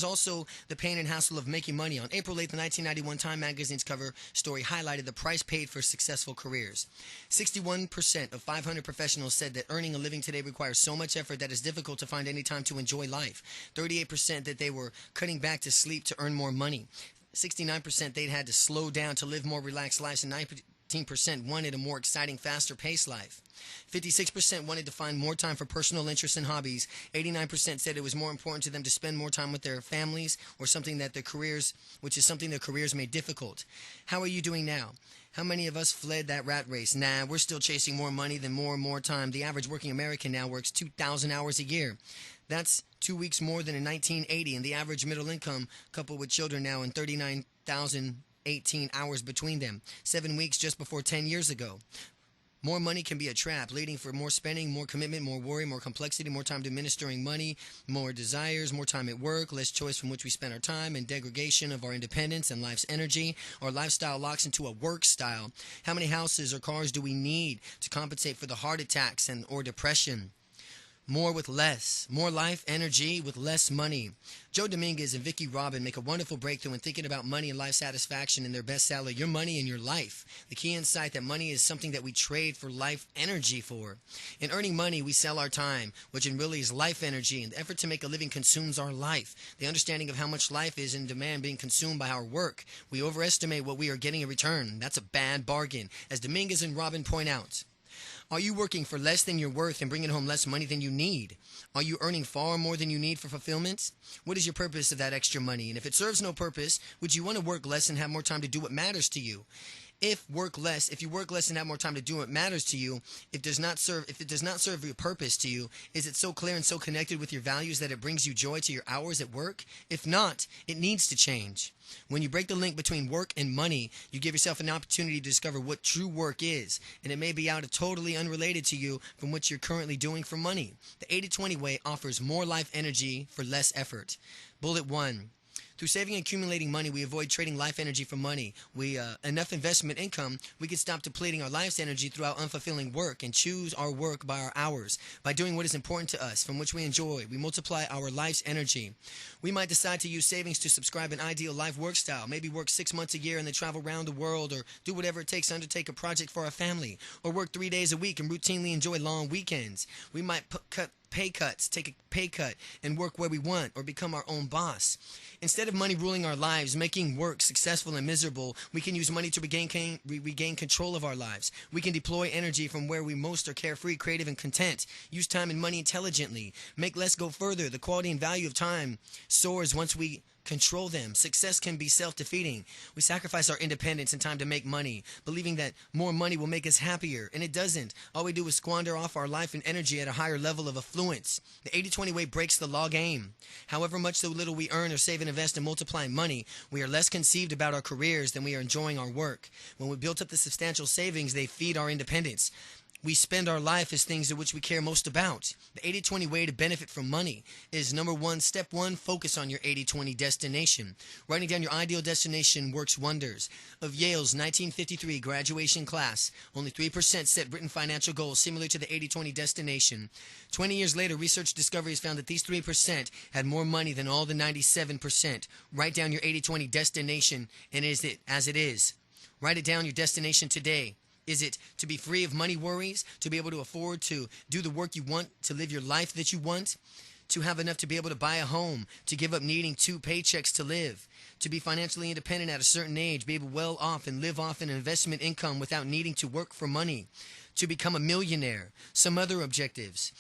Speaker 1: also the pain and hassle of making money. On April 8th, 1991, Time magazine's cover story highlighted the price paid for successful careers. 61% of 500 professionals said that earning a living today requires so much effort that it's difficult to find any time to enjoy life. 38% that they were cutting back to sleep to earn more money. 69% they'd had to slow down to live more relaxed lives, and 19% wanted a more exciting, faster-paced life. 56% wanted to find more time for personal interests and hobbies. 89% said it was more important to them to spend more time with their families or something that their careers made difficult. How are you doing now? How many of us fled that rat race? Nah, we're still chasing more money than more and more time. The average working American now works 2,000 hours a year. That's 2 weeks more than in 1980, and the average middle income couple with children now in 39,018 hours between them. 7 weeks just before 10 years ago. More money can be a trap, leading for more spending, more commitment, more worry, more complexity, more time administering money, more desires, more time at work, less choice from which we spend our time, and degradation of our independence and life's energy. Our lifestyle locks into a work style. How many houses or cars do we need to compensate for the heart attacks or depression? More with less. More life energy with less money. Joe Dominguez and Vicki Robin make a wonderful breakthrough in thinking about money and life satisfaction in their bestseller, Your Money and Your Life. The key insight that money is something that we trade for life energy for. In earning money, we sell our time, which in really is life energy, and the effort to make a living consumes our life. The understanding of how much life is in demand being consumed by our work. We overestimate what we are getting in return. That's a bad bargain, as Dominguez and Robin point out. Are you working for less than you're worth and bringing home less money than you need? Are you earning far more than you need for fulfillment? What is your purpose of that extra money? And if it serves no purpose, would you want to work less and have more time to do what matters to you? If you work less and have more time to do what matters to you, if it does not serve your purpose to you, is it so clear and so connected with your values that it brings you joy to your hours at work? If not, it needs to change. When you break the link between work and money, you give yourself an opportunity to discover what true work is, and it may be totally unrelated to you from what you're currently doing for money. The 80-20 way offers more life energy for less effort. Bullet 1. Through saving and accumulating money, we avoid trading life energy for money. Enough investment income, we can stop depleting our life's energy throughout unfulfilling work and choose our work by our hours. By doing what is important to us, from which we enjoy, we multiply our life's energy. We might decide to use savings to subscribe an ideal life work style, maybe work 6 months a year and then travel around the world, or do whatever it takes to undertake a project for our family, or work 3 days a week and routinely enjoy long weekends. We might take a pay cut and work where we want, or become our own boss. Instead of money ruling our lives, making work successful and miserable, we can use money to regain control of our lives. We can deploy energy from where we most are carefree, creative, and content. Use time and money intelligently. Make less go further. The quality and value of time soars once we control them. Success can be self-defeating. We sacrifice our independence and time to make money, believing that more money will make us happier, and it doesn't. All we do is squander off our life and energy at a higher level of affluence. The 80-20 way breaks the law game. However much or little we earn or save and invest in multiplying money, we are less conceived about our careers than we are enjoying our work. When we built up the substantial savings, they feed our independence. We spend our life as things in which we care most about. The 80-20 way to benefit from money is number one, step one, focus on your 80-20 destination. Writing down your ideal destination works wonders. Of Yale's 1953 graduation class, only 3% set written financial goals similar to the 80-20 destination. 20 years later, research discoveries found that these 3% had more money than all the 97%. Write down your 80-20 destination, and is it as it is. Write it down, your destination today. Is it to be free of money worries, to be able to afford to do the work you want, to live your life that you want, to have enough to be able to buy a home, to give up needing 2 paychecks to live, to be financially independent at a certain age, be able well off and live off an investment income without needing to work for money, to become a millionaire, some other objectives.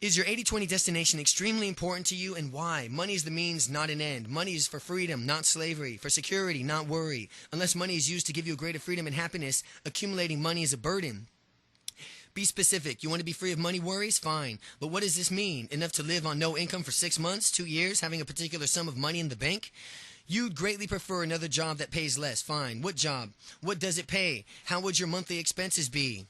Speaker 1: Is your 80-20 destination extremely important to you, and why? Money is the means, not an end. Money is for freedom, not slavery. For security, not worry. Unless money is used to give you a greater freedom and happiness, accumulating money is a burden. Be specific. You want to be free of money worries? Fine. But what does this mean? Enough to live on no income for 6 months, 2 years, having a particular sum of money in the bank? You'd greatly prefer another job that pays less. Fine. What job? What does it pay? How would your monthly expenses be?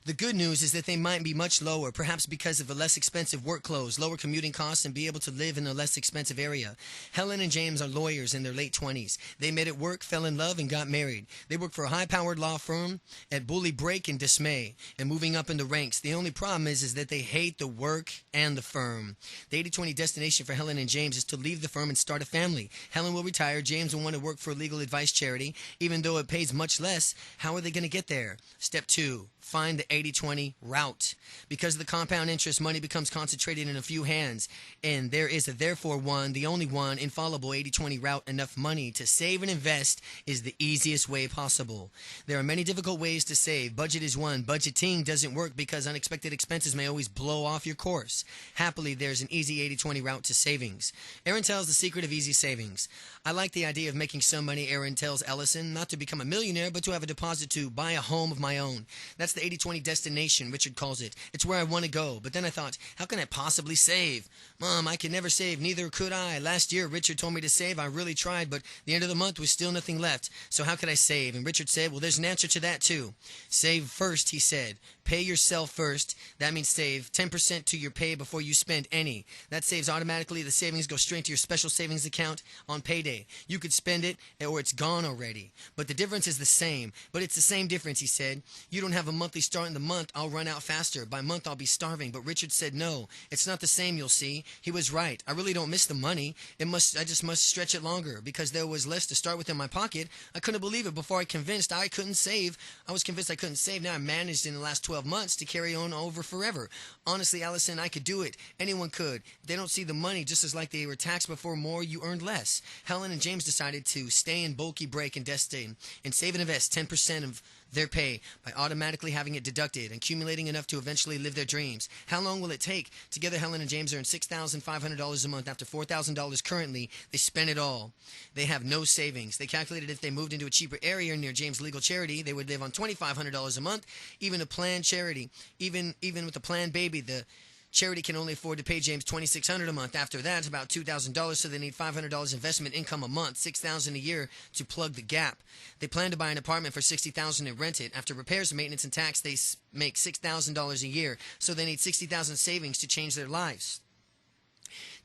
Speaker 1: The good news is that they might be much lower, perhaps because of a less expensive work clothes, lower commuting costs, and be able to live in a less expensive area. Helen and James are lawyers in their late 20s. They met at work, fell in love, and got married. They work for a high-powered law firm at Bully Break and Dismay, and moving up in the ranks. The only problem is that they hate the work and the firm. The 80-20 destination for Helen and James is to leave the firm and start a family. Helen will retire. James will want to work for a legal advice charity. Even though it pays much less, how are they going to get there? Step 2. Find the 80-20 route. Because of the compound interest, money becomes concentrated in a few hands, and there is a therefore one, the only one, infallible 80-20 route. Enough money to save and invest is the easiest way possible. There are many difficult ways to save. Budget is one. Budgeting doesn't work because unexpected expenses may always blow off your course. Happily, there's an easy 80-20 route to savings. Aaron tells the secret of easy savings. I like the idea of making some money, Aaron tells Ellison, not to become a millionaire, but to have a deposit to buy a home of my own. That's the 80-20 destination, Richard calls it. It's where I want to go. But then I thought, how can I possibly save? Mom, I can never save. Neither could I. Last year, Richard told me to save. I really tried, but the end of the month was still nothing left. So how could I save? And Richard said, well, there's an answer to that too. Save first, he said. Pay yourself first. That means save 10% to your pay before you spend any. That saves automatically. The savings go straight to your special savings account on payday. You could spend it or it's gone already. But the difference is the same. But it's the same difference, he said. You don't have a monthly start in the month. I'll run out faster. By month, I'll be starving. But Richard said, no, it's not the same, you'll see. He was right. I really don't miss the money. I just must stretch it longer because there was less to start with in my pocket. I couldn't believe it before I convinced I couldn't save. I was convinced I couldn't save. Now I managed in the last 12 months to carry on over forever. Honestly, Allison, I could do it. Anyone could. They don't see the money just as like they were taxed before more, you earned less. Helen and James decided to stay in bulky break and destin and save and invest 10% of their pay by automatically having it deducted and accumulating enough to eventually live their dreams. How long will it take? Together, Helen and James earn $6,500 a month. After $4,000 currently, they spend it all. They have no savings. They calculated if they moved into a cheaper area near James' legal charity, they would live on $2,500 a month. Even a planned charity, even with a planned baby, the charity can only afford to pay James $2,600 a month. After that, about $2,000, so they need $500 investment income a month, $6,000 a year to plug the gap. They plan to buy an apartment for $60,000 and rent it. After repairs, maintenance, and tax, they make $6,000 a year, so they need $60,000 savings to change their lives.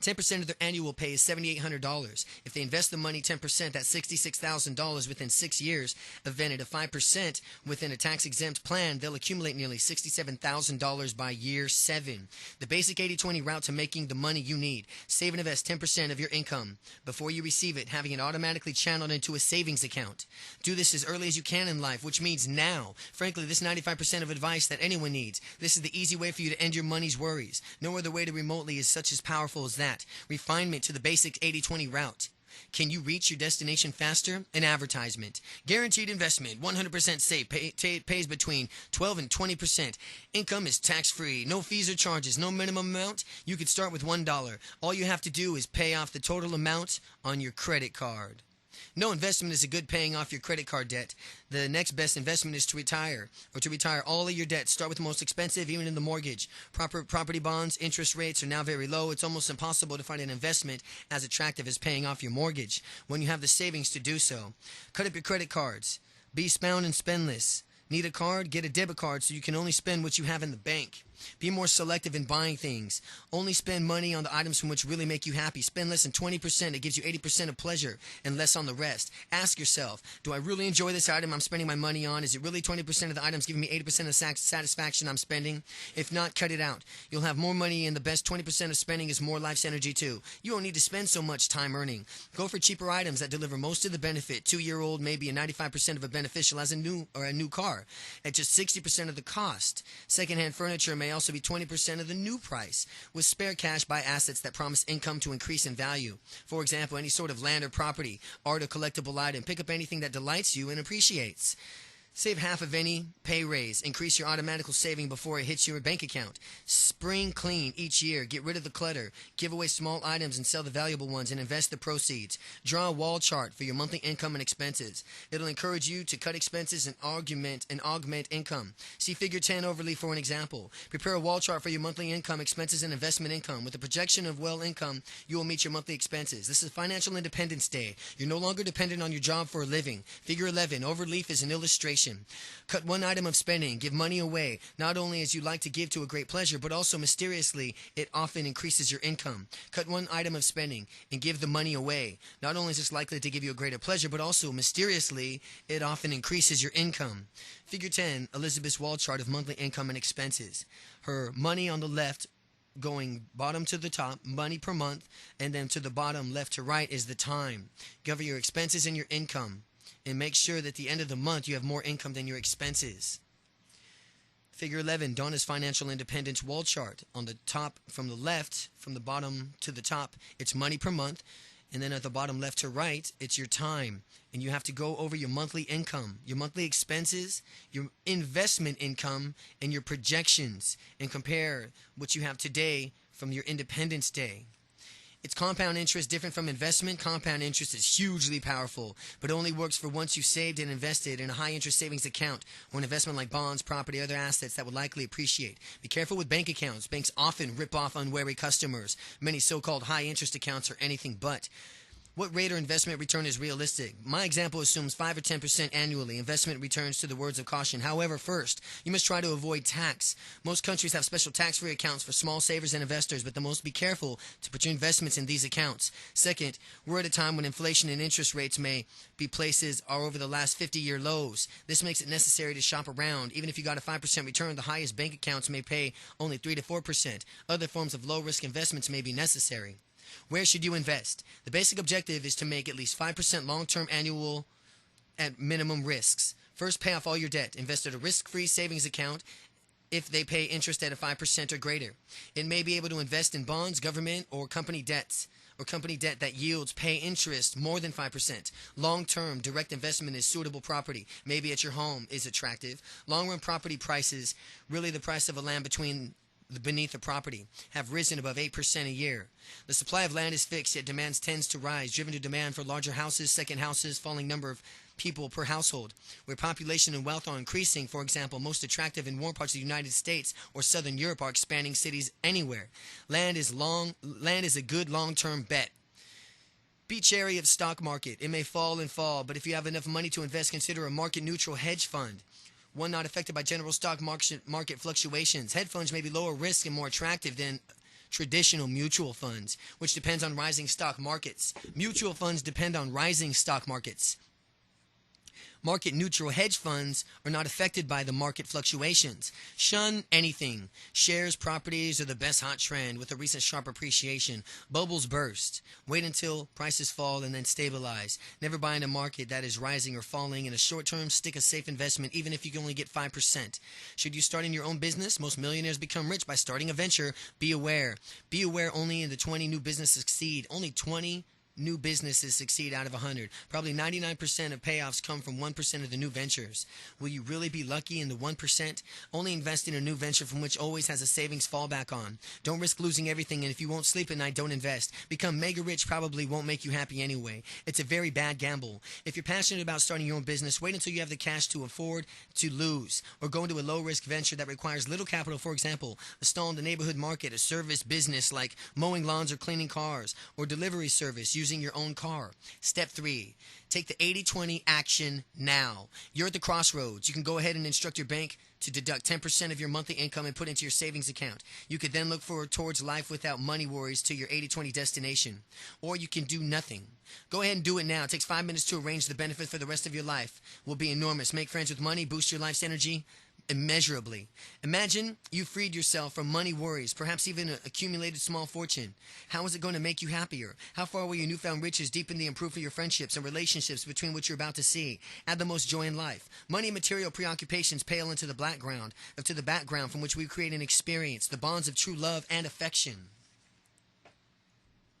Speaker 1: 10% of their annual pay is $7,800. If they invest the money 10%, that's $66,000 within 6 years. If then at a 5% within a tax-exempt plan, they'll accumulate nearly $67,000 by year 7. The basic 80-20 route to making the money you need. Save and invest 10% of your income before you receive it, having it automatically channeled into a savings account. Do this as early as you can in life, which means now. Frankly, this is 95% of advice that anyone needs. This is the easy way for you to end your money's worries. No other way to remotely is such as powerful as that. Refinement to the basic 80-20 route. Can you reach your destination faster? An advertisement. Guaranteed investment, 100% safe, pays between 12 and 20%. Income is tax-free, no fees or charges, no minimum amount. You could start with $1. All you have to do is pay off the total amount on your credit card. No investment is a good paying off your credit card debt. The next best investment is to retire all of your debt. Start with the most expensive, even in the mortgage. Property bonds, interest rates are now very low. It's almost impossible to find an investment as attractive as paying off your mortgage when you have the savings to do so. Cut up your credit cards. Be spound and spendless. Need a card? Get a debit card so you can only spend what you have in the bank. Be more selective in buying things. Only spend money on the items from which really make you happy. Spend less than 20%. It gives you 80% of pleasure and less on the rest. Ask yourself, do I really enjoy this item I'm spending my money on? Is it really 20% of the items giving me 80% of the satisfaction I'm spending? If not, cut it out. You'll have more money, and the best 20% of spending is more life's energy too. You don't need to spend so much time earning. Go for cheaper items that deliver most of the benefit. 2-year-old may be a 95% of a beneficial as a new car at just 60% of the cost. Secondhand furniture may also be 20% of the new price. With spare cash, buy assets that promise income to increase in value. For example, any sort of land or property, art or collectible item. Pick up anything that delights you and appreciates. Save half of any pay raise. Increase your automatical saving before it hits your bank account. Spring clean each year. Get rid of the clutter. Give away small items and sell the valuable ones and invest the proceeds. Draw a wall chart for your monthly income and expenses. It'll encourage you to cut expenses and augment income. See Figure 10 overlay for an example. Prepare a wall chart for your monthly income, expenses, and investment income. With a projection of income, you will meet your monthly expenses. This is Financial Independence Day. You're no longer dependent on your job for a living. Figure 11 overleaf is an illustration. Cut one item of spending. Give money away. Not only as you like to give to a great pleasure, but also mysteriously, it often increases your income. Cut one item of spending and give the money away. Not only is this likely to give you a greater pleasure, but also mysteriously, it often increases your income. Figure 10, Elizabeth's wall chart of monthly income and expenses. Her money on the left going bottom to the top, money per month, and then to the bottom left to right is the time. Cover your expenses and your income, and make sure that at the end of the month you have more income than your expenses. Figure 11, Donna's financial independence wall chart. On the top from the left, from the bottom to the top, it's money per month. And then at the bottom left to right, it's your time. And you have to go over your monthly income, your monthly expenses, your investment income, and your projections, and compare what you have today from your Independence Day. It's compound interest different from investment. Compound interest is hugely powerful, but only works for once you've saved and invested in a high-interest savings account or an investment like bonds, property, or other assets that would likely appreciate. Be careful with bank accounts. Banks often rip off unwary customers. Many so-called high-interest accounts are anything but. What rate or investment return is realistic? My example assumes 5 or 10% annually. Investment returns to the words of caution. However, first, you must try to avoid tax. Most countries have special tax-free accounts for small savers and investors, but the most be careful to put your investments in these accounts. Second, we're at a time when inflation and interest rates may be places are over the last 50-year lows. This makes it necessary to shop around. Even if you got a 5% return, the highest bank accounts may pay only 3 to 4%. Other forms of low-risk investments may be necessary. Where should you invest? The basic objective is to make at least 5% long-term annual at minimum risks. First, pay off all your debt. Invest at a risk-free savings account if they pay interest at a 5% or greater. It may be able to invest in bonds, government, or company debts, or company debt that yields pay interest more than 5%. Long-term direct investment is suitable property. Maybe at your home is attractive. Long-run property prices, really the price of a land beneath the property, have risen above 8% a year. The supply of land is fixed, yet demand tends to rise, driven to demand for larger houses, second houses, falling number of people per household. Where population and wealth are increasing, for example, most attractive in warm parts of the United States or Southern Europe are expanding cities anywhere. Land is a good long-term bet. Be chary of stock market. It may fall and fall, but if you have enough money to invest, consider a market-neutral hedge fund. One not affected by general stock market fluctuations. Hedge funds may be lower risk and more attractive than traditional mutual funds, which depends on rising stock markets. Mutual funds depend on rising stock markets. Market-neutral hedge funds are not affected by the market fluctuations. Shun anything. Shares, properties are the best hot trend with a recent sharp appreciation. Bubbles burst. Wait until prices fall and then stabilize. Never buy in a market that is rising or falling. In a short term, stick a safe investment even if you can only get 5%. Should you start in your own business? Most millionaires become rich by starting a venture. Be aware. Be aware only in the 20 new businesses succeed. Only 20 new businesses succeed out of 100. Probably 99% of payoffs come from 1% of the new ventures. Will you really be lucky in the 1%? Only invest in a new venture from which always has a savings fallback on. Don't risk losing everything, and if you won't sleep at night, don't invest. Become mega rich probably won't make you happy anyway. It's a very bad gamble. If you're passionate about starting your own business, wait until you have the cash to afford to lose, or go into a low-risk venture that requires little capital. For example, a stall in the neighborhood market, a service business like mowing lawns or cleaning cars, or delivery service using your own car. Step 3. Take the 80-20 action now. You're at the crossroads. You can go ahead and instruct your bank to deduct 10% of your monthly income and put into your savings account. You could then look forward towards life without money worries to your 80-20 destination. Or you can do nothing. Go ahead and do it now. It takes 5 minutes to arrange the benefit for the rest of your life. Will be enormous. Make friends with money, boost your life's energy immeasurably. Imagine you freed yourself from money worries, perhaps even an accumulated small fortune. How is it going to make you happier? How far will your newfound riches deepen the improvement of your friendships and relationships between which you're about to see? Add the most joy in life. Money and material preoccupations pale into the background from which we create an experience, the bonds of true love and affection.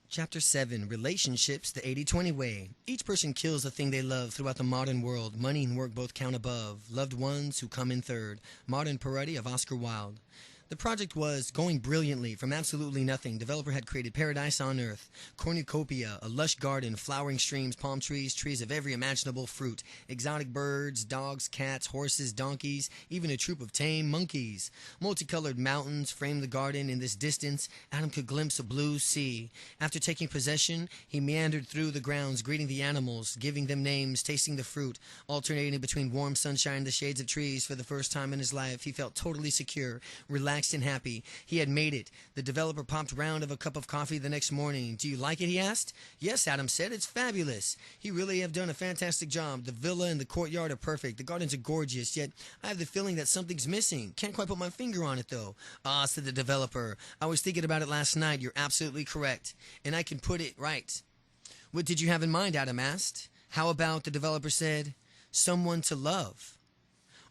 Speaker 1: Chapter 7. Relationships, the 80-20 way. Each person kills the thing they love throughout the modern world. Money and work both count above. Loved ones who come in third. Modern parody of Oscar Wilde. The project was going brilliantly from absolutely nothing. Developer had created paradise on earth. Cornucopia, a lush garden, flowering streams, palm trees, trees of every imaginable fruit, exotic birds, dogs, cats, horses, donkeys, even a troop of tame monkeys. Multicolored mountains framed the garden. In this distance, Adam could glimpse a blue sea. After taking possession, he meandered through the grounds, greeting the animals, giving them names, tasting the fruit, alternating between warm sunshine and the shades of trees. For the first time in his life, he felt totally secure, relaxed, and happy. He had made it. The developer popped round of a cup of coffee the next morning. Do you like it? He asked. Yes, Adam said. It's fabulous. He really have done a fantastic job. The villa and the courtyard are perfect. The gardens are gorgeous, yet I have the feeling that something's missing. Can't quite put my finger on it, though. Ah, said the developer. I was thinking about it last night. You're absolutely correct. And I can put it right. What did you have in mind? Adam asked. How about, the developer said, someone to love?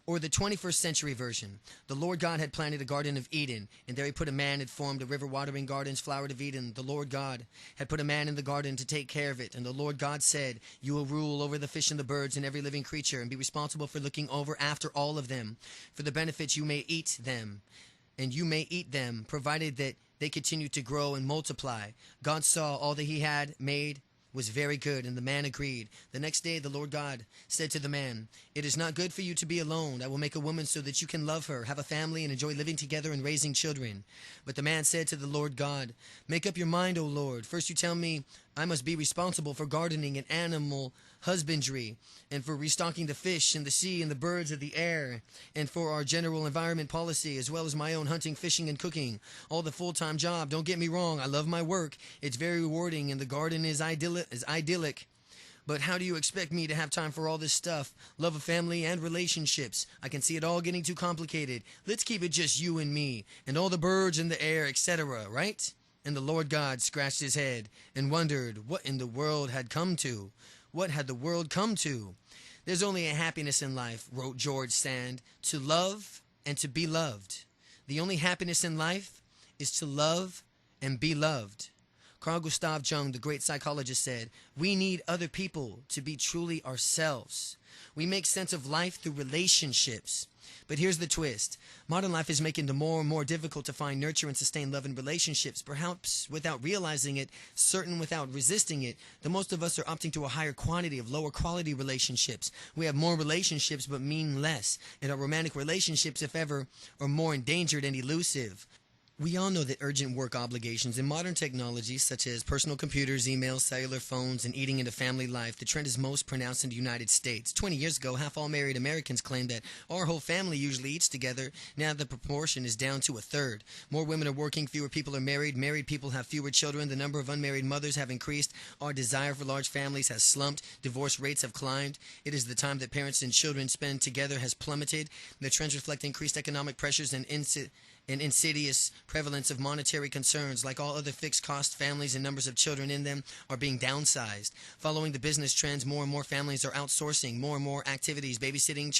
Speaker 1: Or the 21st century version. The Lord God had planted a Garden of Eden, and there he put a man and formed a river watering gardens, flower of Eden. The Lord God had put a man in the garden to take care of it, and the Lord God said, you will rule over the fish and the birds and every living creature, and be responsible for looking over after all of them. For the benefit you may eat them, and you may eat them, provided that they continue to grow and multiply. God saw all that he had made was very good, and the man agreed. The next day the Lord God said to the man, it is not good for you to be alone. I will make a woman so that you can love her, have a family, and enjoy living together and raising children. But the man said to the Lord God, make up your mind, O Lord. First you tell me I must be responsible for gardening and animal husbandry, and for restocking the fish in the sea and the birds of the air, and for our general environment policy, as well as my own hunting, fishing, and cooking. All the full-time job. Don't get me wrong, I love my work. It's very rewarding, and the garden is idyllic. But how do you expect me to have time for all this stuff? Love of family and relationships. I can see it all getting too complicated. Let's keep it just you and me, and all the birds in the air, etc., right? And the Lord God scratched his head and wondered what in the world had come to. What had the world come to? There's only a happiness in life, wrote George Sand, to love and to be loved. The only happiness in life is to love and be loved. Carl Gustav Jung, the great psychologist, said, we need other people to be truly ourselves. We make sense of life through relationships. But here's the twist. Modern life is making it more and more difficult to find, nurture, and sustain love in relationships. Perhaps without realizing it, certain without resisting it, the most of us are opting to a higher quantity of lower quality relationships. We have more relationships but mean less. And our romantic relationships, if ever, are more endangered and elusive. We all know that urgent work obligations and modern technologies such as personal computers, emails, cellular phones, and eating into family life, the trend is most pronounced in the United States. 20 years ago, half all married Americans claimed that our whole family usually eats together. Now the proportion is down to a third. More women are working, fewer people are married. Married people have fewer children. The number of unmarried mothers have increased. Our desire for large families has slumped. Divorce rates have climbed. It is the time that parents and children spend together has plummeted. The trends reflect increased economic pressures and insidious prevalence of monetary concerns. Like all other fixed cost, families and numbers of children in them are being downsized. Following the business trends, more and more families are outsourcing more and more activities, babysitting,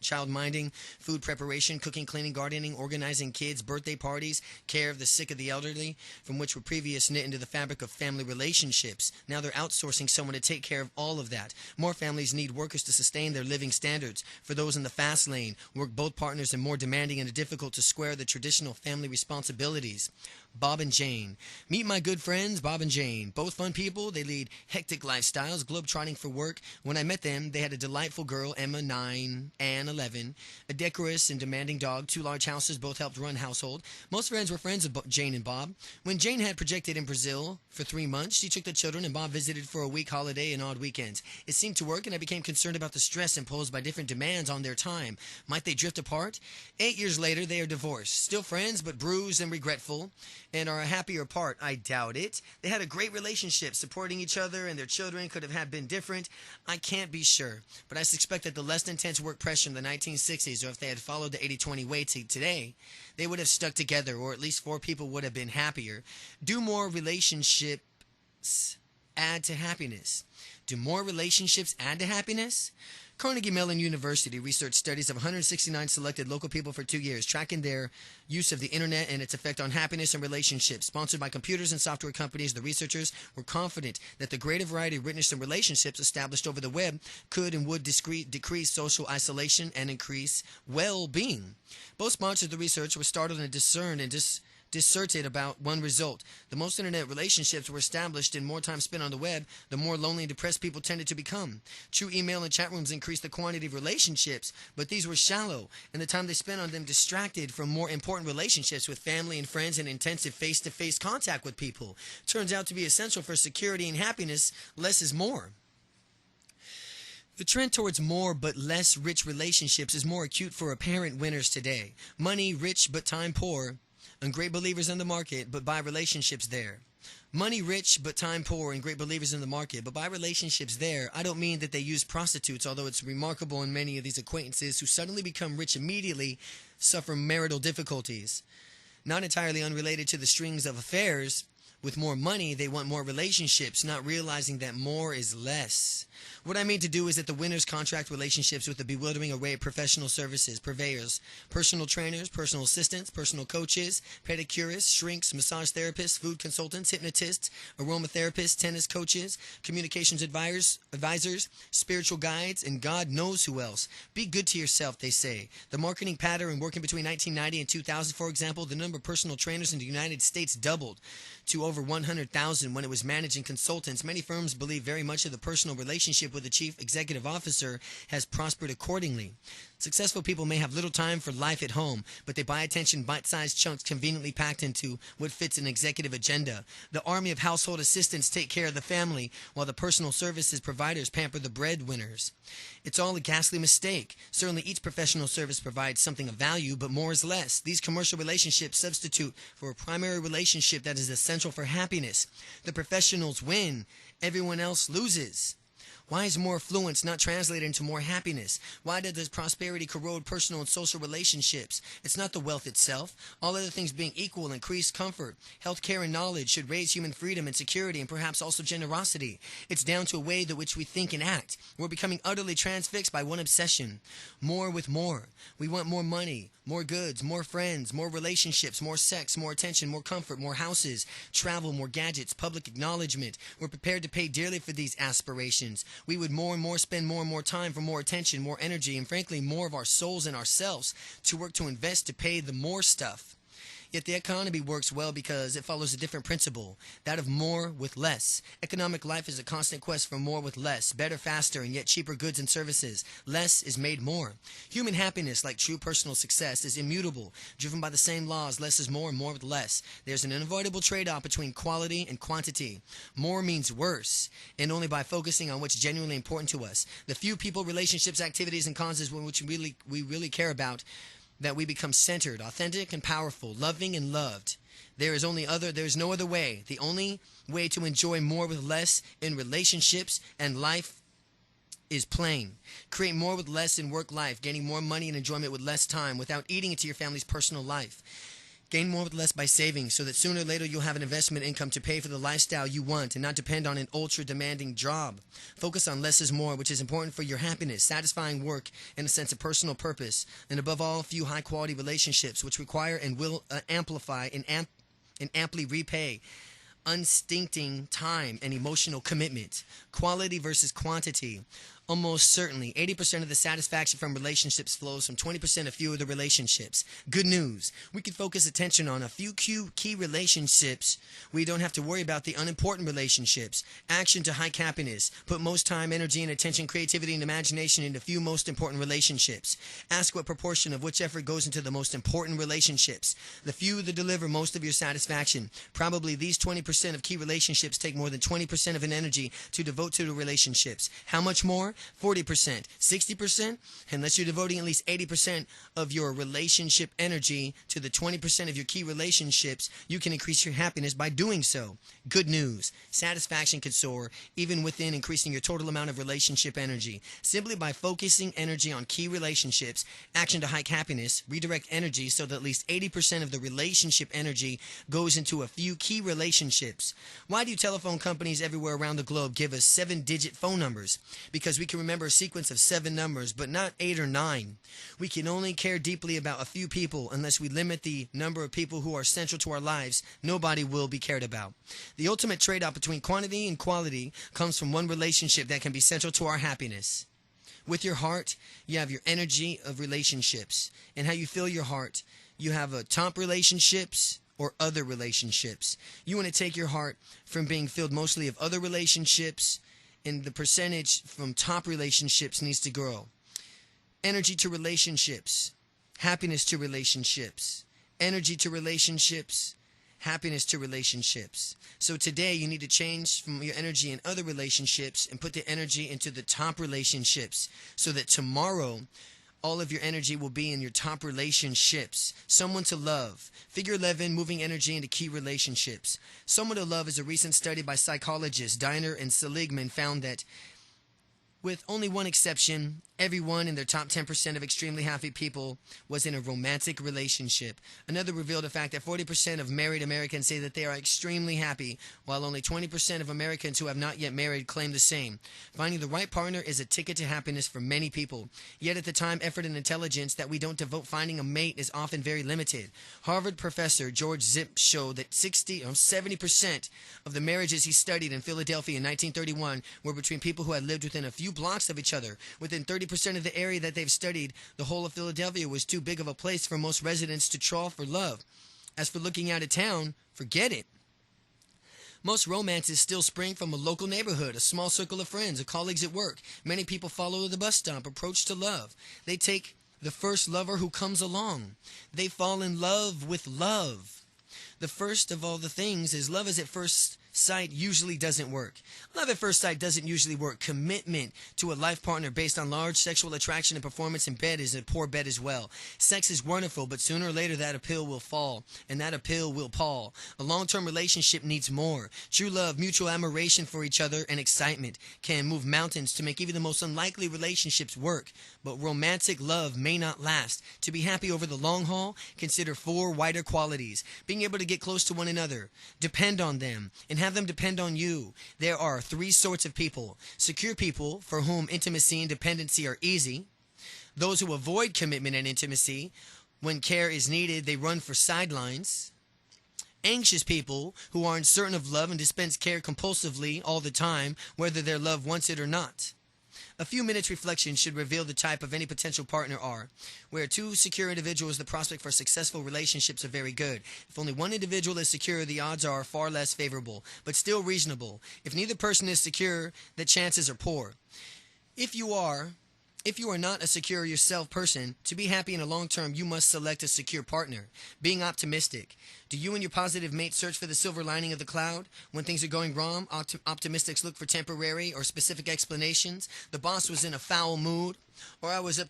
Speaker 1: child minding, food preparation, cooking, cleaning, gardening, organizing kids, birthday parties, care of the sick, of the elderly, from which were previous knit into the fabric of family relationships. Now they're outsourcing someone to take care of all of that. More families need workers to sustain their living standards. For those in the fast lane, work both partners are more demanding and difficult to square the traditional family responsibilities. Bob and Jane. Meet my good friends, Bob and Jane. Both fun people. They lead hectic lifestyles, globe-trotting for work. When I met them, they had a delightful girl, Emma, 9, Anne, 11, a decorous and demanding dog, 2 large houses, both helped run household. Most friends were friends of Jane and Bob. When Jane had projected in Brazil for 3 months, she took the children and Bob visited for a week holiday and odd weekends. It seemed to work, and I became concerned about the stress imposed by different demands on their time. Might they drift apart? 8 years later, they are divorced. Still friends, but bruised and regretful, and are happier apart. I doubt it. They had a great relationship, supporting each other, and their children could have been different. I can't be sure, but I suspect that the less intense work pressure in the 1960s, or if they had followed the 80-20 way to today, they would have stuck together, or at least 4 people would have been happier. Do more relationships add to happiness? Do more relationships add to happiness? Carnegie Mellon University researched studies of 169 selected local people for 2 years, tracking their use of the internet and its effect on happiness and relationships. Sponsored by computers and software companies, the researchers were confident that the greater variety of richness and relationships established over the web could and would decrease social isolation and increase well-being. Both sponsors of the research were startled and discerted about one result. The most internet relationships were established and more time spent on the web, the more lonely and depressed people tended to become. True email and chat rooms increased the quantity of relationships, but these were shallow, and the time they spent on them distracted from more important relationships with family and friends and intensive face-to-face contact with people. Turns out to be essential for security and happiness. Less is more. The trend towards more but less rich relationships is more acute for apparent winners today. Money rich but time poor, and great believers in the market, but buy relationships there. Money rich, but time poor, and great believers in the market, but buy relationships there. I don't mean that they use prostitutes, although it's remarkable in many of these acquaintances who suddenly become rich immediately suffer marital difficulties. Not entirely unrelated to the strings of affairs. With more money, they want more relationships, not realizing that more is less. What I mean to do is that the winners contract relationships with a bewildering array of professional services, purveyors, personal trainers, personal assistants, personal coaches, pedicurists, shrinks, massage therapists, food consultants, hypnotists, aromatherapists, tennis coaches, communications advisors, spiritual guides, and God knows who else. Be good to yourself, they say. The marketing pattern working between 1990 and 2000, for example, the number of personal trainers in the United States doubled to over 100,000 when it was managing consultants. Many firms believe very much of the personal relationship with the chief executive officer has prospered accordingly. Successful people may have little time for life at home, but they buy attention bite-sized chunks conveniently packed into what fits an executive agenda. The army of household assistants take care of the family, while the personal services providers pamper the breadwinners. It's all a ghastly mistake. Certainly each professional service provides something of value, but more is less. These commercial relationships substitute for a primary relationship that is essential for happiness. The professionals win. Everyone else loses. Why is more affluence not translated into more happiness? Why does prosperity corrode personal and social relationships? It's not the wealth itself. All other things being equal, increased comfort, health care, and knowledge should raise human freedom and security, and perhaps also generosity. It's down to a way in which we think and act. We're becoming utterly transfixed by one obsession: more with more. We want more money, more goods, more friends, more relationships, more sex, more attention, more comfort, more houses, travel, more gadgets, public acknowledgement. We're prepared to pay dearly for these aspirations. We would more and more spend more and more time for more attention, more energy, and frankly more of our souls and ourselves to work to invest to pay the more stuff. Yet the economy works well because it follows a different principle, that of more with less. Economic life is a constant quest for more with less, better, faster, and yet cheaper goods and services. Less is made more. Human happiness, like true personal success, is immutable, driven by the same laws: less is more and more with less. There's an unavoidable trade-off between quality and quantity. More means worse, and only by focusing on what's genuinely important to us. The few people, relationships, activities, and causes which we really care about, that we become centered, authentic, and powerful, loving and loved. There is no other way. The only way to enjoy more with less in relationships and life is plain. Create more with less in work life, gaining more money and enjoyment with less time, without eating into your family's personal life. Gain more with less by saving so that sooner or later you'll have an investment income to pay for the lifestyle you want and not depend on an ultra-demanding job. Focus on less is more, which is important for your happiness, satisfying work, and a sense of personal purpose. And above all, few high-quality relationships which require and will amplify and amply repay unstinting time and emotional commitment. Quality versus quantity. Almost certainly, 80% of the satisfaction from relationships flows from 20% of few of the relationships. Good news. We can focus attention on a few key relationships. We don't have to worry about the unimportant relationships. Action to high happiness. Put most time, energy, and attention, creativity, and imagination into few most important relationships. Ask what proportion of which effort goes into the most important relationships. The few that deliver most of your satisfaction. Probably these 20% of key relationships take more than 20% of an energy to devote to the relationships. How much more? 40%, 60%, unless you're devoting at least 80% of your relationship energy to the 20% of your key relationships, you can increase your happiness by doing so. Good news. Satisfaction could soar even within increasing your total amount of relationship energy. Simply by focusing energy on key relationships, action to hike happiness, redirect energy so that at least 80% of the relationship energy goes into a few key relationships. Why do telephone companies everywhere around the globe give us 7-digit phone numbers? Because we can remember a sequence of 7 numbers, but not 8 or 9. We can only care deeply about a few people unless we limit the number of people who are central to our lives. Nobody will be cared about. The ultimate trade-off between quantity and quality comes from one relationship that can be central to our happiness. With your heart, you have your energy of relationships. And how you fill your heart, you have a top relationships or other relationships. You want to take your heart from being filled mostly of other relationships, and the percentage from top relationships needs to grow. Energy to relationships, happiness to relationships, energy to relationships, happiness to relationships. So today you need to change from your energy in other relationships and put the energy into the top relationships so that tomorrow all of your energy will be in your top relationships. Someone to love. Figure 11, moving energy into key relationships. Someone to love is a recent study by psychologists Diner and Seligman found that, with only one exception, everyone in their top 10% of extremely happy people was in a romantic relationship. Another revealed the fact that 40% of married Americans say that they are extremely happy, while only 20% of Americans who have not yet married claim the same. Finding the right partner is a ticket to happiness for many people. Yet at the time, effort, and intelligence that we don't devote finding a mate is often very limited. Harvard professor George Zipp showed that 70% of the marriages he studied in Philadelphia in 1931 were between people who had lived within a few blocks of each other. Within 30% of the area that they've studied, the whole of Philadelphia was too big of a place for most residents to trawl for love. As for looking out of town, forget it. Most romances still spring from a local neighborhood, a small circle of friends, or colleagues at work. Many people follow the bus stop approach to love. They take the first lover who comes along. They fall in love with love. The first of all the things is love is at first sight usually doesn't work. Love at first sight doesn't usually work. Commitment to a life partner based on large sexual attraction and performance in bed is a poor bet as well. Sex is wonderful, but sooner or later that appeal will fall, and that appeal will pall. A long-term relationship needs more. True love, mutual admiration for each other, and excitement can move mountains to make even the most unlikely relationships work. But romantic love may not last. To be happy over the long haul, consider 4 wider qualities. Being able to get close to one another, depend on them, and have them depend on you. There are 3 sorts of people. Secure people, for whom intimacy and dependency are easy. Those who avoid commitment and intimacy. When care is needed, they run for sidelines. Anxious people, who are uncertain of love and dispense care compulsively all the time, whether their love wants it or not. A few minutes reflection should reveal the type of any potential partner are. Where 2 secure individuals, the prospect for successful relationships are very good. If only one individual is secure, the odds are far less favorable, but still reasonable. If neither person is secure, the chances are poor. If you are not a secure yourself person, to be happy in the long term, you must select a secure partner. Being optimistic. Do you and your positive mate search for the silver lining of the cloud? When things are going wrong, optimistics look for temporary or specific explanations. The boss was in a foul mood. Or I was up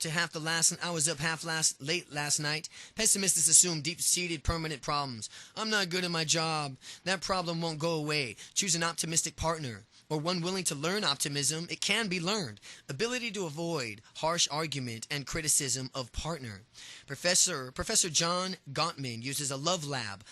Speaker 1: late last night. Pessimists assume deep-seated permanent problems. I'm not good at my job. That problem won't go away. Choose an optimistic partner. or one willing to learn optimism, it can be learned. Ability to avoid harsh argument and criticism of partner. Professor John Gottman uses a love lab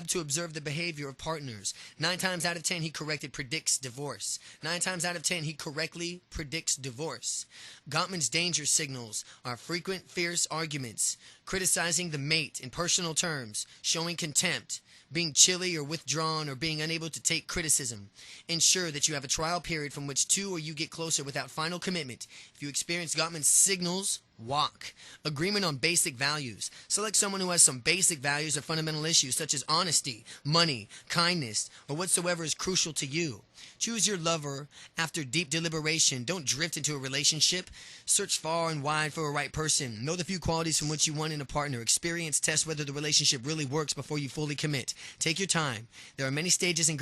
Speaker 1: to observe the behavior of partners. 9 times out of 10 he predicts divorce. 9 times out of 10 he correctly predicts divorce. Gottman's danger signals are frequent fierce arguments, criticizing the mate in personal terms, showing contempt, being chilly or withdrawn, or being unable to take criticism. Ensure that you have a trial period from which two or you get closer without final commitment. If you experience Gottman's signals, walk. Agreement on basic values. Select someone who has some basic values or fundamental issues such as honesty, money, kindness, or whatsoever is crucial to you. Choose your lover after deep deliberation. Don't drift into a relationship. Search far and wide for a right person. Know the few qualities from which you want in a partner. Experience, test whether the relationship really works before you fully commit. Take your time. There are many stages and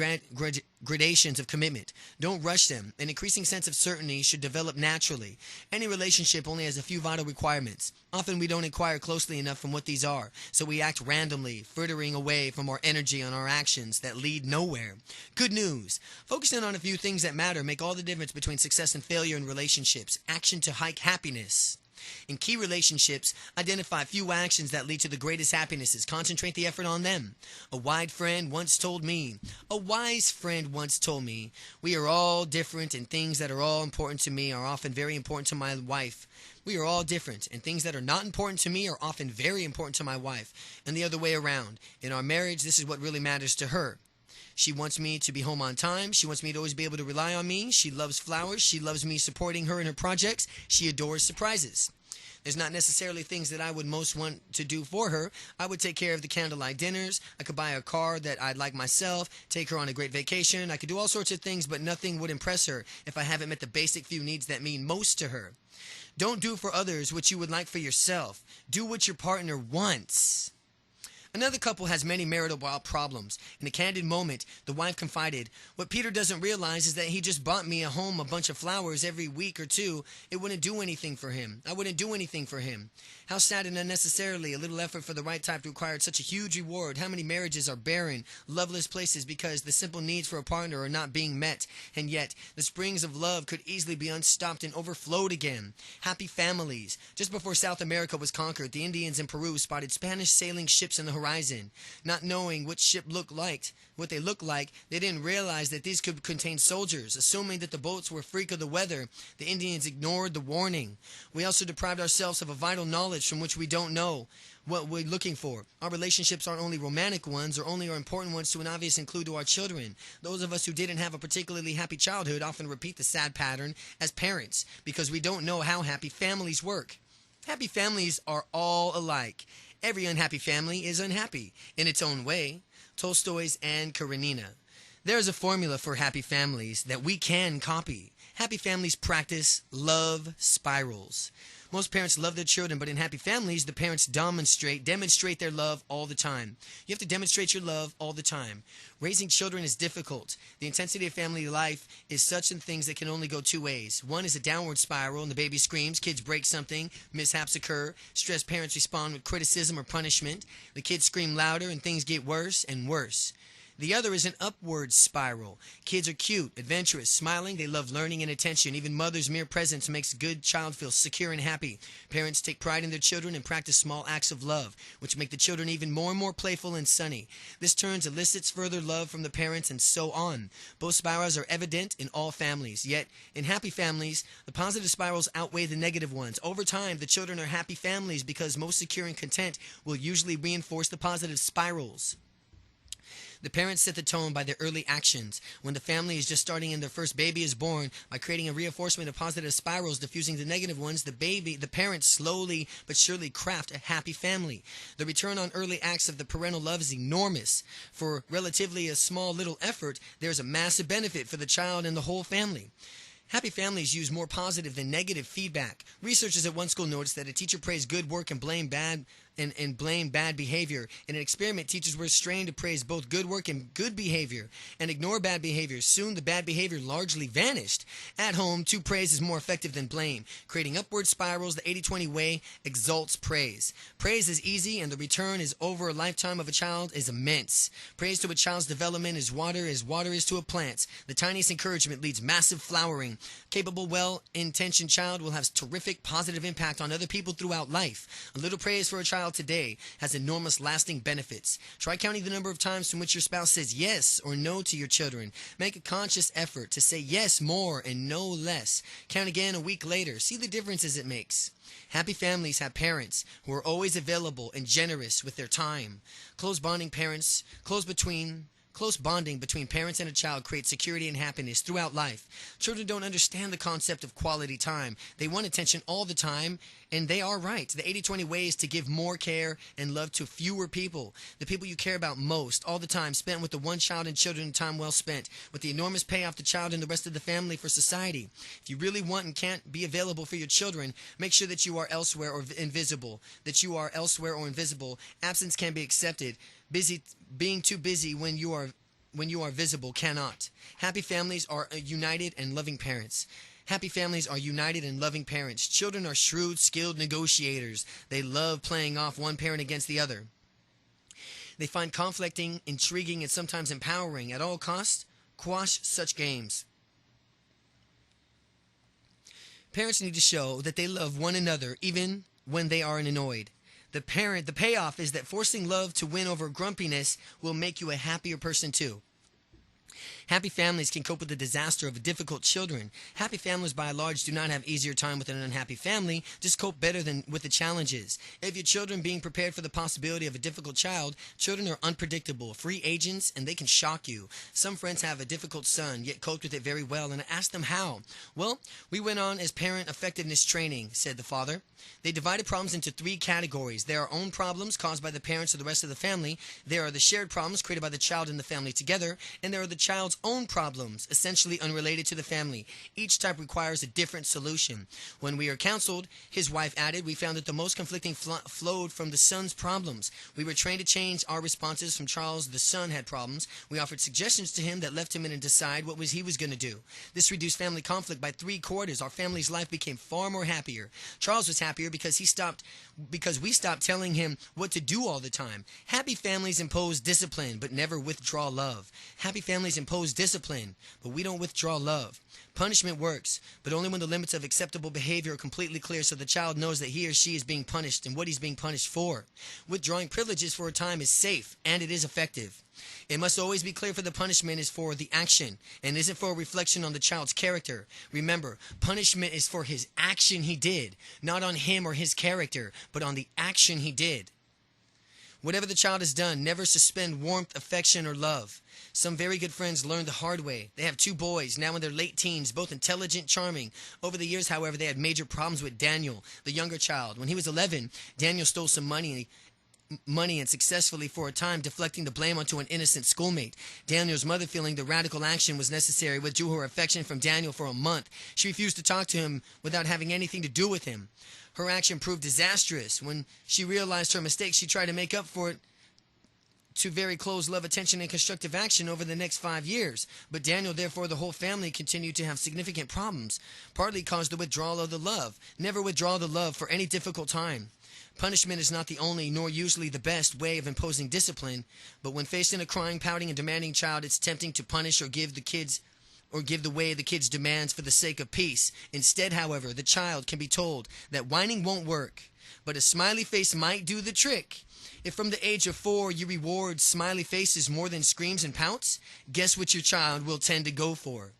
Speaker 1: gradations of commitment. Don't rush them. An increasing sense of certainty should develop naturally. Any relationship only has a few vital requirements. Often we don't inquire closely enough from what these are, so we act randomly, frittering away from our energy on our actions that lead nowhere. Good news. Focusing on a few things that matter make all the difference between success and failure in relationships. Action to hike happiness. In key relationships, identify few actions that lead to the greatest happinesses. Concentrate the effort on them. A wise friend once told me, we are all different, and things that are all important to me are often very important to my wife. We are all different, and things that are not important to me are often very important to my wife. And the other way around. In our marriage, this is what really matters to her. She wants me to be home on time. She wants me to always be able to rely on me. She loves flowers. She loves me supporting her in her projects. She adores surprises. There's not necessarily things that I would most want to do for her. I would take care of the candlelight dinners. I could buy a car that I'd like myself, take her on a great vacation. I could do all sorts of things, but nothing would impress her if I haven't met the basic few needs that mean most to her. Don't do for others what you would like for yourself. Do what your partner wants. Another couple has many marital problems. In a candid moment, the wife confided, "What Peter doesn't realize is that he just bought me a bunch of flowers every week or two. It wouldn't do anything for him. I wouldn't do anything for him." How sad and unnecessarily a little effort for the right type required such a huge reward. How many marriages are barren, loveless places because the simple needs for a partner are not being met. And yet, the springs of love could easily be unstopped and overflowed again. Happy families. Just before South America was conquered, the Indians in Peru spotted Spanish sailing ships in the horizon. Not knowing what they looked like, they didn't realize that these could contain soldiers. Assuming that the boats were a freak of the weather, the Indians ignored the warning. We also deprived ourselves of a vital knowledge from which we don't know what we're looking for. Our relationships aren't only romantic ones or only are important ones to an obvious include to our children. Those of us who didn't have a particularly happy childhood often repeat the sad pattern as parents because we don't know how happy families work. Happy families are all alike. Every unhappy family is unhappy in its own way. Tolstoy's Anne Karenina. There is a formula for happy families that we can copy. Happy families practice love spirals. Most parents love their children, but in happy families, the parents demonstrate their love all the time. You have to demonstrate your love all the time. Raising children is difficult. The intensity of family life is such in things that can only go two ways. One is a downward spiral, and the baby screams, kids break something, mishaps occur, stressed parents respond with criticism or punishment. The kids scream louder, and things get worse and worse. The other is an upward spiral. Kids are cute, adventurous, smiling. They love learning and attention. Even mother's mere presence makes a good child feel secure and happy. Parents take pride in their children and practice small acts of love, which make the children even more and more playful and sunny. This turns elicits further love from the parents and so on. Both spirals are evident in all families. Yet, in happy families, the positive spirals outweigh the negative ones. Over time, the children are happy families because most secure and content will usually reinforce the positive spirals. The parents set the tone by their early actions. When the family is just starting and their first baby is born, by creating a reinforcement of positive spirals diffusing the negative ones, the parents slowly but surely craft a happy family. The return on early acts of the parental love is enormous. For relatively a small little effort, there is a massive benefit for the child and the whole family. Happy families use more positive than negative feedback. Researchers at one school noticed that a teacher praised good work and blamed bad and blame bad behavior. In an experiment, teachers were trained to praise both good work and good behavior and ignore bad behavior. Soon, the bad behavior largely vanished. At home, too, praise is more effective than blame. Creating upward spirals, the 80-20 way exalts praise. Praise is easy, and the return is over a lifetime of a child is immense. Praise to a child's development is water is to a plant. The tiniest encouragement leads massive flowering. Capable, well-intentioned child will have terrific positive impact on other people throughout life. A little praise for a child today has enormous lasting benefits. Try counting the number of times in which your spouse says yes or no to your children. Make a conscious effort to say yes more and no less. Count again a week later. See the differences it makes. Happy families have parents who are always available and generous with their time. Close bonding between parents and a child creates security and happiness throughout life. Children don't understand the concept of quality time. They want attention all the time, and they are right. The 80-20 way is to give more care and love to fewer people. The people you care about most, all the time, spent with the one child and children, time well spent, with the enormous payoff the child and the rest of the family for society. If you really want and can't be available for your children, make sure that you are elsewhere or invisible. Absence can be accepted. Being too busy when you are visible cannot. Happy families are united and loving parents. Children are shrewd, skilled negotiators. They love playing off one parent against the other. They find conflicting, intriguing, and sometimes empowering. At all costs, quash such games. Parents need to show that they love one another even when they are annoyed. The payoff is that forcing love to win over grumpiness will make you a happier person too. Happy families can cope with the disaster of difficult children. Happy families by and large do not have easier time with an unhappy family, just cope better than with the challenges. If your children being prepared for the possibility of a difficult child, children are unpredictable, free agents, and they can shock you. Some friends have a difficult son, yet coped with it very well, and I asked them how. Well, we went on as parent effectiveness training, said the father. They divided problems into 3 categories. There are own problems caused by the parents or the rest of the family. There are the shared problems created by the child and the family together. And there are the child's own problems, essentially unrelated to the family. Each type requires a different solution. When we are counseled, his wife added, we found that the most conflicting flowed from the son's problems. We were trained to change our responses from Charles. The son had problems. We offered suggestions to him that left him in and decide what he was going to do. This reduced family conflict by 3/4. Our family's life became far more happier. Charles was happier because we stopped telling him what to do all the time. Happy families impose discipline but never withdraw love. Happy families impose discipline, but we don't withdraw love. Punishment works, but only when the limits of acceptable behavior are completely clear so the child knows that he or she is being punished and what he's being punished for. Withdrawing privileges for a time is safe, and it is effective. It must always be clear for the punishment is for the action and isn't for a reflection on the child's character. Remember, punishment is for his action he did, not on him or his character, but on the action he did. Whatever the child has done, never suspend warmth, affection, or love. Some very good friends learned the hard way. They have 2 boys, now in their late teens, both intelligent, charming. Over the years, however, they had major problems with Daniel, the younger child. When he was 11, Daniel stole some money and successfully for a time deflecting the blame onto an innocent schoolmate. Daniel's mother, feeling the radical action was necessary, withdrew her affection from Daniel for a month. She refused to talk to him without having anything to do with him. Her action proved disastrous. When she realized her mistake, she tried to make up for it to very close love, attention, and constructive action over the next 5 years. But Daniel, therefore, the whole family continued to have significant problems, partly caused the withdrawal of the love. Never withdraw the love for any difficult time. Punishment is not the only, nor usually the best, way of imposing discipline, but when faced in a crying, pouting, and demanding child, it's tempting to punish or give the way the kid's demands for the sake of peace. Instead, however, the child can be told that whining won't work, but a smiley face might do the trick. If from the age of 4 you reward smiley faces more than screams and pouts, guess what your child will tend to go for?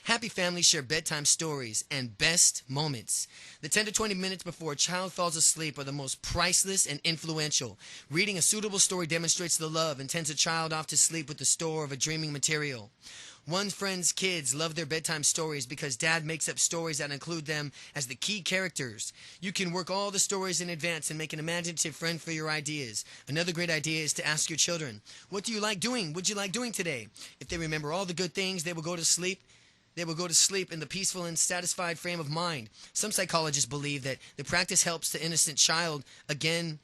Speaker 1: Happy families share bedtime stories and best moments. The 10 to 20 minutes before a child falls asleep are the most priceless and influential. Reading a suitable story demonstrates the love and tends a child off to sleep with the store of a dreaming material. One friend's kids love their bedtime stories because dad makes up stories that include them as the key characters. You can work all the stories in advance and make an imaginative friend for your ideas. Another great idea is to ask your children, what do you like doing? What do you like doing today? If they remember all the good things, they will go to sleep in the peaceful and satisfied frame of mind. Some psychologists believe that the practice helps the innocent child again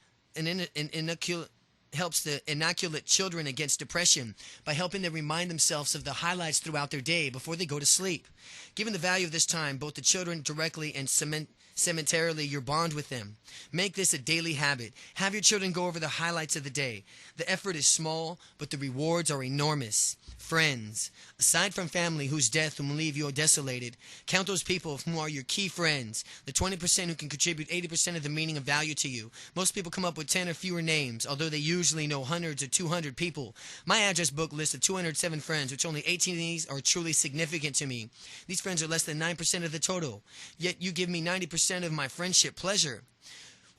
Speaker 1: helps the inoculate children against depression by helping them remind themselves of the highlights throughout their day before they go to sleep. Given the value of this time, both the children directly and cementarily your bond with them. Make this a daily habit. Have your children go over the highlights of the day. The effort is small, but the rewards are enormous. Friends. Aside from family whose death will leave you desolated, count those people who are your key friends, the 20% who can contribute 80% of the meaning of value to you. Most people come up with 10 or fewer names, although they usually know hundreds or 200 people. My address book lists of 207 friends, which only 18 of these are truly significant to me. These friends are less than 9% of the total, yet you give me 90% of my friendship pleasure.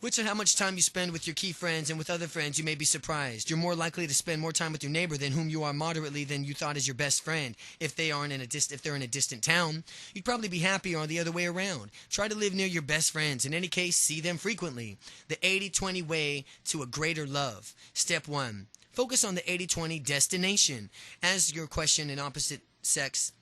Speaker 1: Which and how much time you spend with your key friends and with other friends, you may be surprised. You're more likely to spend more time with your neighbor than whom you are moderately than you thought is your best friend. If they're in a distant town, you'd probably be happier or the other way around. Try to live near your best friends. In any case, see them frequently. The 80-20 way to a greater love. Step 1. Focus on the 80-20 destination. As your question in opposite sex,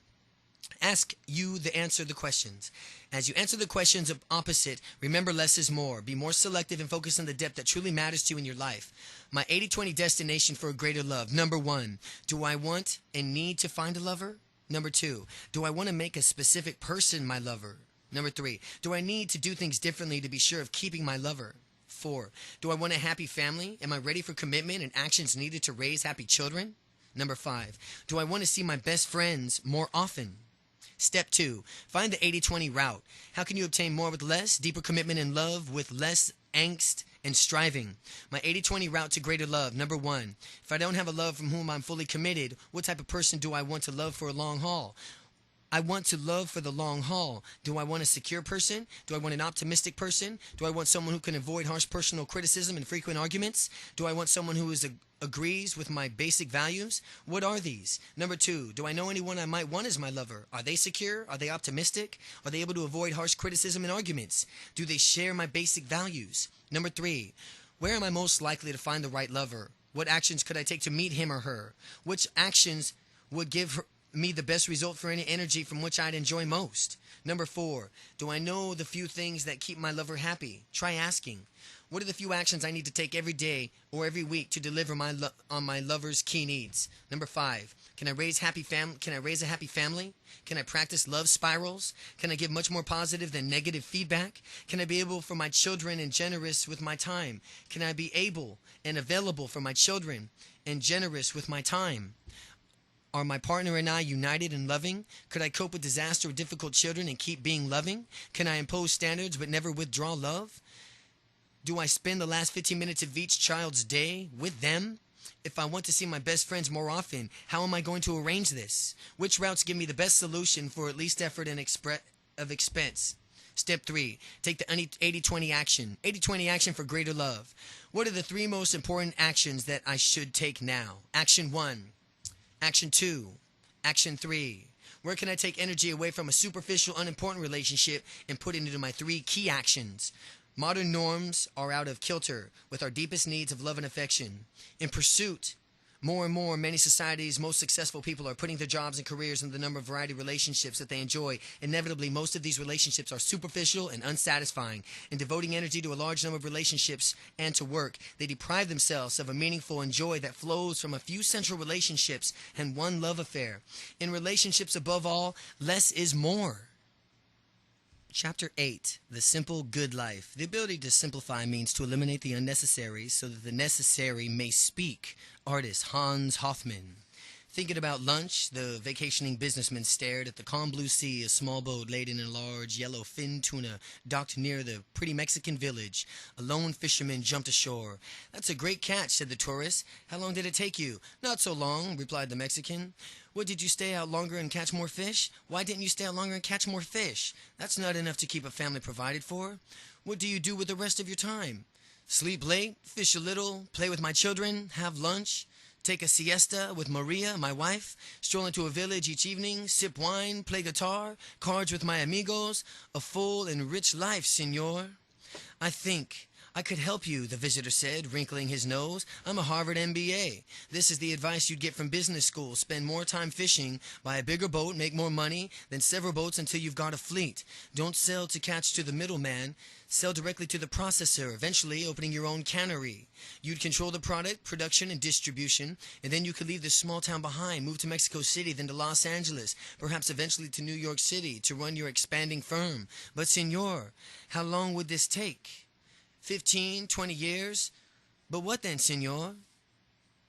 Speaker 1: ask you to answer the questions. As you answer the questions of opposite, remember less is more. Be more selective and focus on the depth that truly matters to you in your life. My 80-20 destination for a greater love. Number 1, do I want and need to find a lover? Number 2, do I want to make a specific person my lover? Number 3, do I need to do things differently to be sure of keeping my lover? 4, do I want a happy family? Am I ready for commitment and actions needed to raise happy children? Number 5, do I want to see my best friends more often? Step 2. Find the 80-20 route. How can you obtain more with less? Deeper commitment and love with less angst and striving. My 80-20 route to greater love. Number 1. If I don't have a love from whom I'm fully committed, what type of person do I want to love for a long haul? I want to love for the long haul. Do I want a secure person? Do I want an optimistic person? Do I want someone who can avoid harsh personal criticism and frequent arguments? Do I want someone who agrees with my basic values? What are these? Number 2, do I know anyone I might want as my lover? Are they secure? Are they optimistic? Are they able to avoid harsh criticism and arguments? Do they share my basic values? Number 3, where am I most likely to find the right lover? What actions could I take to meet him or her? Which actions would give me the best result for any energy from which I'd enjoy most? Number 4, do I know the few things that keep my lover happy? Try asking. What are the few actions I need to take every day or every week to deliver on my lover's key needs? Number 5, can I raise a happy family? Can I practice love spirals? Can I give much more positive than negative feedback? Can I be able for my children and generous with my time? Can I be able and available for my children and generous with my time? Are my partner and I united and loving? Could I cope with disaster with difficult children and keep being loving? Can I impose standards but never withdraw love? Do I spend the last 15 minutes of each child's day with them? If I want to see my best friends more often, how am I going to arrange this? Which routes give me the best solution for at least effort and expense? Step 3, take the 80-20 action. 80-20 action for greater love. What are the 3 most important actions that I should take now? Action 1. Action 2. Action 3. Where can I take energy away from a superficial, unimportant relationship and put it into my 3 key actions? Modern norms are out of kilter with our deepest needs of love and affection. In pursuit, more and more, many societies' most successful people are putting their jobs and careers in the number of variety of relationships that they enjoy. Inevitably, most of these relationships are superficial and unsatisfying. In devoting energy to a large number of relationships and to work, they deprive themselves of a meaningful and joy that flows from a few central relationships and one love affair. In relationships, above all, less is more. Chapter 8, The Simple Good Life. The ability to simplify means to eliminate the unnecessary so that the necessary may speak. Artist Hans Hofmann. Thinking about lunch, the vacationing businessman stared at the calm blue sea. A small boat laden in a large yellow fin tuna docked near the pretty Mexican village. A lone fisherman jumped ashore. "That's a great catch," said the tourist. "How long did it take you?" "Not so long," replied the Mexican. "What, did you stay out longer and catch more fish?" "Why didn't you stay out longer and catch more fish?" "That's not enough to keep a family provided for." "What do you do with the rest of your time?" "Sleep late, fish a little, play with my children, have lunch, take a siesta with Maria, my wife, stroll into a village each evening, sip wine, play guitar, cards with my amigos. A full and rich life, senor." I think "I could help you," the visitor said, wrinkling his nose. "I'm a Harvard MBA. This is the advice you'd get from business school. Spend more time fishing, buy a bigger boat, make more money, then several boats until you've got a fleet. Don't sell to catch to the middleman. Sell directly to the processor, eventually opening your own cannery. You'd control the product, production, and distribution, and then you could leave this small town behind, move to Mexico City, then to Los Angeles, perhaps eventually to New York City to run your expanding firm. But, senor, how long would this take? 15, 20 years? But what then, senor?"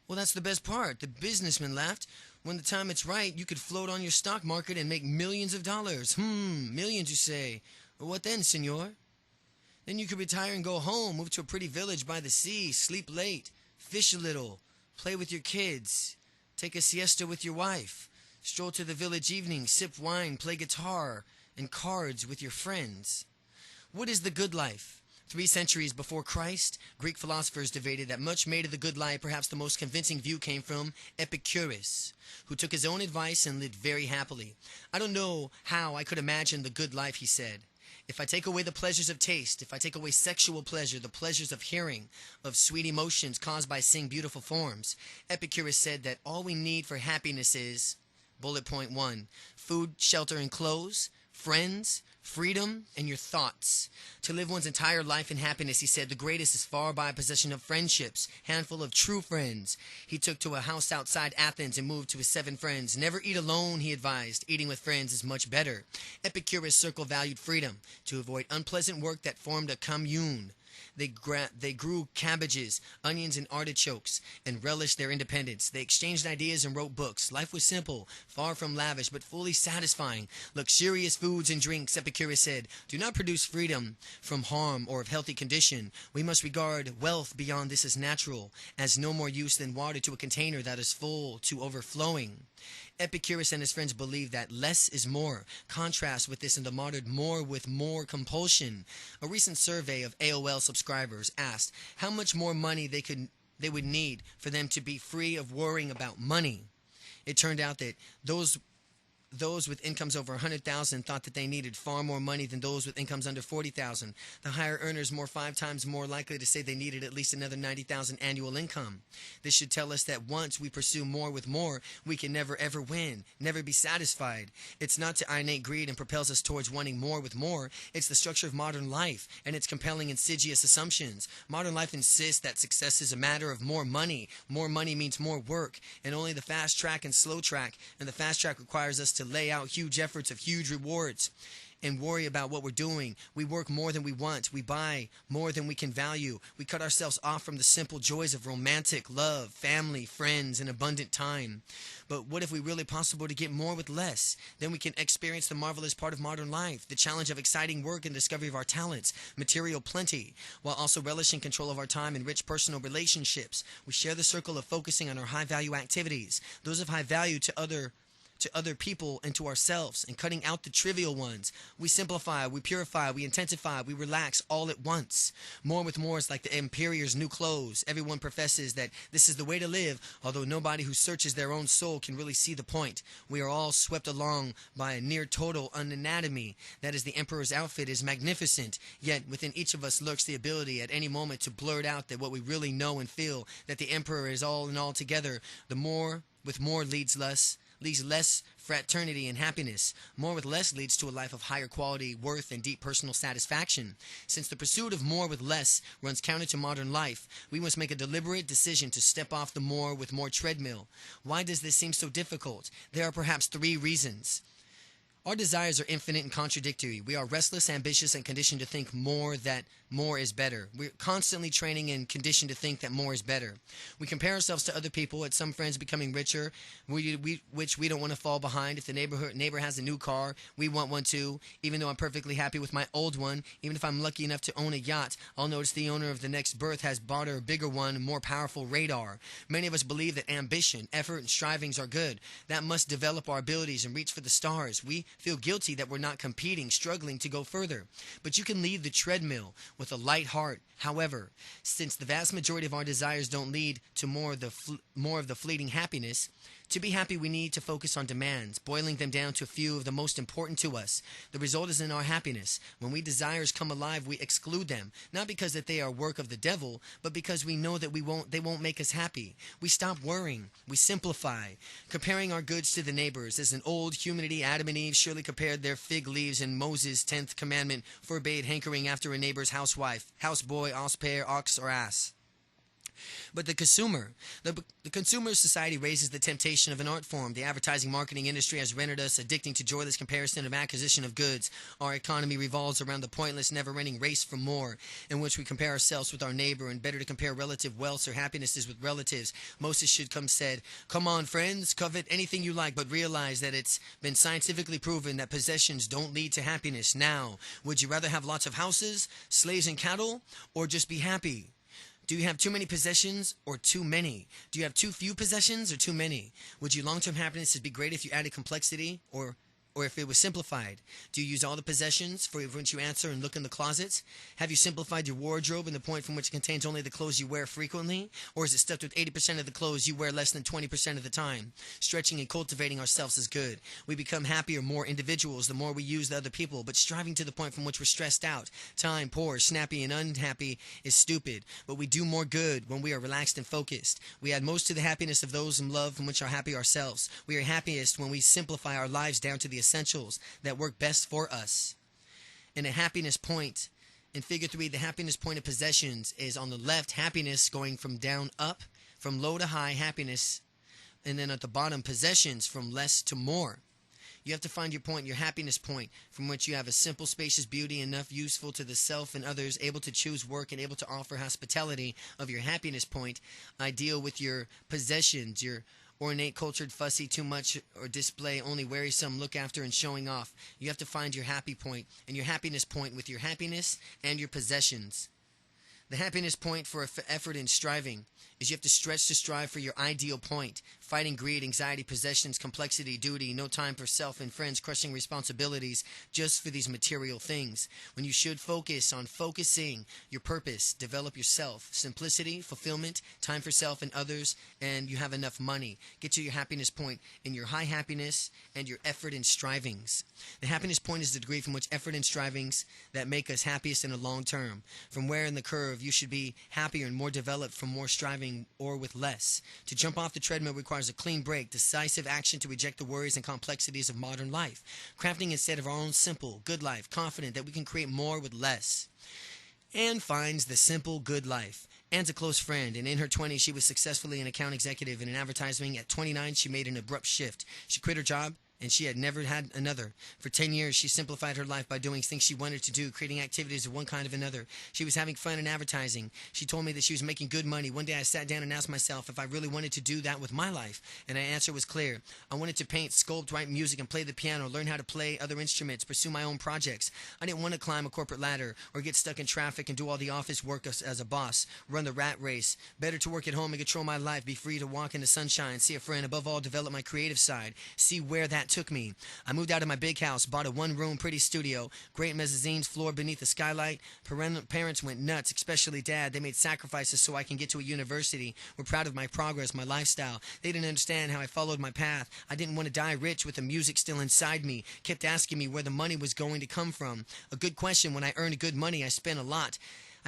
Speaker 1: "Well, that's the best part," the businessman laughed. "When the time it's right, you could float on your stock market and make millions of dollars." Millions, you say. "Well, what then, senor?" "Then you could retire and go home, move to a pretty village by the sea, sleep late, fish a little, play with your kids, take a siesta with your wife, stroll to the village evening, sip wine, play guitar and cards with your friends." What is the good life? 3 centuries before Christ, Greek philosophers debated that much made of the good life. Perhaps the most convincing view came from Epicurus, who took his own advice and lived very happily. "I don't know how I could imagine the good life," he said. "If I take away the pleasures of taste, if I take away sexual pleasure, the pleasures of hearing, of sweet emotions caused by seeing beautiful forms." Epicurus said that all we need for happiness is, bullet point 1, food, shelter, and clothes, friends, freedom, and your thoughts. To live one's entire life in happiness, he said, the greatest is far by possession of friendships, handful of true friends. He took to a house outside Athens and moved to his 7 friends. Never eat alone, he advised. Eating with friends is much better. Epicurus' circle valued freedom, to avoid unpleasant work that formed a commune. They grew cabbages, onions, and artichokes, and relished their independence. They exchanged ideas and wrote books. Life was simple, far from lavish, but fully satisfying. Luxurious foods and drinks, Epicurus said, do not produce freedom from harm or of healthy condition. We must regard wealth beyond this as natural, as no more use than water to a container that is full to overflowing. Epicurus and his friends believed that less is more. Contrast with this in the modern more with more compulsion. A recent survey of AOL subscribers asked how much more money they would need for them to be free of worrying about money. It turned out that those with incomes over 100,000 thought that they needed far more money than those with incomes under 40,000. The higher earners were 5 times more likely to say they needed at least another 90,000 annual income. This should tell us that once we pursue more with more, we can never ever win, never be satisfied. It's not to our innate greed and propels us towards wanting more with more. It's the structure of modern life and its compelling insidious assumptions. Modern life insists that success is a matter of more money. More money means more work, and only the fast track and slow track, and the fast track requires us to lay out huge efforts of huge rewards and worry about what we're doing. We work more than we want. We buy more than we can value. We cut ourselves off from the simple joys of romantic love, family, friends, and abundant time. But what if we really possible to get more with less? Then we can experience the marvelous part of modern life, the challenge of exciting work and discovery of our talents, material plenty, while also relishing control of our time and rich personal relationships. We share the circle of focusing on our high-value activities, those of high value to other people and to ourselves, and cutting out the trivial ones. We simplify, we purify, we intensify, we relax all at once. More with more is like the emperor's new clothes. Everyone professes that this is the way to live, although nobody who searches their own soul can really see the point. We are all swept along by a near total anatomy. That is, the emperor's outfit is magnificent, yet within each of us lurks the ability at any moment to blurt out that what we really know and feel, that the emperor is all in all together. The more with more leads less fraternity and happiness. More with less leads to a life of higher quality, worth, and deep personal satisfaction. Since the pursuit of more with less runs counter to modern life, we must make a deliberate decision to step off the more with more treadmill. Why does this seem so difficult? There are perhaps 3 reasons. Our desires are infinite and contradictory. We are restless, ambitious, and conditioned to think that more is better. We're constantly training and conditioned to think that more is better. We compare ourselves to other people, at some friends becoming richer, which we don't want to fall behind. If the neighbor has a new car, we want one too. Even though I'm perfectly happy with my old one, even if I'm lucky enough to own a yacht, I'll notice the owner of the next berth has bought a bigger one, more powerful radar. Many of us believe that ambition, effort, and strivings are good. That must develop our abilities and reach for the stars. We feel guilty that we're not competing, struggling to go further. But you can leave the treadmill with a light heart. However, since the vast majority of our desires don't lead to more of the fleeting happiness, To be happy, we need to focus on demands, boiling them down to a few of the most important to us. The result is in our happiness. When we desires come alive, we exclude them, not because that they are work of the devil, but because we know that they won't make us happy. We stop worrying. We simplify. Comparing our goods to the neighbors. As an old humanity, Adam and Eve surely compared their fig leaves, and Moses' 10th commandment forbade hankering after a neighbor's housewife, houseboy, pair, ox, or ass. But the consumer society raises the temptation of an art form. The advertising marketing industry has rendered us addicting to joyless comparison of acquisition of goods. Our economy revolves around the pointless, never-ending race for more, in which we compare ourselves with our neighbor, and better to compare relative wealths or happinesses with relatives. Moses should come said, "Come on, friends, covet anything you like, but realize that it's been scientifically proven that possessions don't lead to happiness." Now, would you rather have lots of houses, slaves, and cattle, or just be happy? Do you have too many possessions or too many? Do you have too few possessions or too many? Would your long-term happiness be great if you added complexity or if it was simplified? Do you use all the possessions for which you answer and look in the closets? Have you simplified your wardrobe in the point from which it contains only the clothes you wear frequently? Or is it stuffed with 80% of the clothes you wear less than 20% of the time? Stretching and cultivating ourselves is good. We become happier, more individuals the more we use the other people, but striving to the point from which we're stressed out, time, poor, snappy, and unhappy is stupid. But we do more good when we are relaxed and focused. We add most to the happiness of those in love from which are happy ourselves. We are happiest when we simplify our lives down to the essentials that work best for us. In a happiness point, in figure 3, the happiness point of possessions is on the left, happiness going from down up, from low to high, happiness, and then at the bottom, possessions from less to more. You have to find your point, your happiness point, from which you have a simple, spacious beauty, enough useful to the self and others, able to choose work and able to offer hospitality of your happiness point, ideal with your possessions, your ornate, cultured, fussy, too much, or display, only wearisome, look after, and showing off. You have to find your happy point and your happiness point with your happiness and your possessions. The happiness point for effort and striving is you have to stretch to strive for your ideal point. Fighting greed, anxiety, possessions, complexity, duty, no time for self and friends, crushing responsibilities just for these material things. When you should focus on focusing your purpose, develop yourself, simplicity, fulfillment, time for self and others, and you have enough money. Get to your happiness point in your high happiness and your effort and strivings. The happiness point is the degree from which effort and strivings that make us happiest in the long term. From where in the curve you should be happier and more developed from more striving or with less. To jump off the treadmill requires a clean break, decisive action to reject the worries and complexities of modern life. Crafting instead of our own simple, good life, confident that we can create more with less. Anne finds the simple, good life. Anne's a close friend, and in her 20s she was successfully an account executive in an advertising. At 29 she made an abrupt shift. She quit her job, and she had never had another. For 10 years, she simplified her life by doing things she wanted to do, creating activities of one kind of another. She was having fun in advertising. She told me that she was making good money. One day I sat down and asked myself if I really wanted to do that with my life, and the answer was clear. I wanted to paint, sculpt, write music, and play the piano, learn how to play other instruments, pursue my own projects. I didn't want to climb a corporate ladder or get stuck in traffic and do all the office work as a boss, run the rat race. Better to work at home and control my life, be free to walk in the sunshine, see a friend, above all, develop my creative side, see where that took me. I moved out of my big house, bought a one-room pretty studio, great mezzanines, floor beneath the skylight. Parents went nuts, especially Dad. They made sacrifices so I can get to a university. Were proud of my progress, my lifestyle. They didn't understand how I followed my path. I didn't want to die rich with the music still inside me. Kept asking me where the money was going to come from. A good question. When I earned good money, I spent a lot.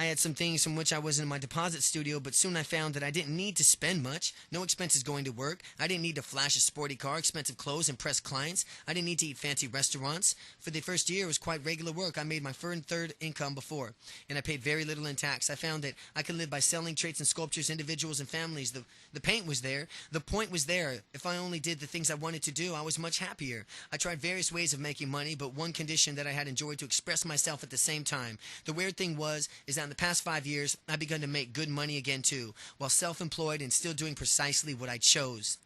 Speaker 1: I had some things from which I was in my deposit studio, but soon I found that I didn't need to spend much. No expenses going to work. I didn't need to flash a sporty car, expensive clothes, impress clients. I didn't need to eat fancy restaurants. For the first year, it was quite regular work. I made my third income before, and I paid very little in tax. I found that I could live by selling traits and sculptures, individuals and families. The paint was there. The point was there. If I only did the things I wanted to do, I was much happier. I tried various ways of making money, but one condition that I had enjoyed to express myself at the same time. The weird thing is that in the past 5 years, I've begun to make good money again too, while self-employed and still doing precisely what I chose.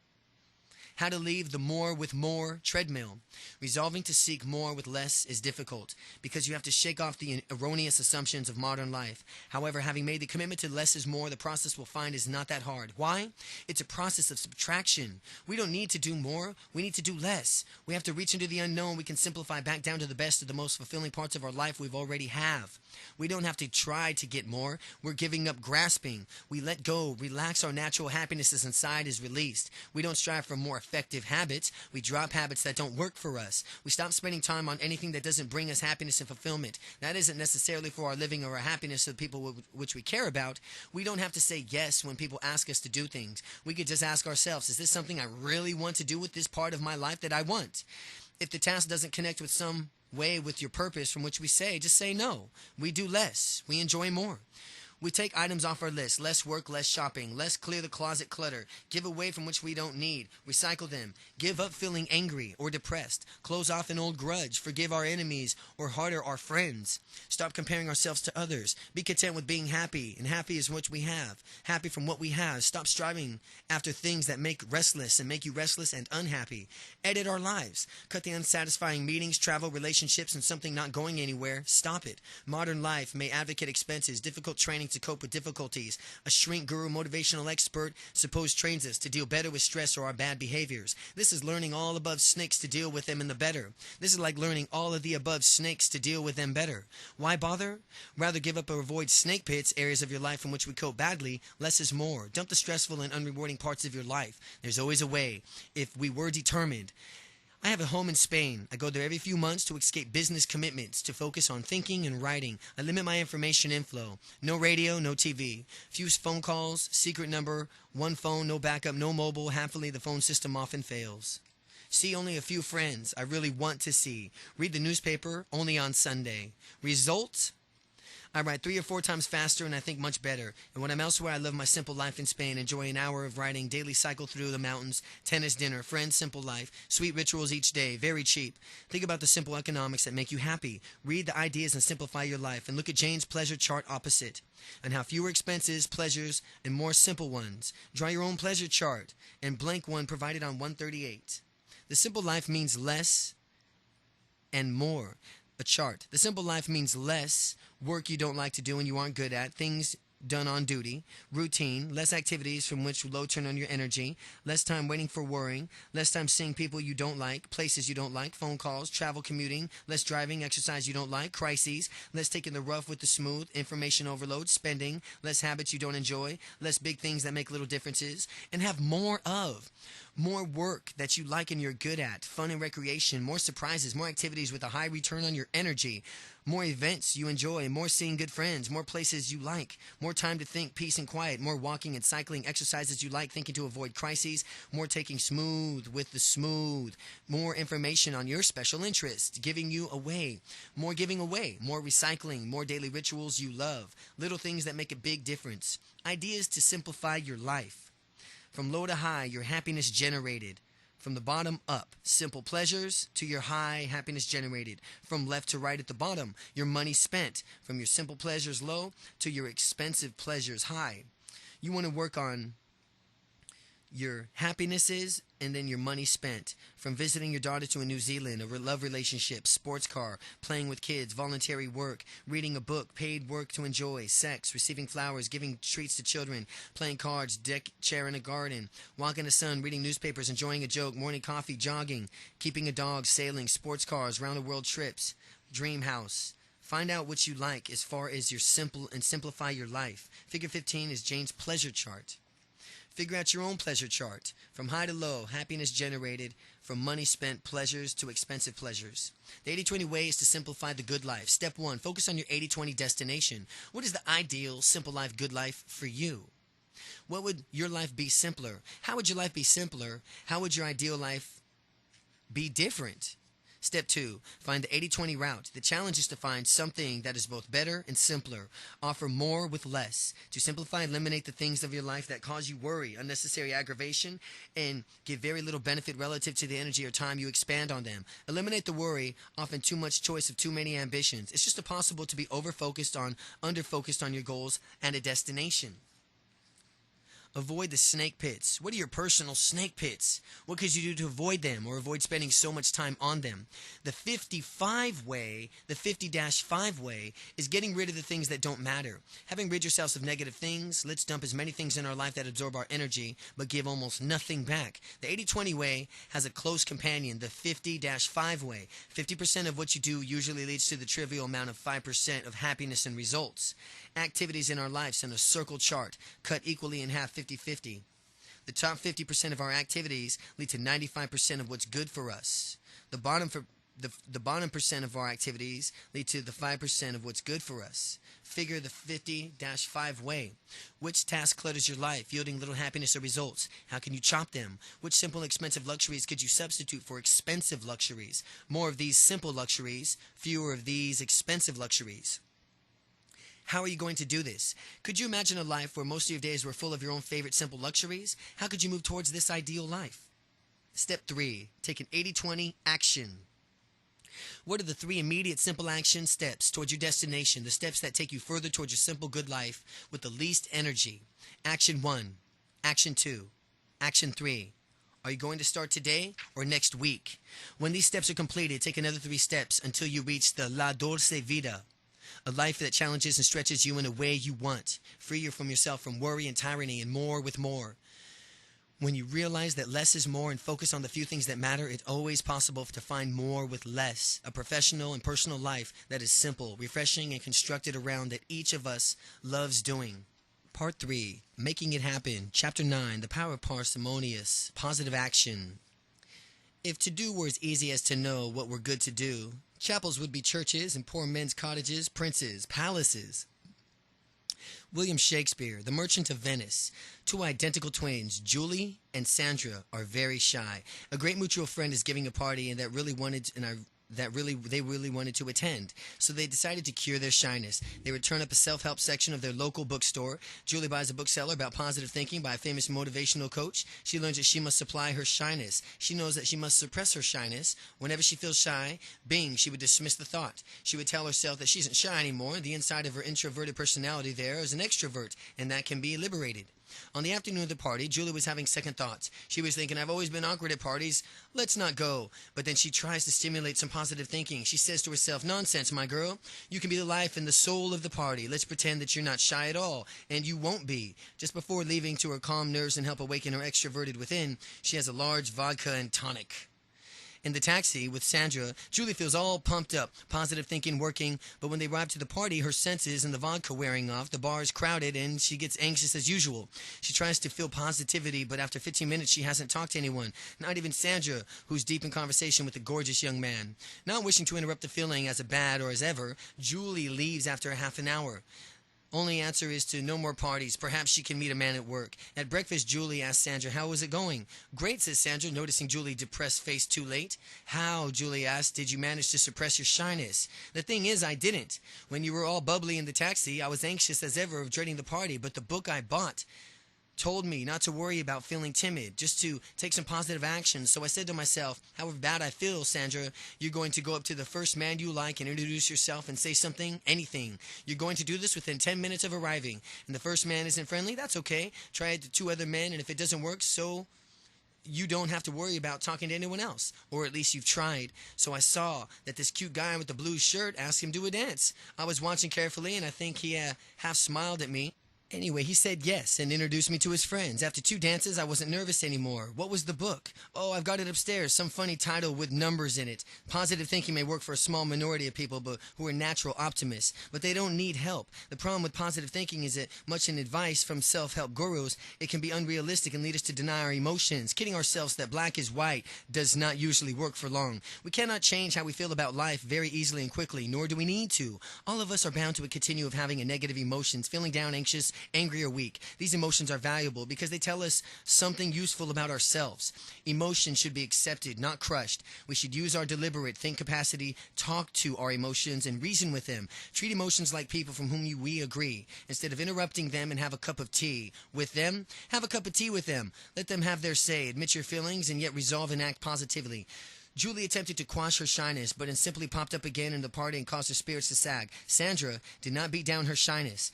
Speaker 1: How to leave the more with more treadmill. Resolving to seek more with less is difficult because you have to shake off the erroneous assumptions of modern life. However, having made the commitment to less is more, the process we'll find is not that hard. Why? It's a process of subtraction. We don't need to do more. We need to do less. We have to reach into the unknown. We can simplify back down to the best of the most fulfilling parts of our life we've already have. We don't have to try to get more. We're giving up grasping. We let go. Relax. Our natural happiness is inside is released. We don't strive for more effective habits. We drop habits that don't work for us. We stop spending time on anything that doesn't bring us happiness and fulfillment. That isn't necessarily for our living or our happiness of the people which we care about. We don't have to say yes when people ask us to do things. We could just ask ourselves, is this something I really want to do with this part of my life that I want? If the task doesn't connect with some way with your purpose from which we say, just say no. We do less. We enjoy more. We take items off our list. Less work, less shopping. Less clear the closet clutter. Give away from which we don't need. Recycle them. Give up feeling angry or depressed. Close off an old grudge. Forgive our enemies or harder our friends. Stop comparing ourselves to others. Be content with being happy, and happy is what we have. Happy from what we have. Stop striving after things that make restless and make you restless and unhappy. Edit our lives. Cut the unsatisfying meetings, travel, relationships, and something not going anywhere. Stop it. Modern life may advocate expenses, difficult training to cope with difficulties. A shrink guru motivational expert suppose trains us to deal better with stress or our bad behaviors. This is learning all above snakes to deal with them in the better. This is like learning all of the above snakes to deal with them better. Why bother? Rather give up or avoid snake pits, areas of your life in which we cope badly. Less is more. Dump the stressful and unrewarding parts of your life. There's always a way if we were determined. I have a home in Spain. I go there every few months to escape business commitments, to focus on thinking and writing. I limit my information inflow. No radio, no TV. Few phone calls, secret number, one phone, no backup, no mobile. Happily, the phone system often fails. See only a few friends I really want to see. Read the newspaper only on Sunday. Result? I write 3 or 4 times faster and I think much better. And when I'm elsewhere, I live my simple life in Spain. Enjoy an hour of writing, daily cycle through the mountains, tennis dinner, friends, simple life, sweet rituals each day, very cheap. Think about the simple economics that make you happy. Read the ideas and simplify your life. And look at Jane's pleasure chart opposite. And how fewer expenses, pleasures, and more simple ones. Draw your own pleasure chart and blank one provided on 138. The simple life means less and more. A chart. The simple life means less work you don't like to do and you aren't good at, things done on duty, routine, less activities from which low turn on your energy, less time waiting for worrying, less time seeing people you don't like, places you don't like, phone calls, travel, commuting, less driving, exercise you don't like, crises, less taking the rough with the smooth, information overload, spending, less habits you don't enjoy, less big things that make little differences, and have more of. More work that you like and you're good at, fun and recreation, more surprises, more activities with a high return on your energy, more events you enjoy, more seeing good friends, more places you like, more time to think, peace and quiet, more walking and cycling, exercises you like, thinking to avoid crises, more taking smooth with the smooth, more information on your special interest, giving away, more recycling, more daily rituals you love, little things that make a big difference, ideas to simplify your life. From low to high, your happiness generated. From the bottom up, simple pleasures to your high happiness generated. From left to right at the bottom, your money spent. From your simple pleasures low to your expensive pleasures high. You want to work on your happinesses and then your money spent. From visiting your daughter to New Zealand, a love relationship, sports car, playing with kids, voluntary work, reading a book, paid work to enjoy, sex, receiving flowers, giving treats to children, playing cards, deck chair in a garden, walking in the sun, reading newspapers, enjoying a joke, morning coffee, jogging, keeping a dog, sailing, sports cars, round the world trips, dream house. Find out what you like as far as your simple and simplify your life. Figure 15 is Jane's pleasure chart. Figure out your own pleasure chart. From high to low, happiness generated. From money spent, pleasures to expensive pleasures. The 80-20 way is to simplify the good life. Step 1, focus on your 80-20 destination. What is the ideal, simple life, good life for you? What would your life be simpler? How would your life be simpler? How would your ideal life be different? Step 2, find the 80-20 route. The challenge is to find something that is both better and simpler. Offer more with less. To simplify, eliminate the things of your life that cause you worry, unnecessary aggravation, and give very little benefit relative to the energy or time you expand on them. Eliminate the worry, often too much choice of too many ambitions. It's just impossible to be over-focused on, under-focused on your goals and a destination. Avoid the snake pits. What are your personal snake pits? What could you do to avoid them or avoid spending so much time on them? The 55 way, the 50-5 way, is getting rid of the things that don't matter. Having rid yourselves of negative things, let's dump as many things in our life that absorb our energy but give almost nothing back. The 80-20 way has a close companion, the 50-5 way. 50% of what you do usually leads to the trivial amount of 5% of happiness and results. Activities in our lives in a circle chart, cut equally in half, 50-50. The top 50% of our activities lead to 95% of what's good for us. The bottom percent of our activities lead to the 5% of what's good for us. Figure the 50-5 way. Which task clutters your life, yielding little happiness or results? How can you chop them? Which simple, expensive luxuries could you substitute for expensive luxuries? More of these simple luxuries, fewer of these expensive luxuries. How are you going to do this? Could you imagine a life where most of your days were full of your own favorite simple luxuries? How could you move towards this ideal life? Step 3. Take an 80-20 action. What are the 3 immediate simple action steps towards your destination, the steps that take you further towards your simple good life with the least energy? Action 1, Action 2, Action 3. Are you going to start today or next week? When these steps are completed, take another 3 steps until you reach the La Dolce Vida, a life that challenges and stretches you in a way you want, free you from yourself from worry and tyranny, and more with more. When you realize that less is more and focus on the few things that matter, it's always possible to find more with less. A professional and personal life that is simple, refreshing, and constructed around that each of us loves doing. Part 3. Making it happen. Chapter 9. The power of parsimonious, positive action. If to do were as easy as to know what were good to do, chapels would be churches and poor men's cottages, princes, palaces. William Shakespeare, The Merchant of Venice. 2 identical twins, Julie and Sandra, are very shy. A great mutual friend is giving a party and they really wanted to attend. So they decided to cure their shyness. They would turn up a self-help section of their local bookstore. Julie buys a bookseller about positive thinking by a famous motivational coach. She learns that she must supply her shyness. She knows that she must suppress her shyness. Whenever she feels shy, bing, she would dismiss the thought. She would tell herself that she isn't shy anymore. The inside of her introverted personality there is an extrovert, and that can be liberated. On the afternoon of the party, Julie was having second thoughts. She was thinking, I've always been awkward at parties. Let's not go. But then she tries to stimulate some positive thinking. She says to herself, nonsense, my girl. You can be the life and the soul of the party. Let's pretend that you're not shy at all. And you won't be. Just before leaving to her calm nerves and help awaken her extroverted within, she has a large vodka and tonic. In the taxi with Sandra, Julie feels all pumped up, positive thinking working, but when they arrive to the party, her senses and the vodka wearing off, the bar is crowded, and she gets anxious as usual. She tries to feel positivity, but after 15 minutes, she hasn't talked to anyone, not even Sandra, who's deep in conversation with a gorgeous young man. Not wishing to interrupt the feeling as bad or as ever, Julie leaves after a half an hour. Only answer is to no more parties. Perhaps she can meet a man at work. At breakfast, Julie asks Sandra, how was it going? Great, says Sandra, noticing Julie's depressed face too late. How, Julie asked, did you manage to suppress your shyness? The thing is, I didn't. When you were all bubbly in the taxi, I was anxious as ever of dreading the party, but the book I bought told me not to worry about feeling timid, just to take some positive action. So I said to myself, however bad I feel, Sandra, you're going to go up to the first man you like and introduce yourself and say something, anything. You're going to do this within 10 minutes of arriving. And the first man isn't friendly, that's okay. Try it to 2 other men, and if it doesn't work, so you don't have to worry about talking to anyone else. Or at least you've tried. So I saw that this cute guy with the blue shirt asked him to a dance. I was watching carefully, and I think he half smiled at me. Anyway, he said yes and introduced me to his friends. After 2 dances, I wasn't nervous anymore. What was the book? Oh, I've got it upstairs. Some funny title with numbers in it. Positive thinking may work for a small minority of people who are natural optimists, but they don't need help. The problem with positive thinking is that much in advice from self-help gurus, it can be unrealistic and lead us to deny our emotions. Kidding ourselves that black is white does not usually work for long. We cannot change how we feel about life very easily and quickly, nor do we need to. All of us are bound to continue of having a negative emotions, feeling down, anxious, angry, or weak. These emotions are valuable because they tell us something useful about ourselves. Emotions should be accepted, not crushed. We should use our deliberate think capacity, talk to our emotions, and reason with them. Treat emotions like people from whom we agree. Instead of interrupting them and have a cup of tea with them, have a cup of tea with them. Let them have their say. Admit your feelings and yet resolve and act positively. Julie attempted to quash her shyness, but it simply popped up again in the party and caused her spirits to sag. Sandra did not beat down her shyness.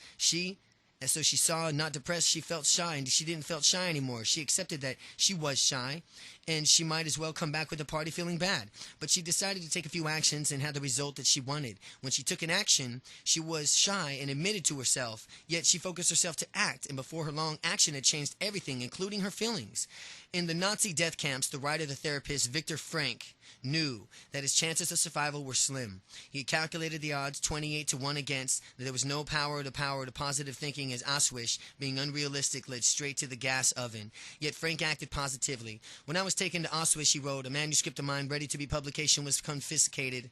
Speaker 1: And so she saw, not depressed, she felt shy, and she didn't feel shy anymore. She accepted that she was shy, and she might as well come back with the party feeling bad. But she decided to take a few actions and had the result that she wanted. When she took an action, she was shy and admitted to herself, yet she focused herself to act, and before her long action had changed everything, including her feelings. In the Nazi death camps, the writer-therapist Viktor Frankl knew that his chances of survival were slim. He calculated the odds 28 to 1 against, that there was no power to positive thinking, as Auschwitz, being unrealistic, led straight to the gas oven. Yet Frank acted positively. When I was taken to Auschwitz, he wrote, a manuscript of mine ready to be publication was confiscated.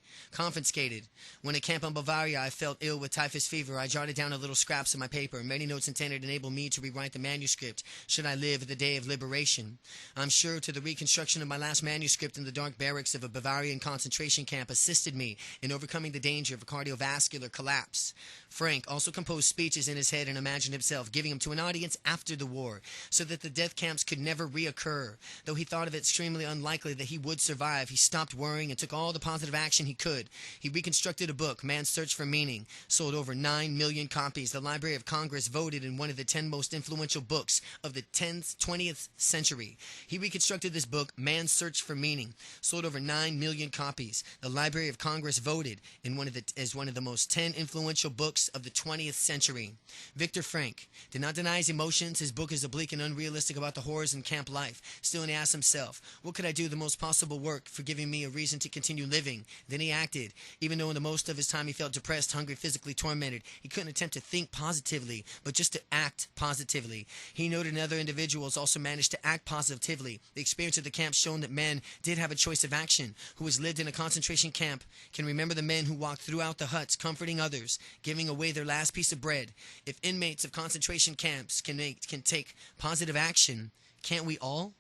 Speaker 1: When at camp in Bavaria I felt ill with typhus fever, I jotted down a little scraps of my paper, many notes intended to enable me to rewrite the manuscript should I live at the day of liberation. I'm sure to the reconstruction of my last manuscript in the dark barracks of a Bavarian concentration camp assisted me in overcoming the danger of a cardiovascular collapse. Frank also composed speeches in his head and imagined himself giving them to an audience after the war, so that the death camps could never reoccur. Though he thought it extremely unlikely that he would survive, he stopped worrying and took all the positive action he could. He reconstructed a book, Man's Search for Meaning, sold over 9 million copies. The Library of Congress voted in one of the 10 most influential books of the 20th century. He reconstructed this book, Man's Search for Meaning, sold over 9 million copies. The Library of Congress voted in as one of the most 10 influential books of the 20th century. Viktor Frankl did not deny his emotions. His book is oblique and unrealistic about the horrors in camp life. Still, he asked himself, what could I do the most possible work for giving me a reason to continue living? Then he acted. Even though in the most of his time he felt depressed, hungry, physically tormented, he couldn't attempt to think positively, but just to act positively. He noted other individuals also managed to act positively. The experience of the camp shown that men did have a choice of action. Who has lived in a concentration camp can remember the men who walked throughout the huts, comforting others, giving away their last piece of bread. If inmates of concentration camps can take positive action, can't we all?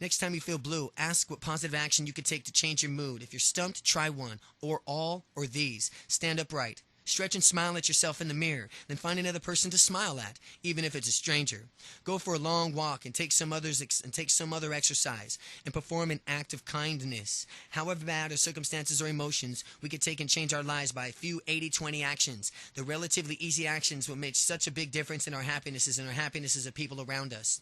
Speaker 1: Next time you feel blue, ask what positive action you could take to change your mood. If you're stumped, try one, or all, or these. Stand upright. Stretch and smile at yourself in the mirror. Then find another person to smile at, even if it's a stranger. Go for a long walk and take some other exercise and perform an act of kindness. However bad our circumstances or emotions, we could take and change our lives by a few 80-20 actions. The relatively easy actions will make such a big difference in our happinesses and our happinesses of people around us.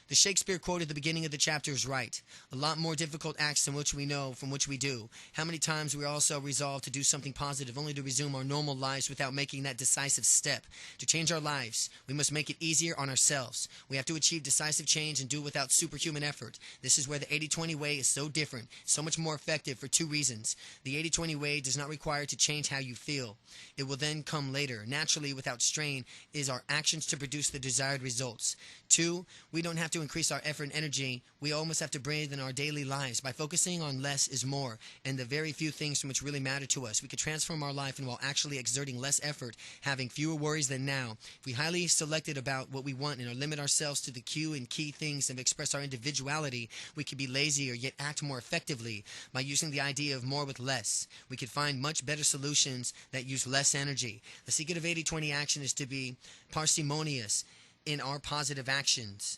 Speaker 1: The Shakespeare quote at the beginning of the chapter is right. A lot more difficult acts than which we know from which we do. How many times we also resolve to do something positive only to resume our normal lives without making that decisive step. To change our lives, we must make it easier on ourselves. We have to achieve decisive change and do it without superhuman effort. This is where the 80-20 way is so different, so much more effective for two reasons. The 80-20 way does not require to change how you feel. It will then come later. Naturally, without strain, is our actions to produce the desired results. 2, we don't have to increase our effort and energy. We almost have to breathe in our daily lives. By focusing on less is more, and the very few things from which really matter to us, we could transform our life, and while actually exerting less effort, having fewer worries than now. If we highly selected about what we want and limit ourselves to the few and key things and express our individuality, we could be lazier yet act more effectively. By using the idea of more with less, we could find much better solutions that use less energy. The secret of 80-20 action is to be parsimonious in our positive actions.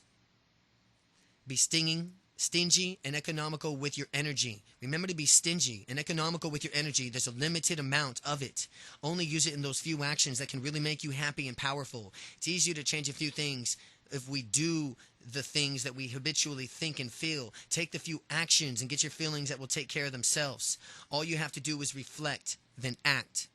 Speaker 1: Be stingy and economical with your energy. Remember to be stingy and economical with your energy. There's a limited amount of it. Only use it in those few actions that can really make you happy and powerful. It's easier to change a few things if we do the things that we habitually think and feel. Take the few actions and get your feelings that will take care of themselves. All you have to do is reflect, then act.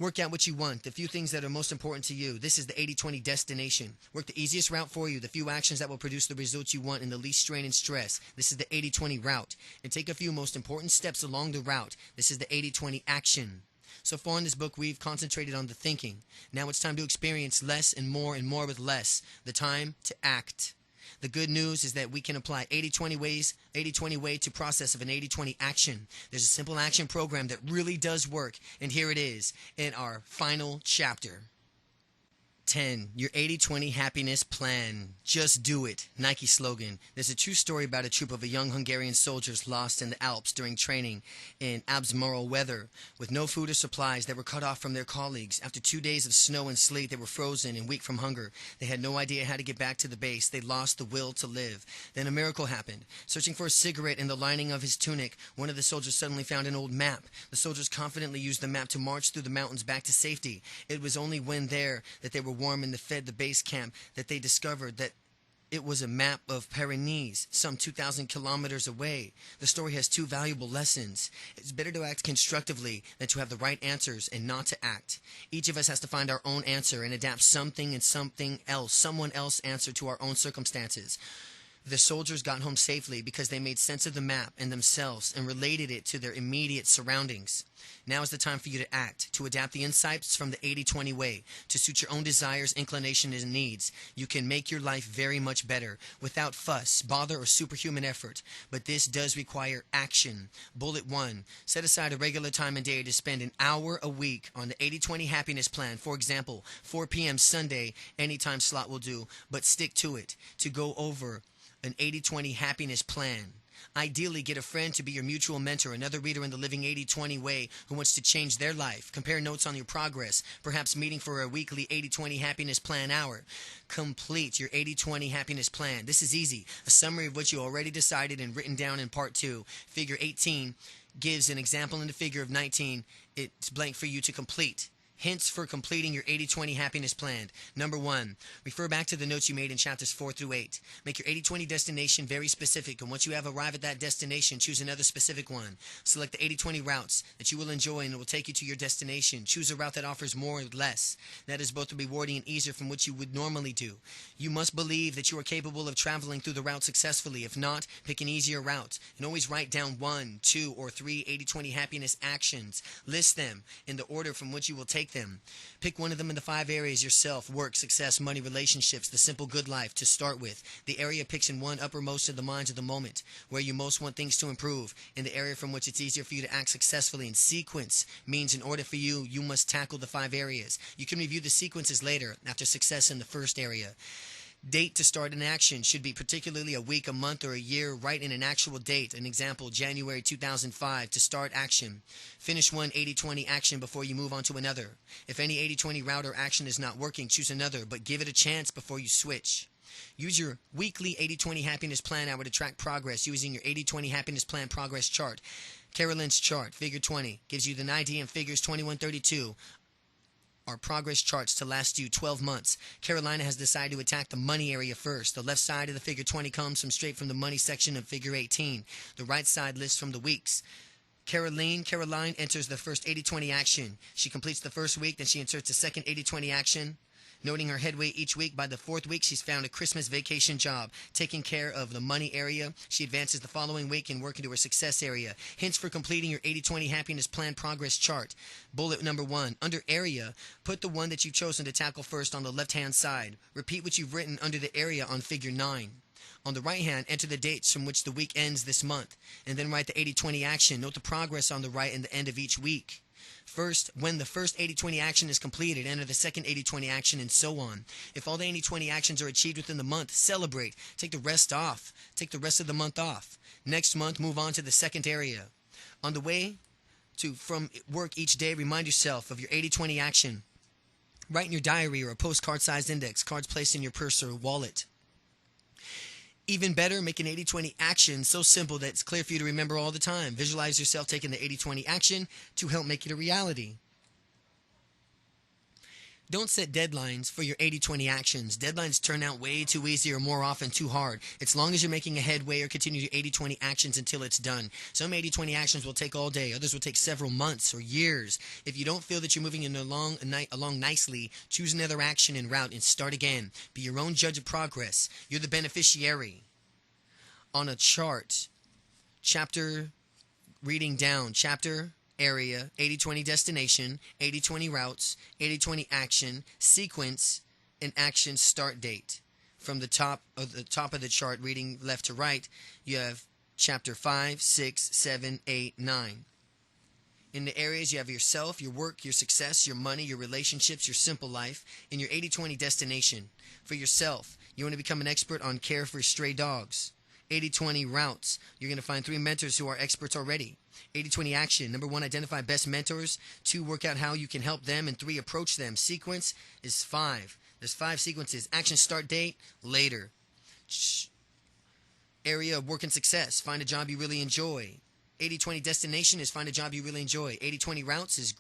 Speaker 1: Work out what you want, the few things that are most important to you. This is the 80-20 destination. Work the easiest route for you, the few actions that will produce the results you want in the least strain and stress. This is the 80-20 route. And take a few most important steps along the route. This is the 80-20 action. So far in this book, we've concentrated on the thinking. Now it's time to experience less and more with less. The time to act. The good news is that we can apply 80-20 way to process of an 80-20 action. There's a simple action program that really does work, and here it is in our final chapter. 10. Your 80-20 happiness plan. Just do it. Nike slogan. There's a true story about a troop of young Hungarian soldiers lost in the Alps during training in abysmal weather. With no food or supplies, they were cut off from their colleagues. After 2 days of snow and sleet, they were frozen and weak from hunger. They had no idea how to get back to the base. They lost the will to live. Then a miracle happened. Searching for a cigarette in the lining of his tunic, one of the soldiers suddenly found an old map. The soldiers confidently used the map to march through the mountains back to safety. It was only when there that they were warm and fed the base camp that they discovered that it was a map of Pyrenees, some 2,000 kilometers away. The story has two valuable lessons. It's better to act constructively than to have the right answers and not to act. Each of us has to find our own answer and adapt someone else answer to our own circumstances. The soldiers got home safely because they made sense of the map and themselves and related it to their immediate surroundings. Now is the time for you to act, to adapt the insights from the 80-20 way, to suit your own desires, inclinations, and needs. You can make your life very much better without fuss, bother, or superhuman effort. But this does require action. Bullet 1. Set aside a regular time and day to spend an hour a week on the 80-20 happiness plan. For example, 4 p.m. Sunday, anytime slot will do, but stick to it. To go over an 80-20 happiness plan. Ideally, get a friend to be your mutual mentor, another reader in the Living 80-20 way who wants to change their life. Compare notes on your progress, perhaps meeting for a weekly 80-20 happiness plan hour. Complete your 80-20 happiness plan. This is easy. A summary of what you already decided and written down in part 2. Figure 18 gives an example in the figure of 19. It's blank for you to complete. Hints for completing your 80-20 happiness plan. Number 1, refer back to the notes you made in chapters 4 through 8. Make your 80-20 destination very specific, and once you have arrived at that destination, choose another specific one. Select the 80-20 routes that you will enjoy and it will take you to your destination. Choose a route that offers more or less. That is both rewarding and easier from what you would normally do. You must believe that you are capable of traveling through the route successfully. If not, pick an easier route. And always write down 1, 2, or 3 80-20 happiness actions. List them in the order from which you will take them. Pick one of them in the 5 areas: yourself, work, success, money, relationships, the simple good life to start with. The area picks in one uppermost of the minds of the moment, where you most want things to improve, in the area from which it's easier for you to act successfully. And sequence means in order for you, you must tackle the 5 areas. You can review the sequences later after success in the first area. Date to start an action should be particularly a week, a month, or a year. Write in an actual date. An example, January 2005, to start action. Finish one 80-20 action before you move on to another. If any 80-20 route or action is not working, choose another, but give it a chance before you switch. Use your weekly 80-20 happiness plan hour to track progress using your 80-20 happiness plan progress chart. Carolyn's chart, figure 20, gives you the idea in figures 21-32. Are progress charts to last you 12 months. Carolina has decided to attack the money area first. The left side of the figure 20 comes straight from the money section of figure 18. The right side lists from the weeks. Caroline enters the first 80-20 action. She completes the first week, then she inserts the second 80-20 action. Noting her headway each week, by the 4th week, she's found a Christmas vacation job. Taking care of the money area, she advances the following week and work into her success area. Hints for completing your 80-20 happiness plan progress chart. Bullet number 1. Under area, put the one that you've chosen to tackle first on the left-hand side. Repeat what you've written under the area on figure 9. On the right hand, enter the dates from which the week ends this month, and then write the 80-20 action. Note the progress on the right and the end of each week. First, when the first 80-20 action is completed, enter the second 80-20 action, and so on. If all the 80-20 actions are achieved within the month, celebrate. Take the rest off. Take the rest of the month off. Next month, move on to the second area. On the way from work each day, remind yourself of your 80-20 action. Write in your diary or a postcard-sized index, cards placed in your purse or wallet. Even better, make an 80-20 action so simple that it's clear for you to remember all the time. Visualize yourself taking the 80-20 action to help make it a reality. Don't set deadlines for your 80-20 actions. Deadlines turn out way too easy or more often too hard. As long as you're making a headway or continue your 80-20 actions until it's done. Some 80-20 actions will take all day. Others will take several months or years. If you don't feel that you're moving along nicely, choose another action and route and start again. Be your own judge of progress. You're the beneficiary. On a chart, reading down, chapter, area, 80-20 destination, 80-20 routes, 80-20 action, sequence, and action start date. From the top of the chart, reading left to right, you have chapter 5, 6, 7, 8, 9. In the areas, you have yourself, your work, your success, your money, your relationships, your simple life, and your 80-20 destination. For yourself, you want to become an expert on care for stray dogs. 80-20 routes. You're going to find 3 mentors who are experts already. 80-20 action. Number 1, identify best mentors. 2, work out how you can help them. And 3, approach them. Sequence is 5. There's 5 sequences. Action start date, later. Area of work and success. Find a job you really enjoy. 80-20 destination is find a job you really enjoy. 80-20 routes is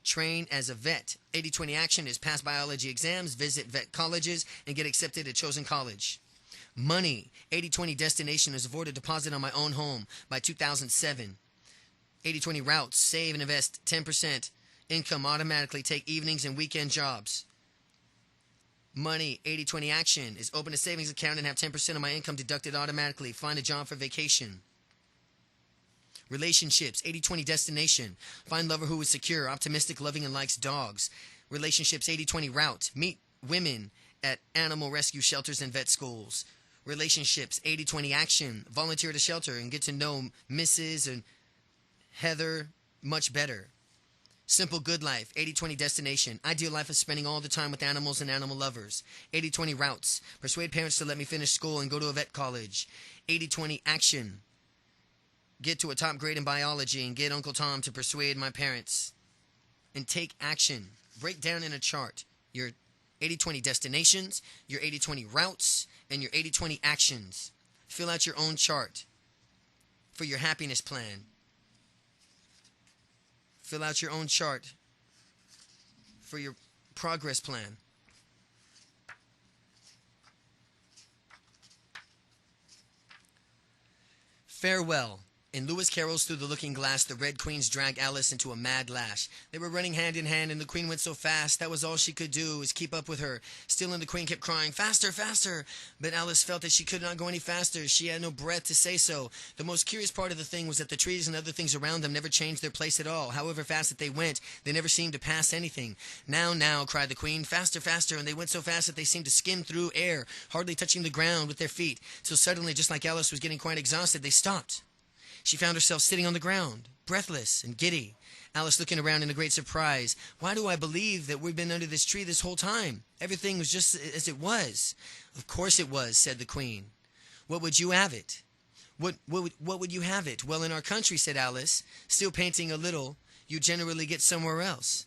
Speaker 1: train as a vet. 80-20 action is pass biology exams, visit vet colleges, and get accepted at chosen college. Money. 80-20 destination is avoid a deposit on my own home by 2007. 80-20 routes. Save and invest 10% income automatically. Take evenings and weekend jobs. Money, 80-20 action, is open a savings account and have 10% of my income deducted automatically. Find a job for vacation. Relationships, 80-20 destination. Find lover who is secure, optimistic, loving, and likes dogs. Relationships, 80-20 route. Meet women at animal rescue shelters and vet schools. Relationships, 80-20 action. Volunteer at a shelter and get to know Mrs. and Heather much better. Simple good life, 80-20 destination. Ideal life is spending all the time with animals and animal lovers. 80-20 routes. Persuade parents to let me finish school and go to a vet college. 80-20 action. Get to a top grade in biology and get Uncle Tom to persuade my parents. And take action. Break down in a chart your 80-20 destinations, your 80-20 routes, and your 80-20 actions. Fill out your own chart for your happiness plan. Fill out your own chart for your progress plan. Farewell. In Lewis Carroll's Through the Looking Glass, the Red Queens drag Alice into a mad lash. They were running hand in hand, and the Queen went so fast, that was all she could do, is keep up with her. Still, and the Queen kept crying, "Faster, faster!" But Alice felt that she could not go any faster. She had no breath to say so. The most curious part of the thing was that the trees and other things around them never changed their place at all. However fast that they went, they never seemed to pass anything. "Now, now," cried the Queen, "faster, faster!" And they went so fast that they seemed to skim through air, hardly touching the ground with their feet. So suddenly, just like Alice was getting quite exhausted, they stopped. She found herself sitting on the ground, breathless and giddy. Alice looking around in a great surprise. "Why do I believe that we've been under this tree this whole time? Everything was just as it was." "Of course it was," said the Queen. "What would you have it?" What would you have it?" "Well, in our country," said Alice, still panting a little, "you generally get somewhere else."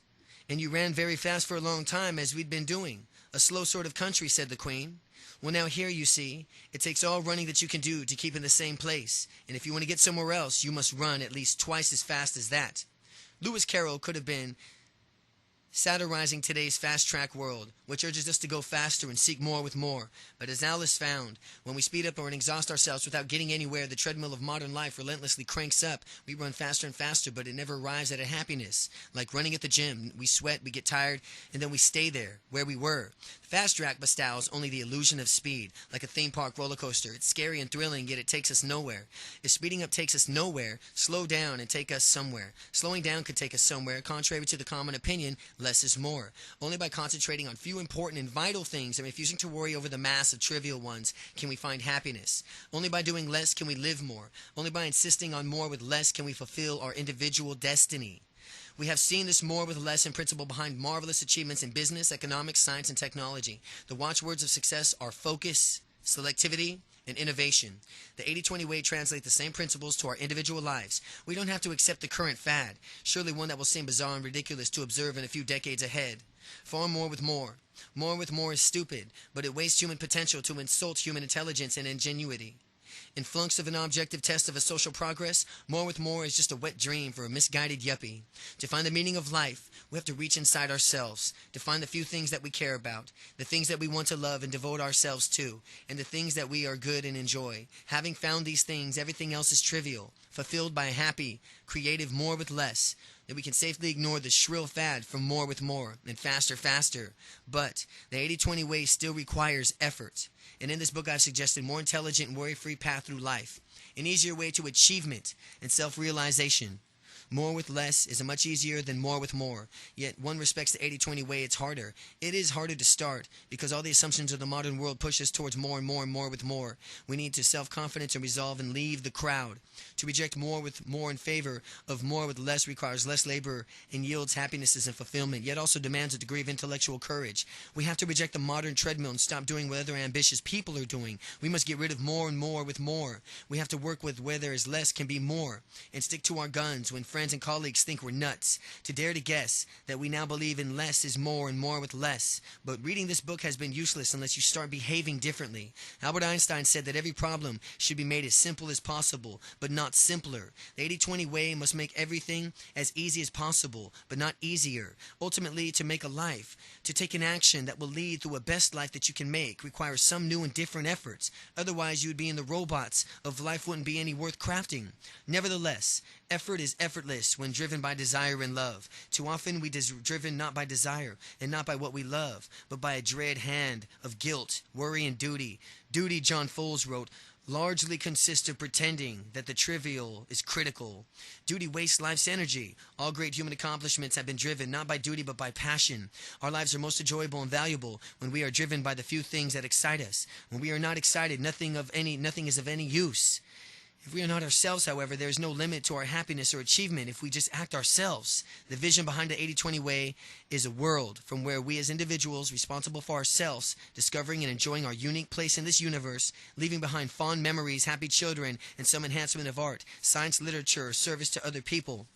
Speaker 1: "And you ran very fast for a long time, as we'd been doing." "A slow sort of country," said the Queen. "Well, now here, you see, it takes all running that you can do to keep in the same place. And if you want to get somewhere else, you must run at least twice as fast as that." Lewis Carroll could have been satirizing today's fast-track world, which urges us to go faster and seek more with more. But as Alice found, when we speed up or exhaust ourselves without getting anywhere, the treadmill of modern life relentlessly cranks up. We run faster and faster, but it never arrives at a happiness. Like running at the gym, we sweat, we get tired, and then we stay there, where we were. Fast track bestows only the illusion of speed, like a theme park roller coaster. It's scary and thrilling, yet it takes us nowhere. If speeding up takes us nowhere, slow down and take us somewhere. Slowing down could take us somewhere. Contrary to the common opinion, less is more. Only by concentrating on few important and vital things and refusing to worry over the mass of trivial ones can we find happiness. Only by doing less can we live more. Only by insisting on more with less can we fulfill our individual destiny. We have seen this more with less in principle behind marvelous achievements in business, economics, science, and technology. The watchwords of success are focus, selectivity, and innovation. The 80-20 way translates the same principles to our individual lives. We don't have to accept the current fad, surely one that will seem bizarre and ridiculous to observe in a few decades ahead. Far more with more. More with more is stupid, but it wastes human potential to insult human intelligence and ingenuity. In flunks of an objective test of a social progress, more with more is just a wet dream for a misguided yuppie. To find the meaning of life, we have to reach inside ourselves, to find the few things that we care about, the things that we want to love and devote ourselves to, and the things that we are good and enjoy. Having found these things, everything else is trivial, fulfilled by a happy, creative more with less, that we can safely ignore the shrill fad from more with more and faster, faster. But the 80-20 way still requires effort. And in this book, I've suggested a more intelligent and worry-free path through life, an easier way to achievement and self-realization. More with less is much easier than more with more. Yet one respects the 80-20 way, it's harder. It is harder to start because all the assumptions of the modern world push us towards more and more and more with more. We need to self-confidence and resolve and leave the crowd. To reject more with more in favor of more with less requires less labor and yields happinesses and fulfillment, yet also demands a degree of intellectual courage. We have to reject the modern treadmill and stop doing what other ambitious people are doing. We must get rid of more and more with more. We have to work with where there is less can be more, and stick to our guns when friends and colleagues think we're nuts. To dare to guess that we now believe in less is more and more with less. But reading this book has been useless unless you start behaving differently. Albert Einstein said that every problem should be made as simple as possible, but not simpler. The 80-20 way must make everything as easy as possible, but not easier. Ultimately, to make a life, to take an action that will lead to a best life that you can make, requires some new and different efforts. Otherwise, you would be in the robots of life wouldn't be any worth crafting. Nevertheless, effort is effortless effortless when driven by desire and love. Too often we driven not by desire and not by what we love, but by a dread hand of guilt, worry, and duty. Duty, John Foles wrote, largely consists of pretending that the trivial is critical. Duty wastes life's energy. All great human accomplishments have been driven not by duty but by passion. Our lives are most enjoyable and valuable when we are driven by the few things that excite us. When we are not excited, nothing is of any use. If we are not ourselves, however, there is no limit to our happiness or achievement if we just act ourselves. The vision behind the 80-20 way is a world from where we as individuals responsible for ourselves, discovering and enjoying our unique place in this universe, leaving behind fond memories, happy children, and some enhancement of art, science, literature, or service to other people.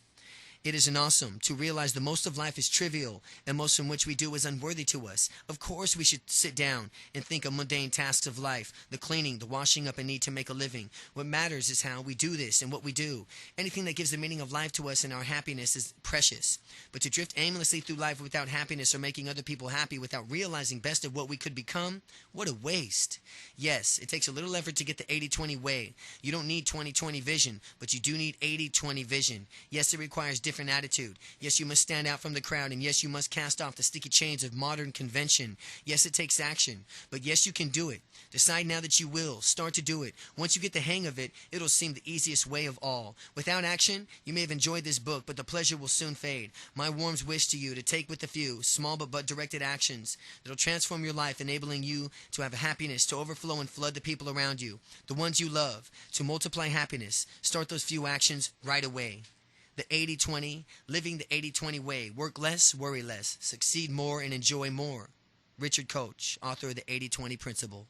Speaker 1: It is an awesome to realize the most of life is trivial and most from which we do is unworthy to us. Of course we should sit down and think of mundane tasks of life, the cleaning, the washing up and need to make a living. What matters is how we do this and what we do. Anything that gives the meaning of life to us and our happiness is precious. But to drift aimlessly through life without happiness or making other people happy without realizing best of what we could become, what a waste. Yes, it takes a little effort to get the 80-20 way. You don't need 20-20 vision, but you do need 80-20 vision. Yes, it requires different attitude. Yes, you must stand out from the crowd, and yes, you must cast off the sticky chains of modern convention. Yes, it takes action, but yes, you can do it. Decide now that you will. Start to do it. Once you get the hang of it, it'll seem the easiest way of all. Without action, you may have enjoyed this book, but the pleasure will soon fade. My warm wish to you to take with a few, small but directed actions that'll transform your life, enabling you to have happiness to overflow and flood the people around you, the ones you love, to multiply happiness. Start those few actions right away. The 80-20, living the 80-20 way. Work less, worry less. Succeed more, and enjoy more. Richard Koch, author of the 80-20 Principle.